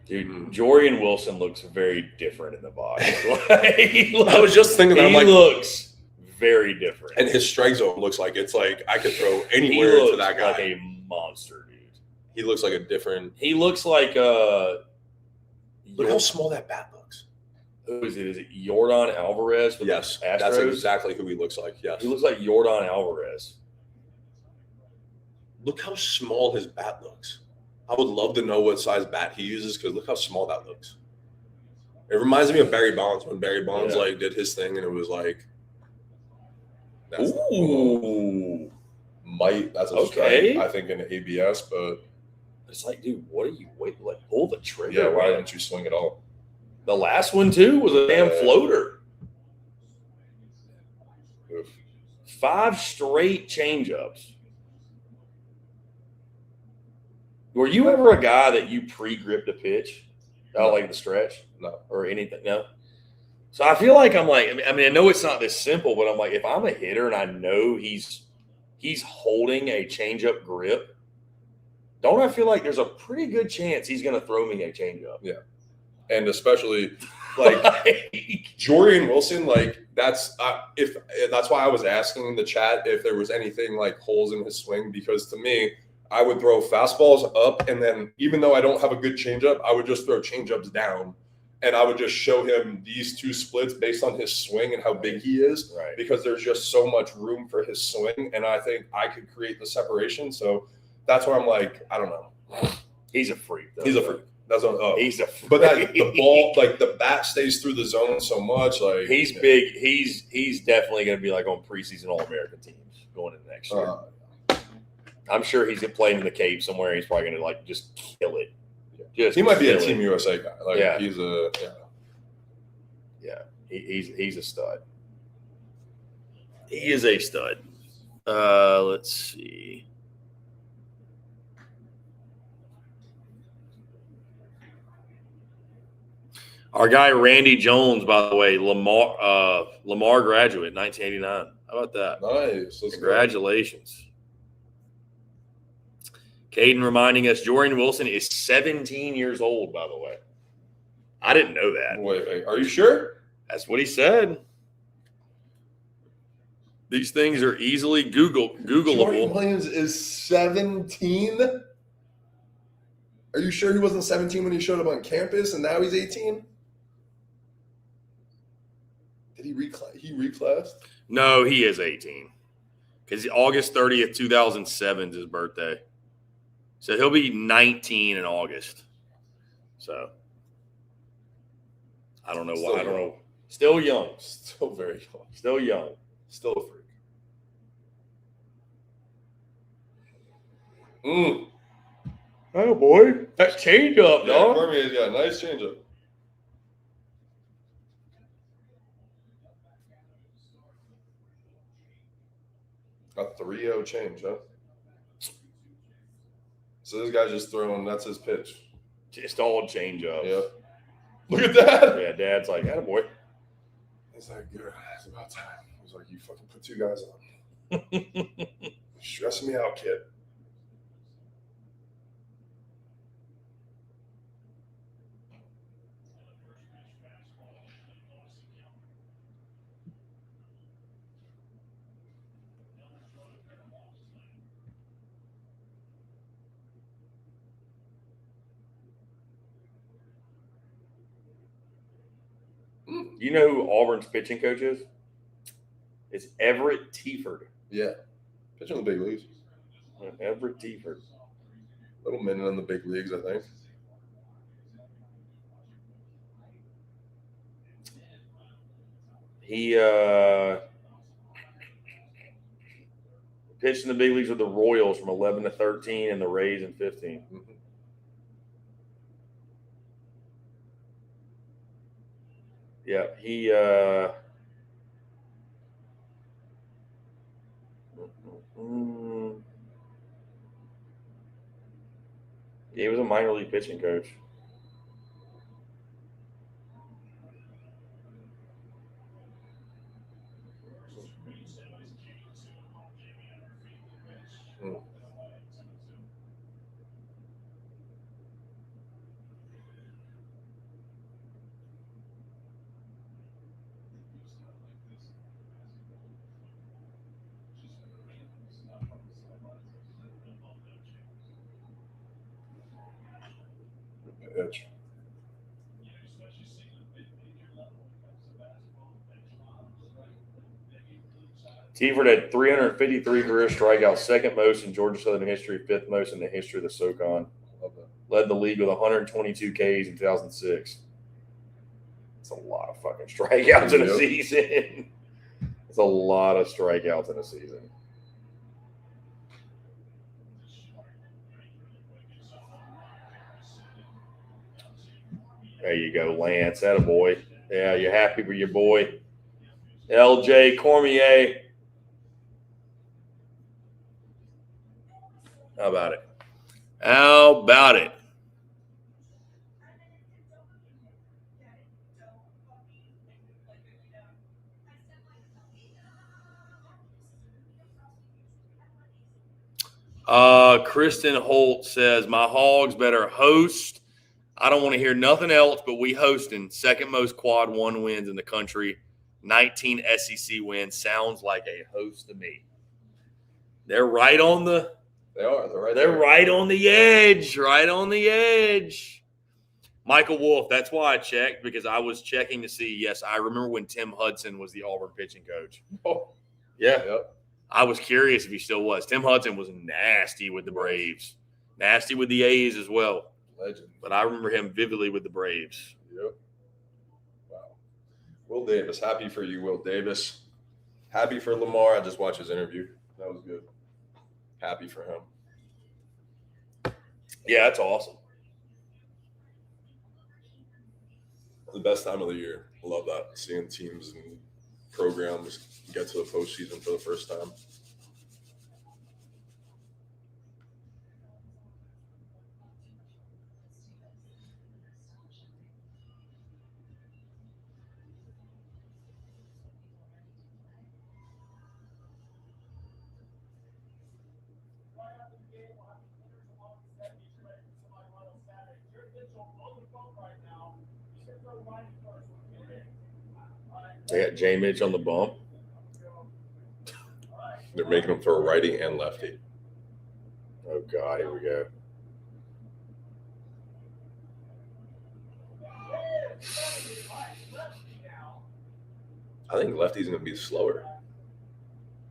Speaker 1: Dude, Jorian Wilson looks very different in the box.
Speaker 2: I was just thinking that.
Speaker 1: He looks very different.
Speaker 2: And his strike zone looks like it's like I could throw anywhere to that guy.
Speaker 1: Like a monster, dude.
Speaker 2: He looks like a different.
Speaker 1: He looks like
Speaker 2: Look how small that bat looks.
Speaker 1: Who is it? Is it Yordan Alvarez? With
Speaker 2: yes,
Speaker 1: the Astros?
Speaker 2: That's exactly who he looks like. Yes,
Speaker 1: he looks like Yordan Alvarez.
Speaker 2: Look how small his bat looks. I would love to know what size bat he uses, because look how small that looks. It reminds me of Barry Bonds, when Barry Bonds like did his thing, and it was like, that's that's a strike, I think, in ABS, but
Speaker 1: it's like, dude, what are you waiting? Like, pull the trigger.
Speaker 2: Yeah, why didn't you swing at all?
Speaker 1: The last one too was a damn floater.
Speaker 2: Oof.
Speaker 1: 5 straight changeups. Were you ever a guy that you pre-gripped a pitch out like the stretch?
Speaker 2: No.
Speaker 1: Or anything? No. So I feel like I'm like, I mean, I know it's not this simple, but I'm like, if I'm a hitter and I know he's
Speaker 4: he's holding a changeup grip, don't I feel like there's a pretty good chance he's going to throw me a changeup?
Speaker 2: Yeah. And especially like Jordan Wilson, like that's why I was asking in the chat if there was anything like holes in his swing, because to me, I would throw fastballs up, and then even though I don't have a good changeup, I would just throw changeups down, and I would just show him these two splits based on his swing and how big he is,
Speaker 4: Right.
Speaker 2: because there's just so much room for his swing, and I think I could create the separation. So that's where I'm like, I don't know.
Speaker 4: He's a freak. Though,
Speaker 2: He's a freak. That's what. Oh.
Speaker 4: He's a freak.
Speaker 2: But that the ball, like the bat, stays through the zone so much. Like
Speaker 4: he's big. He's definitely going to be like on preseason All-American teams going into next year. I'm sure he's playing in the Cape somewhere. He's probably going to like just kill it. Just
Speaker 2: he might be a
Speaker 4: kill
Speaker 2: Team
Speaker 4: it.
Speaker 2: USA guy. Like
Speaker 4: Yeah.
Speaker 2: he's a
Speaker 4: He's a stud. He is a stud. Let's see. Our guy Randy Jones, by the way, Lamar graduate, 1989. How about that?
Speaker 2: nice. Let's
Speaker 4: Congratulations. Caden reminding us Jordan Wilson is 17 years old, by the way. I didn't know that.
Speaker 2: Wait, are you sure?
Speaker 4: That's what he said. These things are easily
Speaker 2: Jordan
Speaker 4: Googleable.
Speaker 2: Williams is 17. Are you sure he wasn't 17 when he showed up on campus, and now he's 18? Did he reclassed?
Speaker 4: No, he is 18. Because August 30th, 2007 is his birthday. So he'll be 19 in August. So I don't know why. I don't know. Still young.
Speaker 2: Still very young.
Speaker 4: Still young.
Speaker 2: Still a freak.
Speaker 4: Oh boy. That change up,
Speaker 2: Yeah,
Speaker 4: dog.
Speaker 2: Cormier's got a nice changeup. A 3-0 change, huh? So this guy's just throwing, that's his pitch.
Speaker 4: Just all change up.
Speaker 2: Yeah. Look at that.
Speaker 4: Yeah, Dad's like, attaboy.
Speaker 2: He's like, good, it's about time. I was like, you fucking put two guys on. Stressing me out, kid.
Speaker 4: You know who Auburn's pitching coach is? It's Everett Tieford.
Speaker 2: Yeah. Pitching in the big leagues.
Speaker 4: Everett Tieford.
Speaker 2: Little minute in the big leagues, I think.
Speaker 4: He pitched in the big leagues with the Royals from 11 to 13 and the Rays in 15.
Speaker 2: Mm-hmm.
Speaker 4: Yeah, he he was a minor league pitching coach.
Speaker 2: Pitch.
Speaker 4: Tieford had 353 career strikeouts, second most in Georgia Southern history, fifth most in the history of the SoCon.
Speaker 2: Love that.
Speaker 4: Led the league with 122 Ks in 2006. It's a lot of fucking strikeouts in a
Speaker 2: Yep.
Speaker 4: season. It's a lot of strikeouts in a season. There you go, Lance. Attaboy. Yeah, you're happy with your boy. LJ Cormier. How about it? How about it?
Speaker 1: Kristen Holt says, my Hogs better host. I don't want to hear nothing else, but we hosting second most quad one wins in the country. 19 SEC wins. Sounds like a host to me. They're right on the
Speaker 2: They are. They're
Speaker 1: They're right on the edge. Right on the edge. Michael Wolf, that's why I checked, because I was checking to see. Yes, I remember when Tim Hudson was the Auburn pitching coach.
Speaker 2: Oh,
Speaker 1: Yeah.
Speaker 2: yep.
Speaker 1: I was curious if he still was. Tim Hudson was nasty with the Braves. Nasty with the A's as well.
Speaker 2: Legend.
Speaker 1: But I remember him vividly with the Braves.
Speaker 2: Yep. Wow. Will Davis. Happy for you, Will Davis. Happy for Lamar. I just watched his interview. That was good. Happy for him.
Speaker 1: Yeah, that's awesome.
Speaker 2: The best time of the year. I love that. Seeing teams and programs get to the postseason for the first time.
Speaker 1: They got J. Mitch on the bump.
Speaker 2: They're making him throw righty and lefty.
Speaker 1: Oh, God, here we go.
Speaker 2: I think lefty's going to be slower.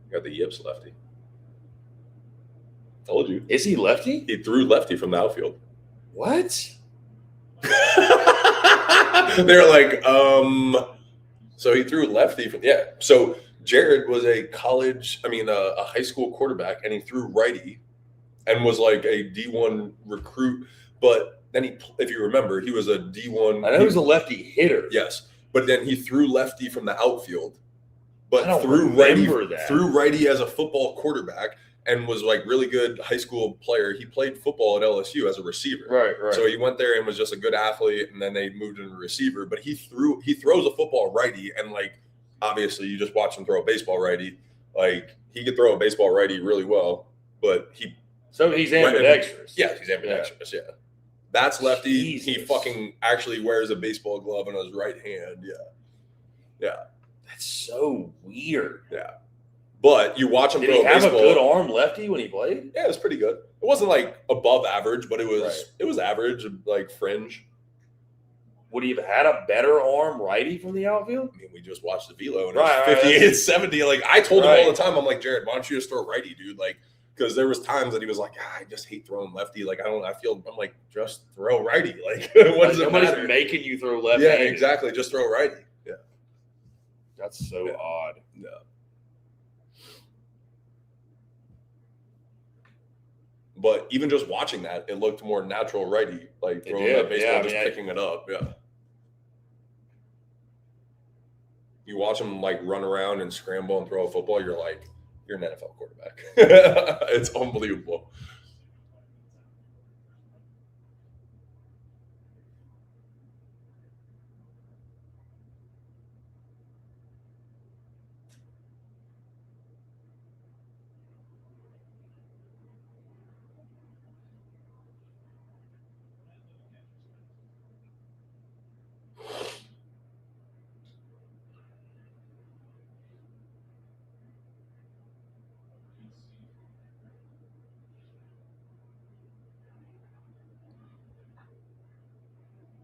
Speaker 2: You got the yips lefty. Told you.
Speaker 1: Is he lefty?
Speaker 2: He threw lefty from the outfield.
Speaker 1: What?
Speaker 2: They're like, so he threw lefty from, yeah. So Jared was a high school quarterback, and he threw righty and was like a D1 recruit. But then if you remember, he was a D1.
Speaker 1: I know he was a lefty hitter.
Speaker 2: Yes. But then he threw lefty from the outfield,
Speaker 1: I
Speaker 2: but
Speaker 1: don't
Speaker 2: threw
Speaker 1: remember
Speaker 2: righty as a football quarterback, and was like really good high school player. He played football at LSU as a receiver.
Speaker 1: Right.
Speaker 2: So he went there and was just a good athlete, and then they moved him to receiver. But he throws a football righty, and like obviously you just watch him throw a baseball righty. Like he could throw a baseball righty really well, but
Speaker 1: So he's ambidextrous.
Speaker 2: yeah, he's ambidextrous. Yeah. That's lefty.
Speaker 1: Jesus.
Speaker 2: He fucking actually wears a baseball glove in his right hand. Yeah.
Speaker 1: That's so weird.
Speaker 2: Yeah. But you watch him
Speaker 1: Did
Speaker 2: throw
Speaker 1: he
Speaker 2: a
Speaker 1: have
Speaker 2: baseball.
Speaker 1: a good arm lefty when he played?
Speaker 2: Yeah, it was pretty good. It wasn't like above average, but it was average, like fringe.
Speaker 1: Would he have had a better arm righty from the outfield?
Speaker 2: I mean, we just watched the velo and
Speaker 1: Right,
Speaker 2: it was 58 and 70. Like I told him
Speaker 1: Right.
Speaker 2: all the time, I'm like, Jared, why don't you just throw righty, dude? Like, because there was times that he was like, I just hate throwing lefty. Like I'm like, just throw righty. Like what does it
Speaker 1: Nobody's
Speaker 2: matter?
Speaker 1: making you throw left.
Speaker 2: Yeah, exactly. Just throw righty. Yeah.
Speaker 1: That's so odd.
Speaker 2: Yeah. But even just watching that, it looked more natural righty, like throwing
Speaker 1: did.
Speaker 2: that baseball,
Speaker 1: Yeah, I
Speaker 2: just
Speaker 1: mean,
Speaker 2: picking it up. Yeah. You watch him like run around and scramble and throw a football, you're like, you're an NFL quarterback. It's unbelievable.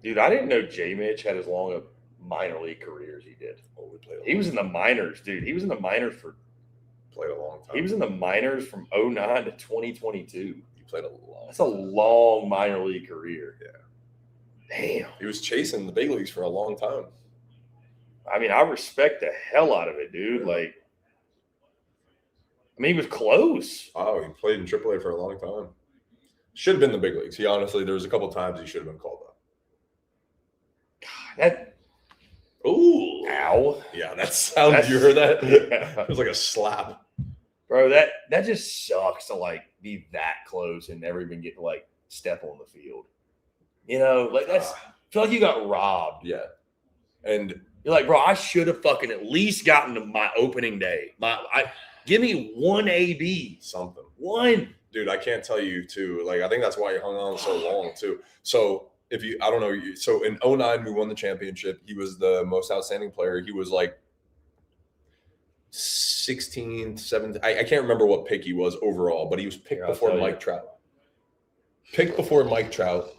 Speaker 1: Dude, I didn't know J. Mitch had as long a minor league career as he did.
Speaker 2: Oh, we played.
Speaker 1: He was in the minors, dude. He was in the minors
Speaker 2: Played a long time.
Speaker 1: He was in the minors from 2009 to 2022.
Speaker 2: He played a long.
Speaker 1: That's a long minor league career.
Speaker 2: Yeah.
Speaker 1: Damn.
Speaker 2: He was chasing the big leagues for a long time.
Speaker 1: I mean, I respect the hell out of it, dude. Like, I mean, he was close.
Speaker 2: Oh, he played in AAA for a long time. Should have been the big leagues. He honestly, there was a couple times he should have been called up. Ooh.
Speaker 1: Ow.
Speaker 2: Yeah, that sound.
Speaker 1: That's-
Speaker 2: You heard that?
Speaker 1: Yeah.
Speaker 2: It was like a slap.
Speaker 1: Bro, that just sucks to like be that close and never even get to like step on the field. You know, like I feel like you got robbed.
Speaker 2: Yeah. And
Speaker 1: You're like, bro, I should have fucking at least gotten to my opening day. Give me one AB.
Speaker 2: something.
Speaker 1: One.
Speaker 3: Dude, I can't tell you too. Like, I think that's why he hung on so long too. So I don't know. So in 2009, we won the championship. He was the most outstanding player. He was like 16, 17. I can't remember what pick he was overall, but he was picked before Mike Trout. Picked before Mike Trout.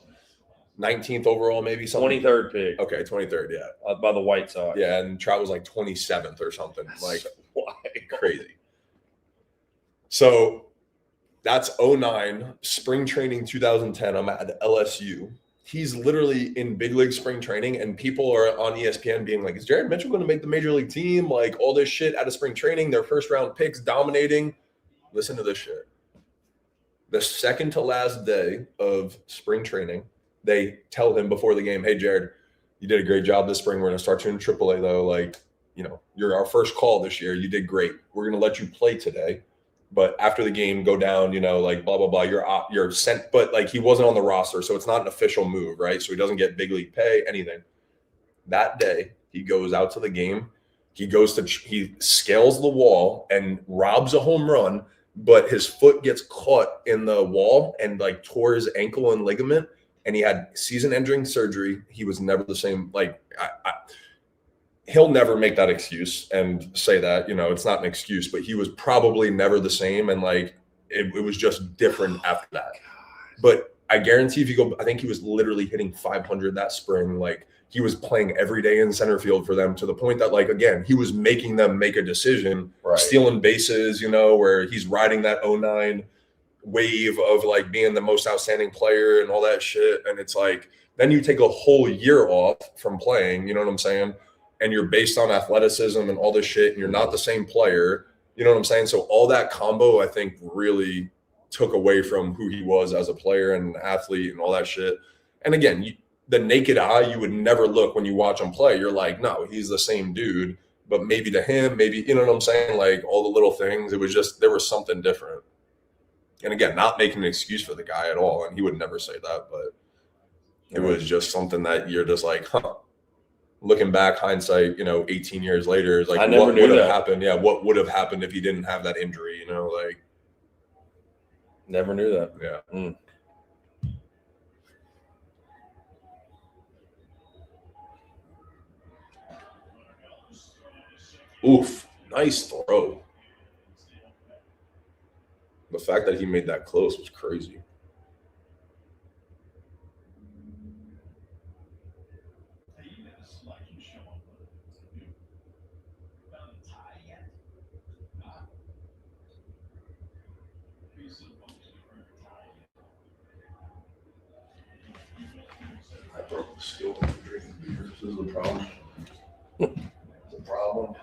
Speaker 3: 19th overall, maybe something.
Speaker 4: 23rd pick.
Speaker 3: Okay, 23rd, yeah.
Speaker 4: By the White Sox.
Speaker 3: Yeah, and Trout was like 27th or something. Like, crazy. So that's 2009, spring training 2010. I'm at LSU. He's literally in big league spring training, and people are on ESPN being like, is Jared Mitchell going to make the major league team? Like, all this shit out of spring training, their first round picks dominating. Listen to this shit. The second to last day of spring training, they tell him before the game, hey, Jared, you did a great job this spring. We're going to start you in AAA, though. Like, you know, you're our first call this year. You did great. We're going to let you play today. But after the game, go down, you know, like blah, blah, blah. You're sent. But like, he wasn't on the roster, so it's not an official move, right? So he doesn't get big league pay, anything. That day, he goes out to the game. He scales the wall and robs a home run, but his foot gets caught in the wall and like tore his ankle and ligament. And he had season-ending surgery. He was never the same. Like, he'll never make that excuse and say that, you know, it's not an excuse, but he was probably never the same. And like, it was just different after that. But I guarantee if you go, I think he was literally hitting 500 that spring. Like, he was playing every day in center field for them to the point that, like, again, he was making them make a decision, stealing bases, you know, where he's riding that 2009 wave of like being the most outstanding player and all that shit. And it's like, then you take a whole year off from playing, you know what I'm saying? And you're based on athleticism and all this shit, and you're not the same player, you know what I'm saying? So all that combo, I think, really took away from who he was as a player and an athlete and all that shit. And again, the naked eye, you would never look when you watch him play. You're like, no, he's the same dude. But maybe to him, maybe, you know what I'm saying? Like, all the little things, it was just, there was something different. And again, not making an excuse for the guy at all. And he would never say that, but it was just something that you're just like, huh. Looking back, hindsight, you know, 18 years later, is like, what would have happened? Yeah, what would have happened if he didn't have that injury, you know? Like,
Speaker 4: never knew that.
Speaker 3: Yeah. Oof, nice throw. The fact that he made that close was crazy. I broke the skill of drinking beers. This is a problem. It's a problem.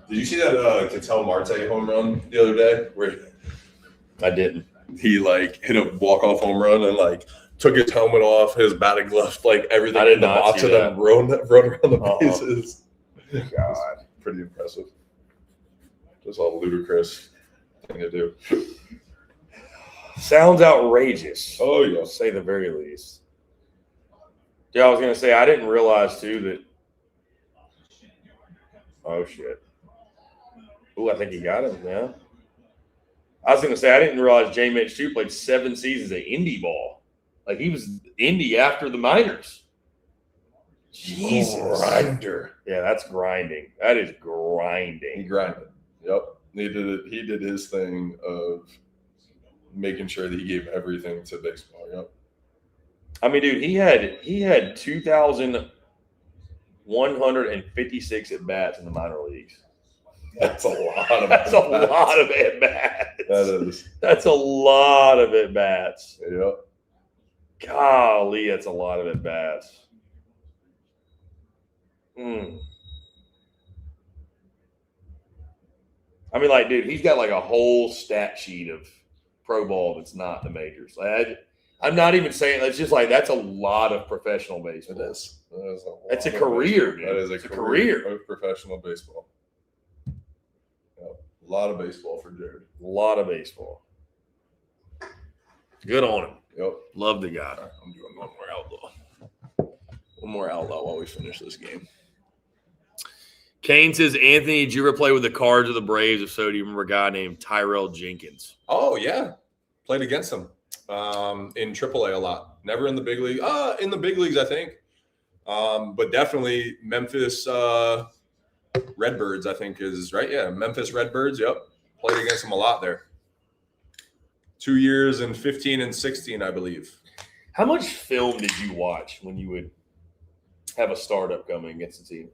Speaker 3: Did you see that Ketel Marte home run the other day? Where
Speaker 4: I didn't.
Speaker 3: He like hit a walk-off home run and like took his helmet off, his batting glove, like everything.
Speaker 4: I did
Speaker 3: in the
Speaker 4: not
Speaker 3: box
Speaker 4: see
Speaker 3: of them run around the bases.
Speaker 4: God,
Speaker 3: pretty impressive. Just a ludicrous thing to do.
Speaker 4: Sounds outrageous.
Speaker 3: Oh yeah,
Speaker 4: to say the very least. Yeah, I was gonna say I didn't realize too that. Oh shit! Oh, I think he got him. Yeah. I was gonna say I didn't realize J. Mitch too played 7 seasons of indie ball. Like he was indie after the minors. Jesus.
Speaker 3: Grinder.
Speaker 4: Yeah, that's grinding. That is
Speaker 3: He
Speaker 4: grinding.
Speaker 3: grinded. Yep. He did it. He did his thing of making sure that he gave everything to baseball. Yep.
Speaker 4: I mean, dude, he had 2,156 at bats in the minor leagues.
Speaker 3: That's a lot of
Speaker 4: That's a lot of at bats.
Speaker 3: That is.
Speaker 4: That's a lot of at bats.
Speaker 3: Yep.
Speaker 4: Golly, that's a lot of at bats. I mean, like, dude, he's got like a whole stat sheet of pro ball that's not the majors. I'm not even saying it's just like that's a lot of professional baseball.
Speaker 3: It is.
Speaker 4: That's a career, dude.
Speaker 3: That is
Speaker 4: It's
Speaker 3: a career
Speaker 4: career.
Speaker 3: of professional baseball. Yep. A lot of baseball for Jared.
Speaker 4: A lot of baseball. Good on him.
Speaker 3: Yep.
Speaker 4: Love the guy.
Speaker 3: All right, I'm doing one more outlaw. One more outlaw while we finish this game.
Speaker 1: Kane says, Anthony, did you ever play with the Cards or the Braves? If so, do you remember a guy named Tyrell Jenkins?
Speaker 3: Oh yeah, played against him in AAA a lot. Never in the big league. In the big leagues, I think. But definitely Memphis Redbirds, I think is right. Yeah, Memphis Redbirds. Yep, played against him a lot there. 2 years in 15 and 16, I believe.
Speaker 4: How much film did you watch when you would have a startup coming against the team?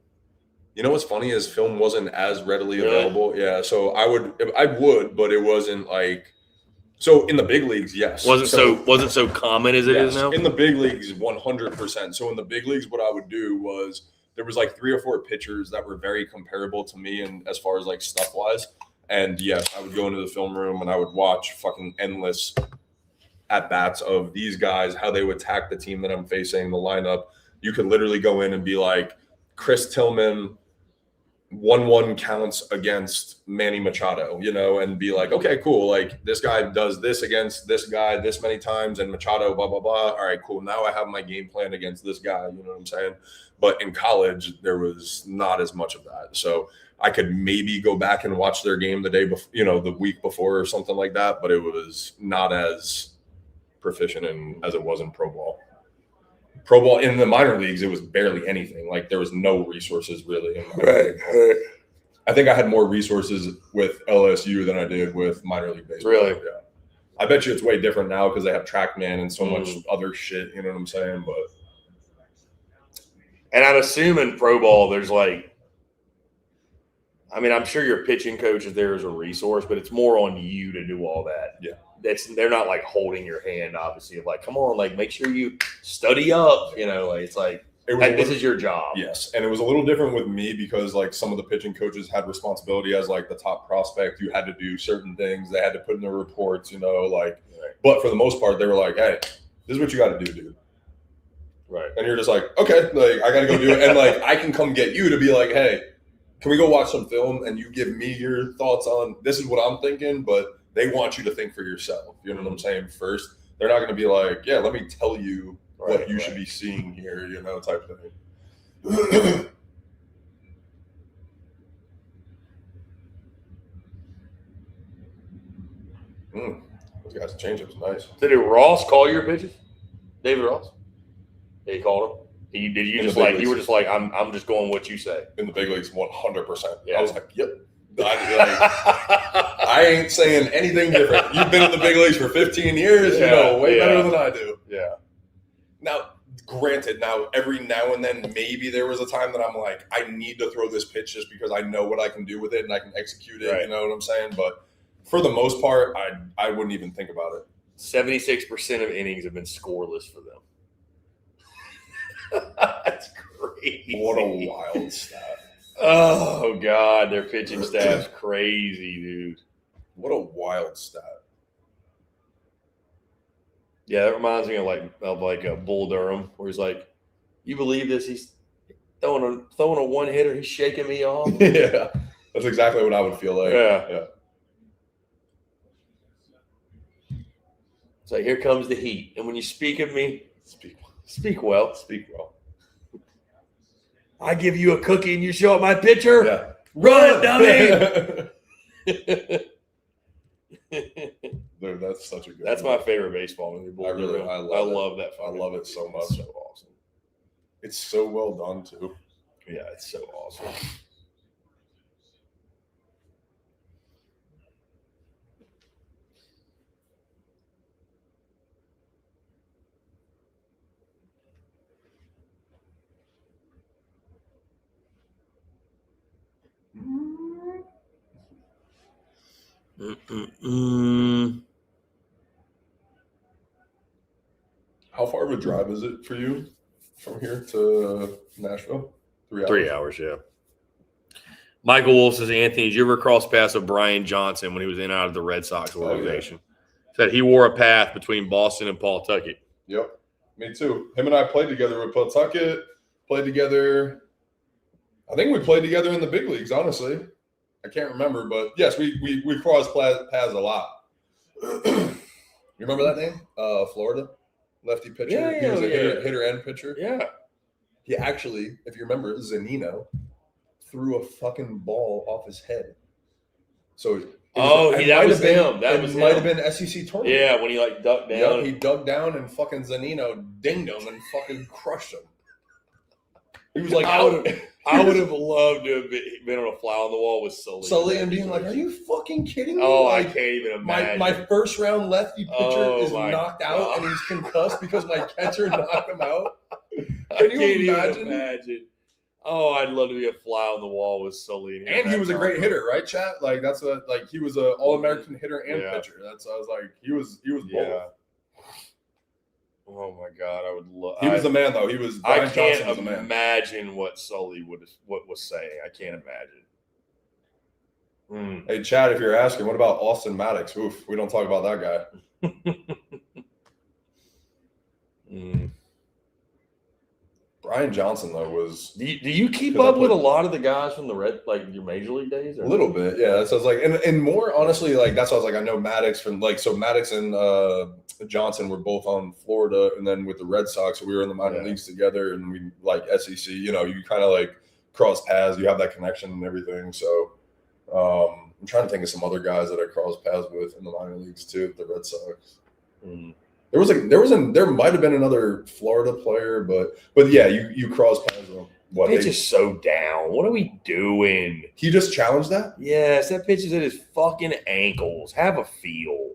Speaker 3: You know what's funny is film wasn't as readily
Speaker 4: Really?
Speaker 3: available. Yeah, so I would, but it wasn't like. So in the big leagues, yes.
Speaker 1: Wasn't so common as it is
Speaker 3: Yes,
Speaker 1: now?
Speaker 3: in the big leagues, 100%. So in the big leagues, what I would do was there was like 3 or 4 pitchers that were very comparable to me, and as far as like stuff wise. And yes, I would go into the film room and I would watch fucking endless at bats of these guys, how they would attack the team that I'm facing, the lineup. You could literally go in and be like, Chris Tillman, 1-1 counts against Manny Machado, and be like, okay, cool. Like this guy does this against this guy this many times and Machado, blah, blah, blah. All right, cool. Now I have my game plan against this guy. You know what I'm saying? But in college, there was not as much of that. So I could maybe go back and watch their game the day before, the week before or something like that. But it was not as proficient as it was in pro ball. Pro ball in the minor leagues, it was barely anything. Like there was no resources really.
Speaker 4: Right.
Speaker 3: I think I had more resources with LSU than I did with minor league baseball.
Speaker 4: Really?
Speaker 3: Yeah. I bet you it's way different now because they have TrackMan and so much other shit. You know what I'm saying? But
Speaker 4: And I'd assume in pro ball, there's like, I mean, I'm sure your pitching coach is there as a resource, but it's more on you to do all that.
Speaker 3: Yeah.
Speaker 4: They're not like holding your hand, obviously, of like, come on, like make sure you study up, like it's like this is your job.
Speaker 3: Yes. And it was a little different with me because like some of the pitching coaches had responsibility as like the top prospect. You had to do certain things. They had to put in their reports, but for the most part, they were like, hey, this is what you got to do, dude.
Speaker 4: Right.
Speaker 3: And you're just like, okay, like I got to go do it. And like, I can come get you to be like, hey, can we go watch some film and you give me your thoughts on this is what I'm thinking, but they want you to think for yourself. You know what I'm saying? First, they're not going to be like, yeah, let me tell you what you should be seeing here, type of thing. Those guys' change-up's nice.
Speaker 4: Did Ross call your pitches? David Ross? Yeah, he called him. You were just like, I'm just going what you say.
Speaker 3: In the big leagues, 100%.
Speaker 4: Yeah.
Speaker 3: I was like, yep. I ain't saying anything different. You've been in the big leagues for 15 years, way better than I do.
Speaker 4: Yeah.
Speaker 3: Now, granted, every now and then, maybe there was a time that I'm like, I need to throw this pitch just because I know what I can do with it and I can execute it.
Speaker 4: Right.
Speaker 3: You know what I'm saying? But for the most part, I wouldn't even think about it.
Speaker 4: 76% of innings have been scoreless for them. That's crazy.
Speaker 3: What a wild stat.
Speaker 4: Oh, God. Their pitching staff's crazy, dude.
Speaker 3: What a wild stat.
Speaker 4: Yeah, that reminds me of like Bull Durham, where he's like, you believe this? He's throwing a one-hitter. He's shaking me off.
Speaker 3: Yeah. That's exactly what I would feel like.
Speaker 4: Yeah. It's like, here comes the heat. And when you speak of me, Speak well.
Speaker 3: Speak well.
Speaker 4: I give you a cookie and you show up my picture.
Speaker 3: Yeah.
Speaker 4: Run, dummy.
Speaker 3: Dude, that's such a good.
Speaker 4: That's my favorite baseball movie.
Speaker 3: I
Speaker 4: love that.
Speaker 3: I love it so much.
Speaker 4: It's so awesome.
Speaker 3: It's so well done too.
Speaker 4: Yeah, it's so awesome.
Speaker 3: How far of a drive is it for you from here to Nashville? 3 hours.
Speaker 1: 3 hours, yeah. Michael Wolf says, Anthony, did you ever cross paths with Brian Johnson when he was in and out of the Red Sox organization? Said he wore a path between Boston and Pawtucket.
Speaker 3: Yep, me too. Him and I played together with Pawtucket, played together. I think we played together in the big leagues, honestly. I can't remember, but yes, we crossed paths a lot. You remember that name? Florida, lefty pitcher.
Speaker 4: Yeah,
Speaker 3: he was a
Speaker 4: yeah.
Speaker 3: hitter and pitcher.
Speaker 4: Yeah.
Speaker 3: He actually, if you remember, Zanino threw a fucking ball off his head. So
Speaker 4: that was him. That was
Speaker 3: might
Speaker 4: him.
Speaker 3: have been SEC tournament.
Speaker 4: Yeah, when he like ducked down.
Speaker 3: Yep, he dug down and fucking Zanino dinged him and fucking crushed him. He was like,
Speaker 4: I would have loved to have been on a fly on the wall with Sully.
Speaker 3: And being like, "Are you fucking kidding me?"
Speaker 4: Oh,
Speaker 3: like,
Speaker 4: I can't even imagine.
Speaker 3: my first round lefty pitcher is
Speaker 4: my
Speaker 3: knocked out
Speaker 4: God.
Speaker 3: and he's concussed because my catcher knocked him out.
Speaker 4: I
Speaker 3: Can
Speaker 4: can't
Speaker 3: you
Speaker 4: even imagine. Oh, I'd love to be a fly on the wall with Sully.
Speaker 3: And he was a great hitter, right, chat? Like that's he was an All-American hitter and pitcher. I was like, he was both.
Speaker 4: Yeah. Oh my God, I would love.
Speaker 3: He was the man, though. He was.
Speaker 4: I
Speaker 3: Brian Johnson
Speaker 4: can't
Speaker 3: was the man.
Speaker 4: imagine what Sully was saying. I can't imagine.
Speaker 3: Hey, Chad, if you're asking, what about Austin Maddox? Oof, we don't talk about that guy. Brian Johnson, though, was.
Speaker 4: Do you keep up with a lot of the guys from the your major league days? Or?
Speaker 3: A little bit, yeah. So I was like, and more honestly, like that's why I was like, I know Maddox from so Maddox and Johnson were both on Florida, and then with the Red Sox, so we were in the minor leagues together, and we like SEC. You know, you kind of like cross paths, you have that connection and everything. So I'm trying to think of some other guys that I crossed paths with in the minor leagues too, the Red Sox. There might have been another Florida player, but yeah, you cross paths with him. What?
Speaker 4: Pitch is so down. What are we doing?
Speaker 3: He just challenged that?
Speaker 4: Yes, that pitch is at his fucking ankles. Have a feel.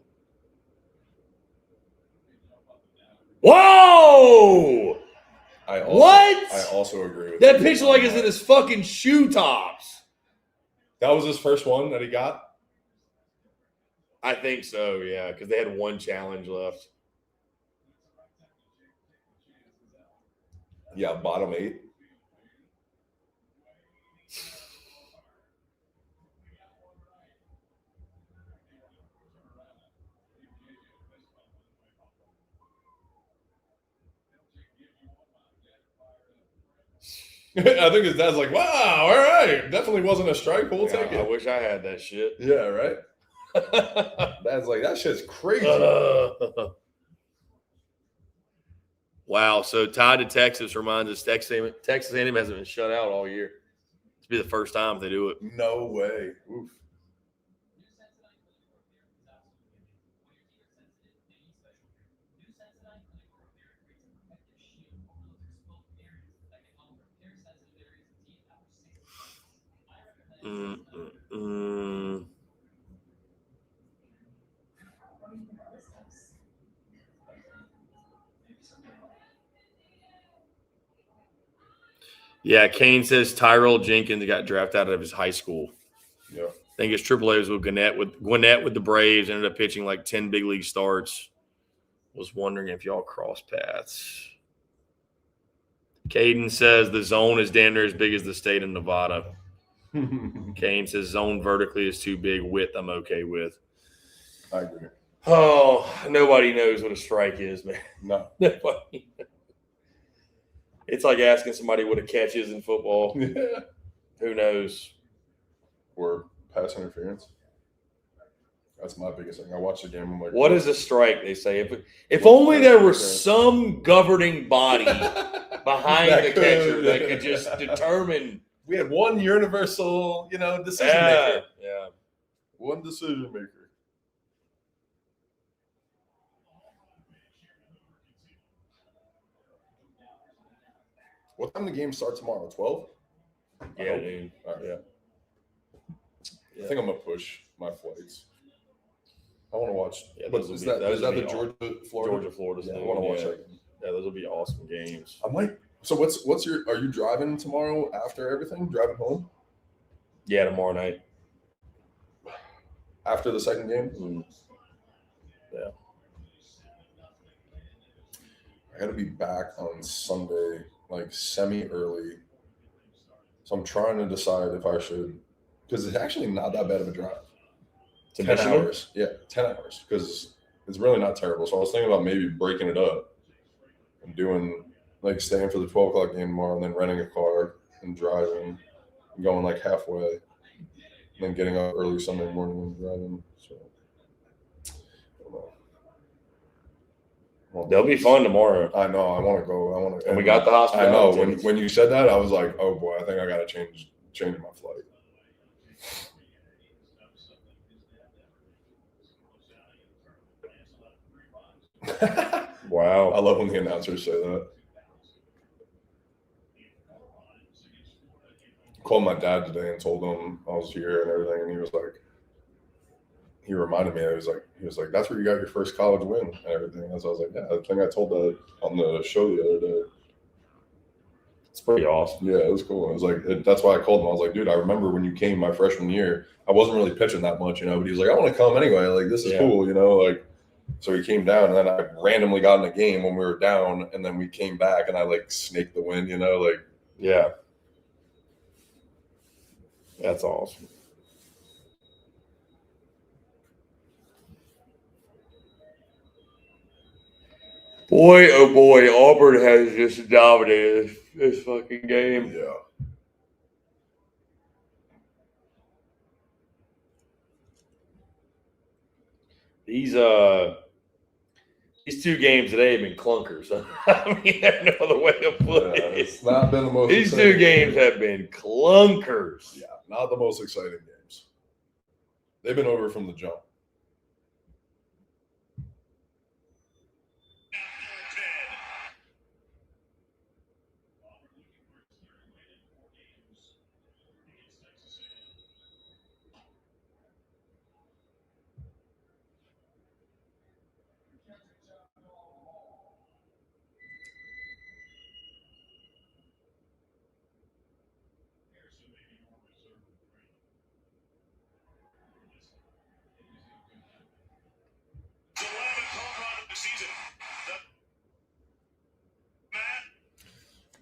Speaker 4: Whoa!
Speaker 3: I also agree with
Speaker 4: that pitch like is in his fucking shoe tops.
Speaker 3: That was his first one that he got?
Speaker 4: I think so, yeah, because they had one challenge left.
Speaker 3: Yeah, bottom 8. I think his dad's like, wow, all right. Definitely wasn't a strike. We'll take it.
Speaker 4: I wish I had that shit.
Speaker 3: Yeah, right? Dad's like, that shit's crazy.
Speaker 1: Wow. So tied to Texas reminds us Texas A&M hasn't been shut out all year. It's be the first time they do it.
Speaker 3: No way. Oof.
Speaker 1: Yeah, Kane says Tyrell Jenkins got drafted out of his high school.
Speaker 3: Yeah.
Speaker 1: I think his AAA was with Gwinnett with the Braves, ended up pitching like 10 big league starts. Was wondering if y'all cross paths. Caden says the zone is damn near as big as the state of Nevada. Kane says zone vertically is too big. Width I'm okay with.
Speaker 3: I agree.
Speaker 4: Oh, nobody knows what a strike is, man.
Speaker 3: No.
Speaker 4: Nobody. It's like asking somebody what a catch is in football.
Speaker 3: Yeah.
Speaker 4: Who knows?
Speaker 3: Or pass interference. That's my biggest thing. I watched the game. I'm like,
Speaker 4: What is a strike? They say if only there was some governing body behind
Speaker 3: That
Speaker 4: the
Speaker 3: could,
Speaker 4: catcher that could just determine.
Speaker 3: We had one universal, decision maker.
Speaker 4: Yeah.
Speaker 3: One decision maker. What time the game start tomorrow? 12?
Speaker 4: Yeah, dude.
Speaker 3: All right.
Speaker 4: Yeah.
Speaker 3: I think I'm gonna push my flights. I want to watch.
Speaker 4: Yeah,
Speaker 3: But
Speaker 4: those will
Speaker 3: is
Speaker 4: be-
Speaker 3: that
Speaker 4: those
Speaker 3: is
Speaker 4: will
Speaker 3: that the
Speaker 4: be
Speaker 3: Georgia, Florida?
Speaker 4: Florida's
Speaker 3: Yeah, I
Speaker 4: noon,
Speaker 3: want to watch
Speaker 4: yeah.
Speaker 3: that game.
Speaker 4: Yeah, those will be awesome games.
Speaker 3: I might. So what's your? Are you driving tomorrow after everything? Driving home
Speaker 4: Yeah, tomorrow night.
Speaker 3: after the second game?
Speaker 4: Mm. Yeah.
Speaker 3: I got to be back on Sunday, like semi early. So I'm trying to decide if I should, because it's actually not that bad of a drive.
Speaker 4: To
Speaker 3: 10
Speaker 4: Michigan?
Speaker 3: hours. Yeah, 10 hours, because it's really not terrible. So I was thinking about maybe breaking it up and doing, like, staying for the 12 o'clock game tomorrow and then renting a car and driving and going like halfway and then getting up early Sunday morning and driving. So I don't know. Well,
Speaker 4: They'll be fun tomorrow.
Speaker 3: I know. I want to go. I want to.
Speaker 4: And we got the
Speaker 3: I know.
Speaker 4: hospitality.
Speaker 3: When you said that, I was like, oh boy, I think I got to change my flight.
Speaker 4: Wow.
Speaker 3: I love when the announcers say that. Called my dad today and told him I was here and everything, and he reminded me. He was like, that's where you got your first college win and everything. And so I was like, yeah, I think I told that on the show the other day.
Speaker 4: It's pretty awesome.
Speaker 3: Yeah, it was cool. It was like that's why I called him. I was like, dude, I remember when you came my freshman year. I wasn't really pitching that much, but he was like, I want to come anyway. Like, this is cool, like. So he came down, and then I randomly got in a game when we were down, and then we came back, and I like snaked the win, like.
Speaker 4: Yeah. That's awesome. Boy, oh boy, Auburn has just dominated this fucking game.
Speaker 3: Yeah.
Speaker 4: These two games today have been clunkers. I mean, there's no other way to put it.
Speaker 3: It's not been the most.
Speaker 4: These two games have been clunkers.
Speaker 3: Yeah, not the most exciting games. They've been over from the jump.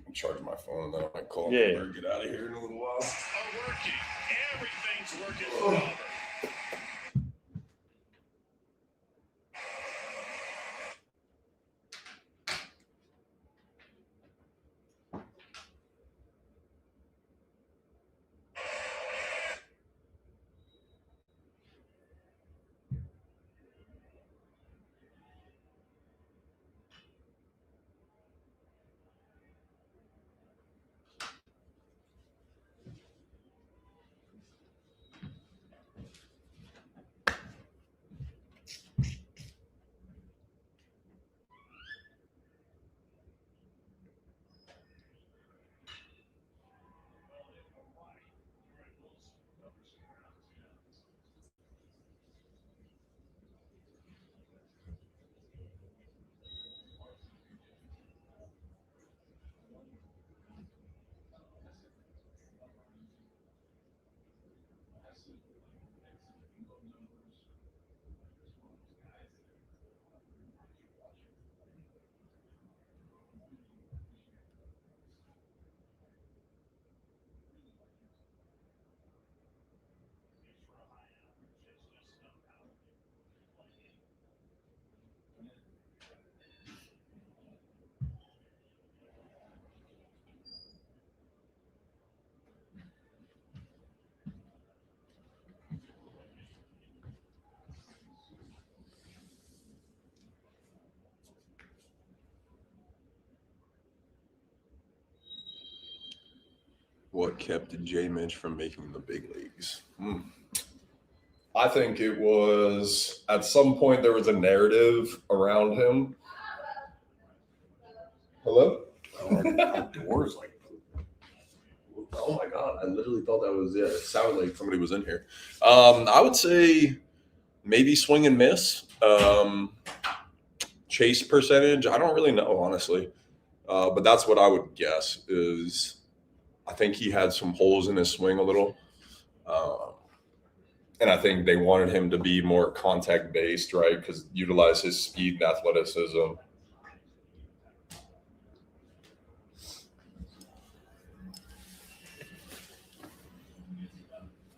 Speaker 3: I'm charging my phone, and then I might call
Speaker 4: Yeah.
Speaker 3: Hoover and get out of here in a little while.
Speaker 5: Everything's working for Auburn.
Speaker 3: What kept J. Mitch from making the big leagues?
Speaker 2: I think it was at some point there was a narrative around him. Hello?
Speaker 3: Our doors like. Oh my god! I literally thought that was it. It sounded like somebody was in here. I would say maybe swing and miss. Chase percentage. I don't really know, honestly, but that's what I would guess. Is I think he had some holes in his swing a little, and I think they wanted him to be more contact based, right? Because utilize his speed and athleticism.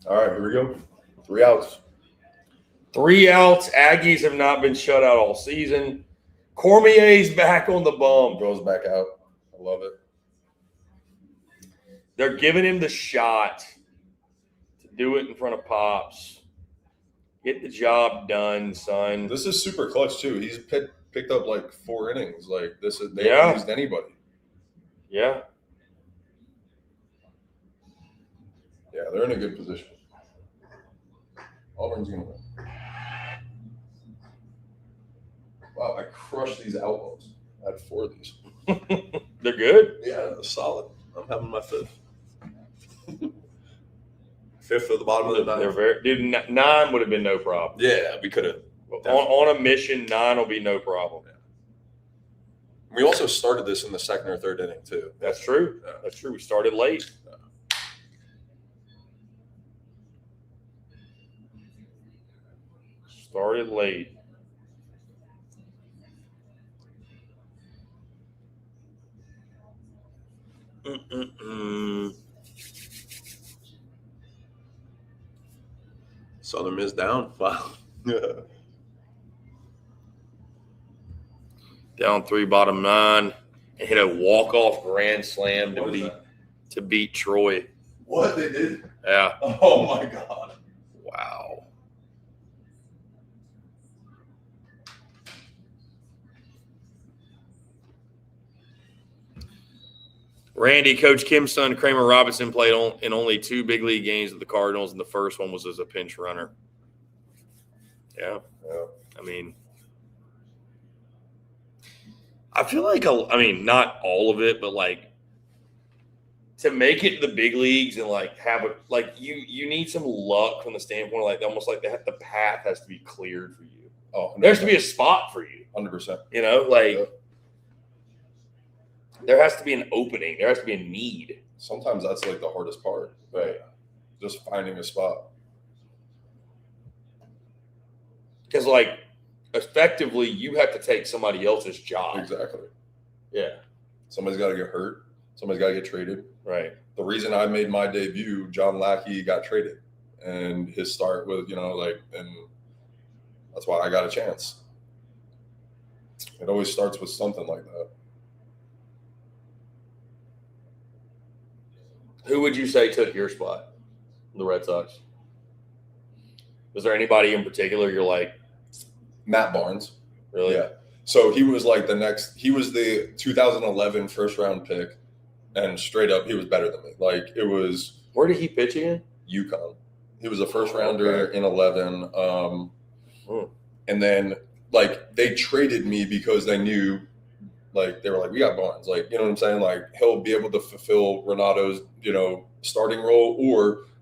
Speaker 3: All right, here we go. 3 outs.
Speaker 4: 3 outs. Aggies have not been shut out all season. Cormier's back on the bump.
Speaker 2: Throws back out. I love it.
Speaker 4: They're giving him the shot to do it in front of Pops. Get the job done, son.
Speaker 2: This is super clutch too. He's picked up like 4 innings. Like this is they haven't used anybody.
Speaker 4: Yeah.
Speaker 2: Yeah, they're in a good position. Auburn's gonna win. Wow, I crushed these elbows. I had 4 of these.
Speaker 4: They're good?
Speaker 3: Yeah, solid. I'm having my 5th. 5th at the bottom of the 9th.
Speaker 4: They're very, dude, 9 would have been no problem.
Speaker 3: Yeah, we could have.
Speaker 4: On a mission, 9 will be no problem.
Speaker 3: Yeah. We also started this in the 2nd or 3rd inning too.
Speaker 4: That's true.
Speaker 3: Yeah.
Speaker 4: That's true. We started late. Started late.
Speaker 3: Southern Miss down. Wow.
Speaker 4: Down 3, bottom 9, and hit a walk-off grand slam to beat Troy.
Speaker 3: What they did?
Speaker 4: Yeah.
Speaker 3: Oh my god.
Speaker 4: Wow. Randy, Coach Kim's son, Kramer Robinson, played in only 2 big league games with the Cardinals, and the first one was as a pinch runner. Yeah. I mean, I feel like, not all of it, but like to make it to the big leagues and like have a, like you need some luck from the standpoint of like almost like the path has to be cleared for you.
Speaker 2: Oh,
Speaker 4: there has to be a spot for you.
Speaker 2: 100%.
Speaker 4: You know, like there has to be an opening. There has to be a need.
Speaker 2: Sometimes that's like the hardest part. Right. Just finding a spot.
Speaker 4: Because like effectively you have to take somebody else's job.
Speaker 2: Exactly.
Speaker 4: Yeah.
Speaker 2: Somebody's got to get hurt. Somebody's got to get traded.
Speaker 4: Right.
Speaker 2: The reason I made my debut, John Lackey got traded. And his start was, and that's why I got a chance. It always starts with something like that.
Speaker 4: Who would you say took your spot? The Red Sox. Was there anybody in particular you're like?
Speaker 2: Matt Barnes.
Speaker 4: Really?
Speaker 2: Yeah. So he was like he was the 2011 first round pick, and straight up, he was better than me. Like it was.
Speaker 4: Where did he pitch again?
Speaker 2: UConn. He was a first rounder in 11. And then like they traded me because they knew, like they were like, we got Barnes. Like, you know what I'm saying? Like he'll be able to fulfill Renato's, starting role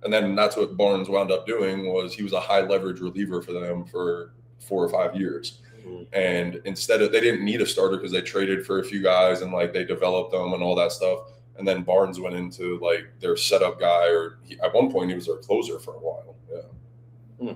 Speaker 2: and then that's what Barnes wound up doing was he was a high leverage reliever for them for 4 or 5 years. And instead of, they didn't need a starter because they traded for a few guys and like they developed them and all that stuff. And then Barnes went into like their setup guy, at one point he was their closer for a while. Yeah.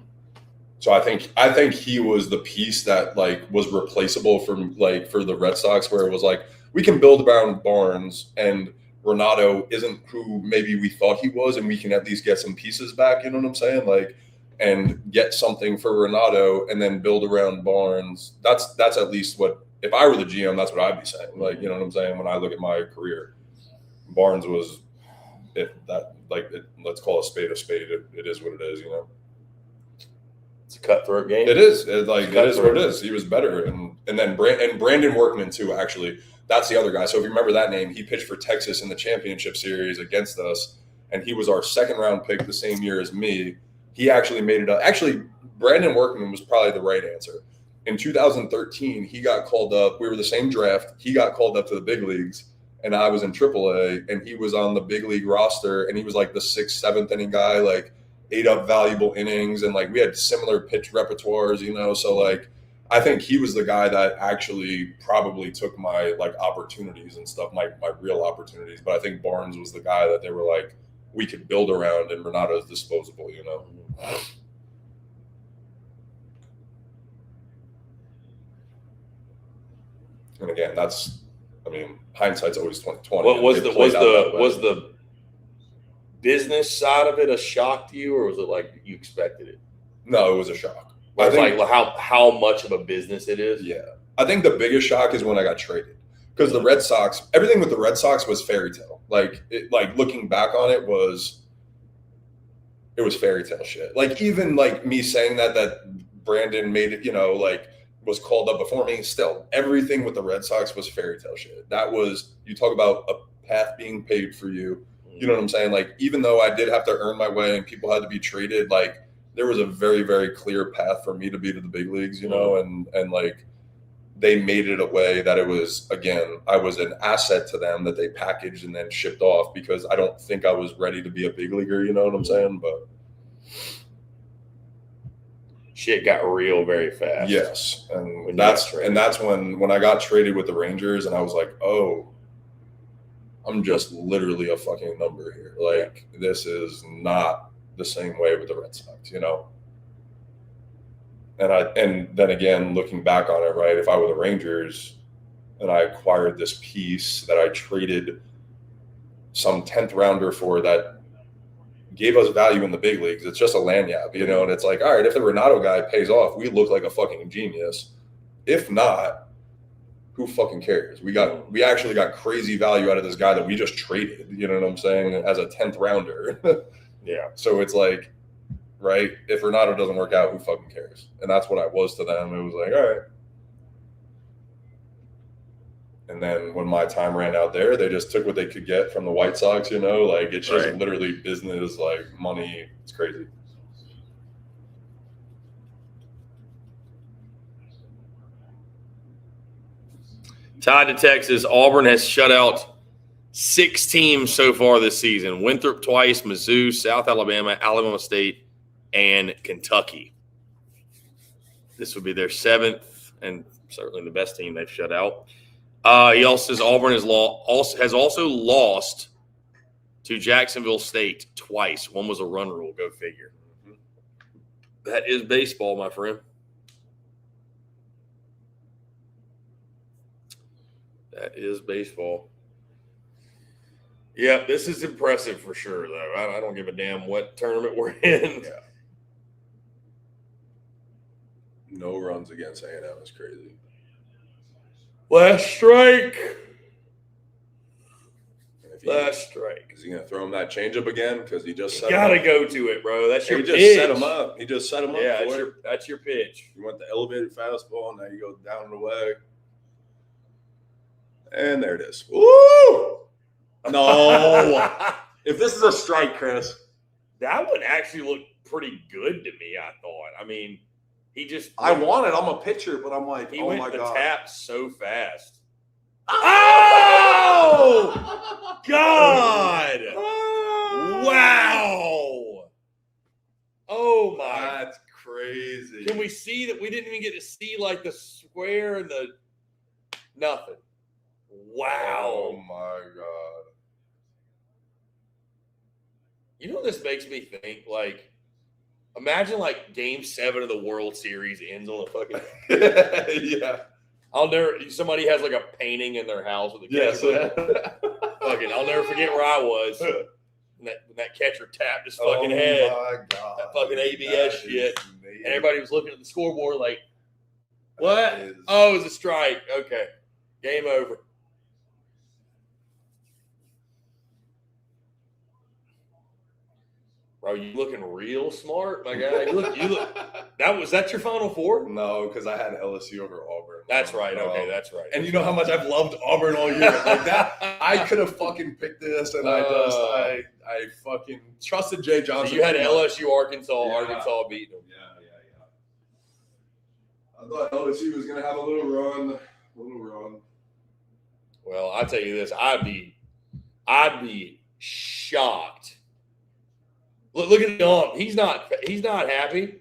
Speaker 2: So I think he was the piece that like was replaceable for the Red Sox, where it was like we can build around Barnes and Ranaudo isn't who maybe we thought he was, and we can at least get some pieces back. You know what I'm saying? Like, and get something for Ranaudo and then build around Barnes. That's at least what, if I were the GM, that's what I'd be saying. Like, you know what I'm saying? When I look at my career, Barnes was let's call a spade a spade. It is what it is,
Speaker 4: It's a cutthroat game.
Speaker 2: It is. It is what it is. He was better. And then Brandon Workman too, actually. That's the other guy. So if you remember that name, he pitched for Texas in the championship series against us.
Speaker 3: and he was our second round pick the same year as me. He actually made it up. Actually, Brandon Workman was probably the right answer. In 2013, he got called up. We were the same draft. He got called up to the big leagues, and I was in AAA, and he was on the big league roster, and he was like the 6th, 7th inning guy, like ate up valuable innings, and like we had similar pitch repertoires, you know. So like, I think he was the guy that actually probably took my like opportunities and stuff, my real opportunities. But I think Barnes was the guy that they were like, we could build around, and Ranaudo's disposable, you know. And again, that's, I mean, hindsight's always 2020.
Speaker 4: What was the business side of it a shock to you, or was it like you expected it?
Speaker 3: No, it was a shock.
Speaker 4: I think like how much of a business it is.
Speaker 3: Yeah, I think the biggest shock is when I got traded, because the Red Sox, everything with the Red Sox was fairy tale. Like looking back on it was fairy tale shit. Like even like me saying that Brandon made it, you know, like was called up before me. Still, everything with the Red Sox was fairy tale shit. That was, you talk about a path being paved for you. You know what I'm saying? Like even though I did have to earn my way and people had to be traded, like there was a very, very clear path for me to be to the big leagues, you know, and like they made it a way that it was, again, I was an asset to them that they packaged and then shipped off, because I don't think I was ready to be a big leaguer, you know what I'm saying? But
Speaker 4: shit got real very fast.
Speaker 3: yes. And that's when I got traded with the Rangers, and I was like, oh, I'm just literally a fucking number here. Like this is not the same way with the Red Sox, you know? And then again, looking back on it, right, if I were the Rangers and I acquired this piece that I traded some 10th rounder for that gave us value in the big leagues, it's just a lanyard, you know? And it's like, all right, if the Ranaudo guy pays off, we look like a fucking genius. If not, who fucking cares? We actually got crazy value out of this guy that we just traded, you know what I'm saying, as a 10th rounder.
Speaker 4: Yeah.
Speaker 3: So it's like, right, if Ranaudo doesn't work out, who fucking cares? And that's what I was to them. It was like, all right. And then when my time ran out there, they just took what they could get from the White Sox, you know? Like, it's just literally business, like money. It's crazy.
Speaker 1: Tied to Texas, Auburn has shut out 6 teams so far this season. Winthrop twice, Mizzou, South Alabama, Alabama State, and Kentucky. This would be their 7th and certainly the best team they've shut out. He also says Auburn has also lost to Jacksonville State twice. One was a run rule. Go figure. That is baseball, my friend. That is baseball. Yeah, this is impressive for sure, though. I don't give a damn what tournament we're in.
Speaker 3: Yeah. No runs against A&M is crazy.
Speaker 1: Last strike. Last strike.
Speaker 3: Is he going to throw him that changeup again? Because he just set
Speaker 1: gotta
Speaker 3: him up.
Speaker 1: go to it, bro. That's your
Speaker 3: He
Speaker 1: pitch.
Speaker 3: just set him up. He just set him up.
Speaker 1: Yeah,
Speaker 3: for
Speaker 1: that's your pitch.
Speaker 3: You want the elevated fastball, now you go down and away. And there it is. Woo! No. If this is a strike, Chris.
Speaker 1: That one actually looked pretty good to me, I thought. I mean, he just –
Speaker 3: I want it. I'm a pitcher, but I'm like,
Speaker 1: he
Speaker 3: oh
Speaker 1: went
Speaker 3: my
Speaker 1: the
Speaker 3: God.
Speaker 1: tap so fast. Oh! God! Wow! Oh, my.
Speaker 3: That's crazy.
Speaker 1: Can we see that we didn't even get to see, like, the square and the – nothing. Wow.
Speaker 3: Oh, my God.
Speaker 1: You know what this makes me think? Like, imagine like Game 7 of the World Series ends on a fucking.
Speaker 3: Yeah.
Speaker 1: Somebody has like a painting in their house with a
Speaker 3: Yes.
Speaker 1: catcher. Fucking, I'll never forget where I was. When that catcher tapped his fucking head.
Speaker 3: Oh my God.
Speaker 1: That fucking ABS shit.
Speaker 3: Amazing.
Speaker 1: And everybody was looking at the scoreboard like, what?
Speaker 3: That is-
Speaker 1: Oh, it was a strike. Okay. Game over. Bro, you looking real smart, my guy. You look. That's your Final Four?
Speaker 3: No, because I had LSU over Auburn.
Speaker 4: That's right. Okay, that's right.
Speaker 3: And you know how much I've loved Auburn all year. Like that, I could have fucking picked this, and I fucking trusted Jay Johnson.
Speaker 4: So you had LSU, Arkansas beating them.
Speaker 3: Yeah. I thought LSU was gonna have a little run.
Speaker 4: Well, I'll tell you this: I'd be shocked. Look at the ump. He's not happy.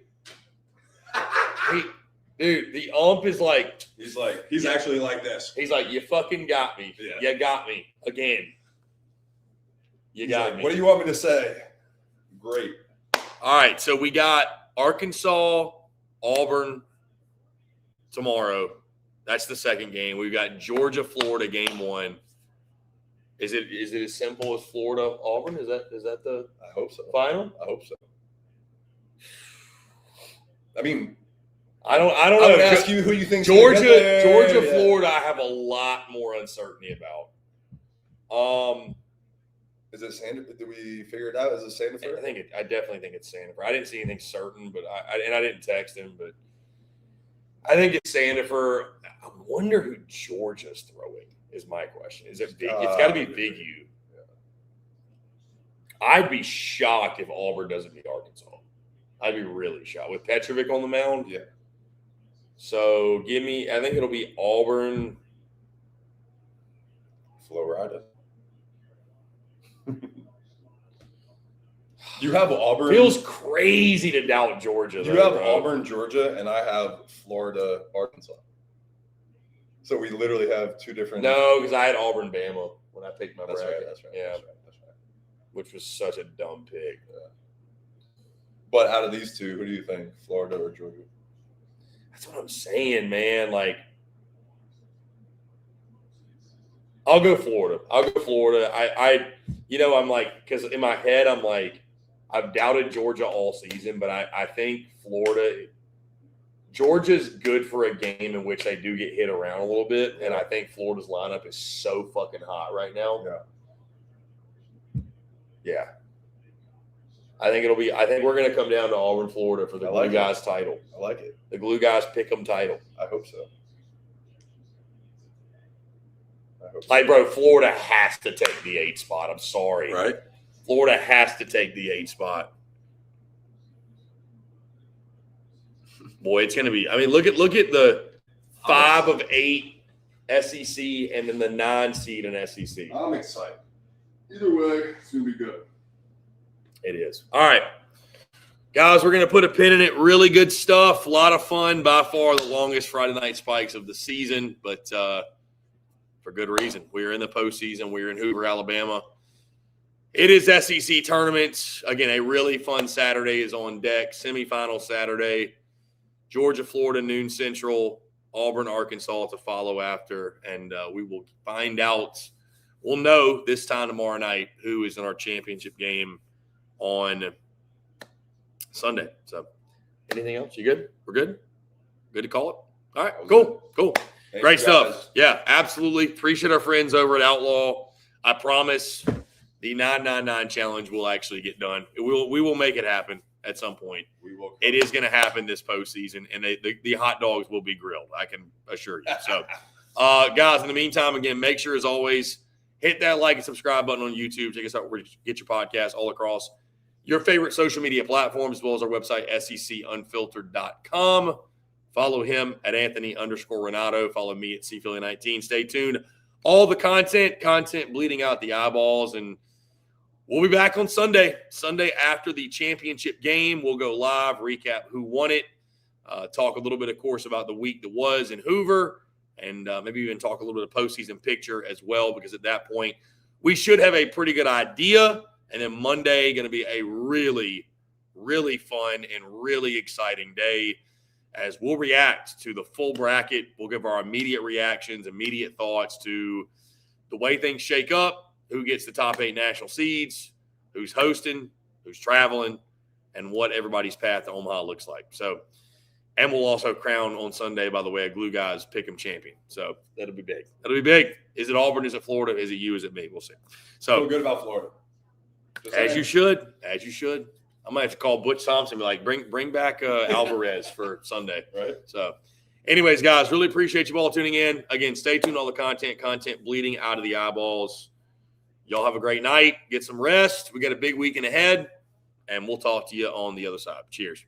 Speaker 4: Dude, the ump is like
Speaker 3: he's actually like this.
Speaker 4: He's like, you fucking got me.
Speaker 3: Yeah.
Speaker 4: You got me again. You got me.
Speaker 3: What do you want me to say? Great.
Speaker 1: All right, so we got Arkansas, Auburn tomorrow. That's the second game. We've got Georgia, Florida, game 1. Is it as simple as Florida, Auburn? Is that the
Speaker 3: I hope so.
Speaker 4: final?
Speaker 3: I hope so. I mean,
Speaker 4: I don't
Speaker 3: I
Speaker 4: know.
Speaker 3: would ask you who you think
Speaker 4: Georgia,
Speaker 3: yeah.
Speaker 4: Florida. I have a lot more uncertainty about.
Speaker 3: Is it Sanford? Did we figure it out? Is it Sanford?
Speaker 4: I definitely think it's Sanford. I didn't see anything certain, but I didn't text him, but I think it's Sanford. I wonder who Georgia's throwing. Is my question. Is it big? It's got to be Big U.
Speaker 3: Yeah.
Speaker 4: I'd be shocked if Auburn doesn't beat Arkansas. I'd be really shocked with Petrovic on the mound.
Speaker 3: Yeah.
Speaker 4: So I think it'll be Auburn.
Speaker 3: Florida. You have Auburn.
Speaker 4: Feels crazy to doubt Georgia.
Speaker 3: You have Auburn, Georgia, and I have Florida, Arkansas. So we literally have two different.
Speaker 4: No, because I had Auburn, Bama when I picked my bracket.
Speaker 3: That's right.
Speaker 4: Yeah,
Speaker 3: That's right.
Speaker 4: which was such a dumb pick.
Speaker 3: Yeah. But out of these two, who do you think, Florida or Georgia?
Speaker 4: That's what I'm saying, man. Like, I'll go Florida. I'm like, because in my head, I'm like, I've doubted Georgia all season, but I think Georgia's good for a game in which they do get hit around a little bit, and I think Florida's lineup is so fucking hot right now. Yeah. I think we're going to come down to Auburn, Florida for the Glue Guys title.
Speaker 3: I like it.
Speaker 4: The Glue Guys Pick'em title.
Speaker 3: I hope so.
Speaker 4: Like, bro, Florida has to take the 8 spot. I'm sorry.
Speaker 1: Right.
Speaker 4: Florida has to take the 8 spot. Boy, it's going to be – I mean, look at the 5 of 8 SEC and then the 9 seed in SEC.
Speaker 3: I'm excited. Either way, it's going to be good.
Speaker 1: It is. All right. Guys, we're going to put a pin in it. Really good stuff. A lot of fun. By far the longest Friday Night Spikes of the season, but for good reason. We're in the postseason. We're in Hoover, Alabama. It is SEC tournaments. Again, a really fun Saturday is on deck. Semifinal Saturday. Georgia, Florida, noon Central. Auburn, Arkansas to follow after. And we will find out. We'll know this time tomorrow night who is in our championship game on Sunday. So, anything else? You good? We're good? Good to call it? All right, cool.
Speaker 3: Thanks,
Speaker 1: Great stuff.
Speaker 3: guys.
Speaker 1: Yeah, absolutely. Appreciate our friends over at Outlaw. I promise the 999 challenge will actually get done. We will make it happen at some point.
Speaker 3: We will.
Speaker 1: It is going to happen this postseason, and the hot dogs will be grilled. I can assure you. So, guys, in the meantime, again, make sure, as always, hit that like and subscribe button on YouTube. Check us out where you get your podcasts all across your favorite social media platforms, as well as our website, secunfiltered.com. Follow him at Anthony_Ranaudo. Follow me at CPhilly19. Stay tuned. All the content bleeding out the eyeballs. And we'll be back on Sunday. Sunday after the championship game. We'll go live, recap who won it, talk a little bit, of course, about the week that was in Hoover, and maybe even talk a little bit of postseason picture as well, because at that point, we should have a pretty good idea. And then Monday, going to be a really, really fun and really exciting day as we'll react to the full bracket. We'll give our immediate reactions, immediate thoughts to the way things shake up, who gets the top 8 national seeds, who's hosting, who's traveling, and what everybody's path to Omaha looks like. So, and we'll also crown on Sunday, by the way, a Glue Guys Pick'em champion. So that'll be big. Is it Auburn? Is it Florida? Is it you? Is it me? We'll see. So
Speaker 3: Feel good about Florida.
Speaker 1: As you should. I'm gonna have to call Butch Thompson and be like, bring back Alvarez for Sunday.
Speaker 3: Right.
Speaker 1: So Anyways, guys, really appreciate you all tuning in. Again, stay tuned on the content bleeding out of the eyeballs. Y'all have a great night. Get some rest. We got a big weekend ahead, and we'll talk to you on the other side. Cheers.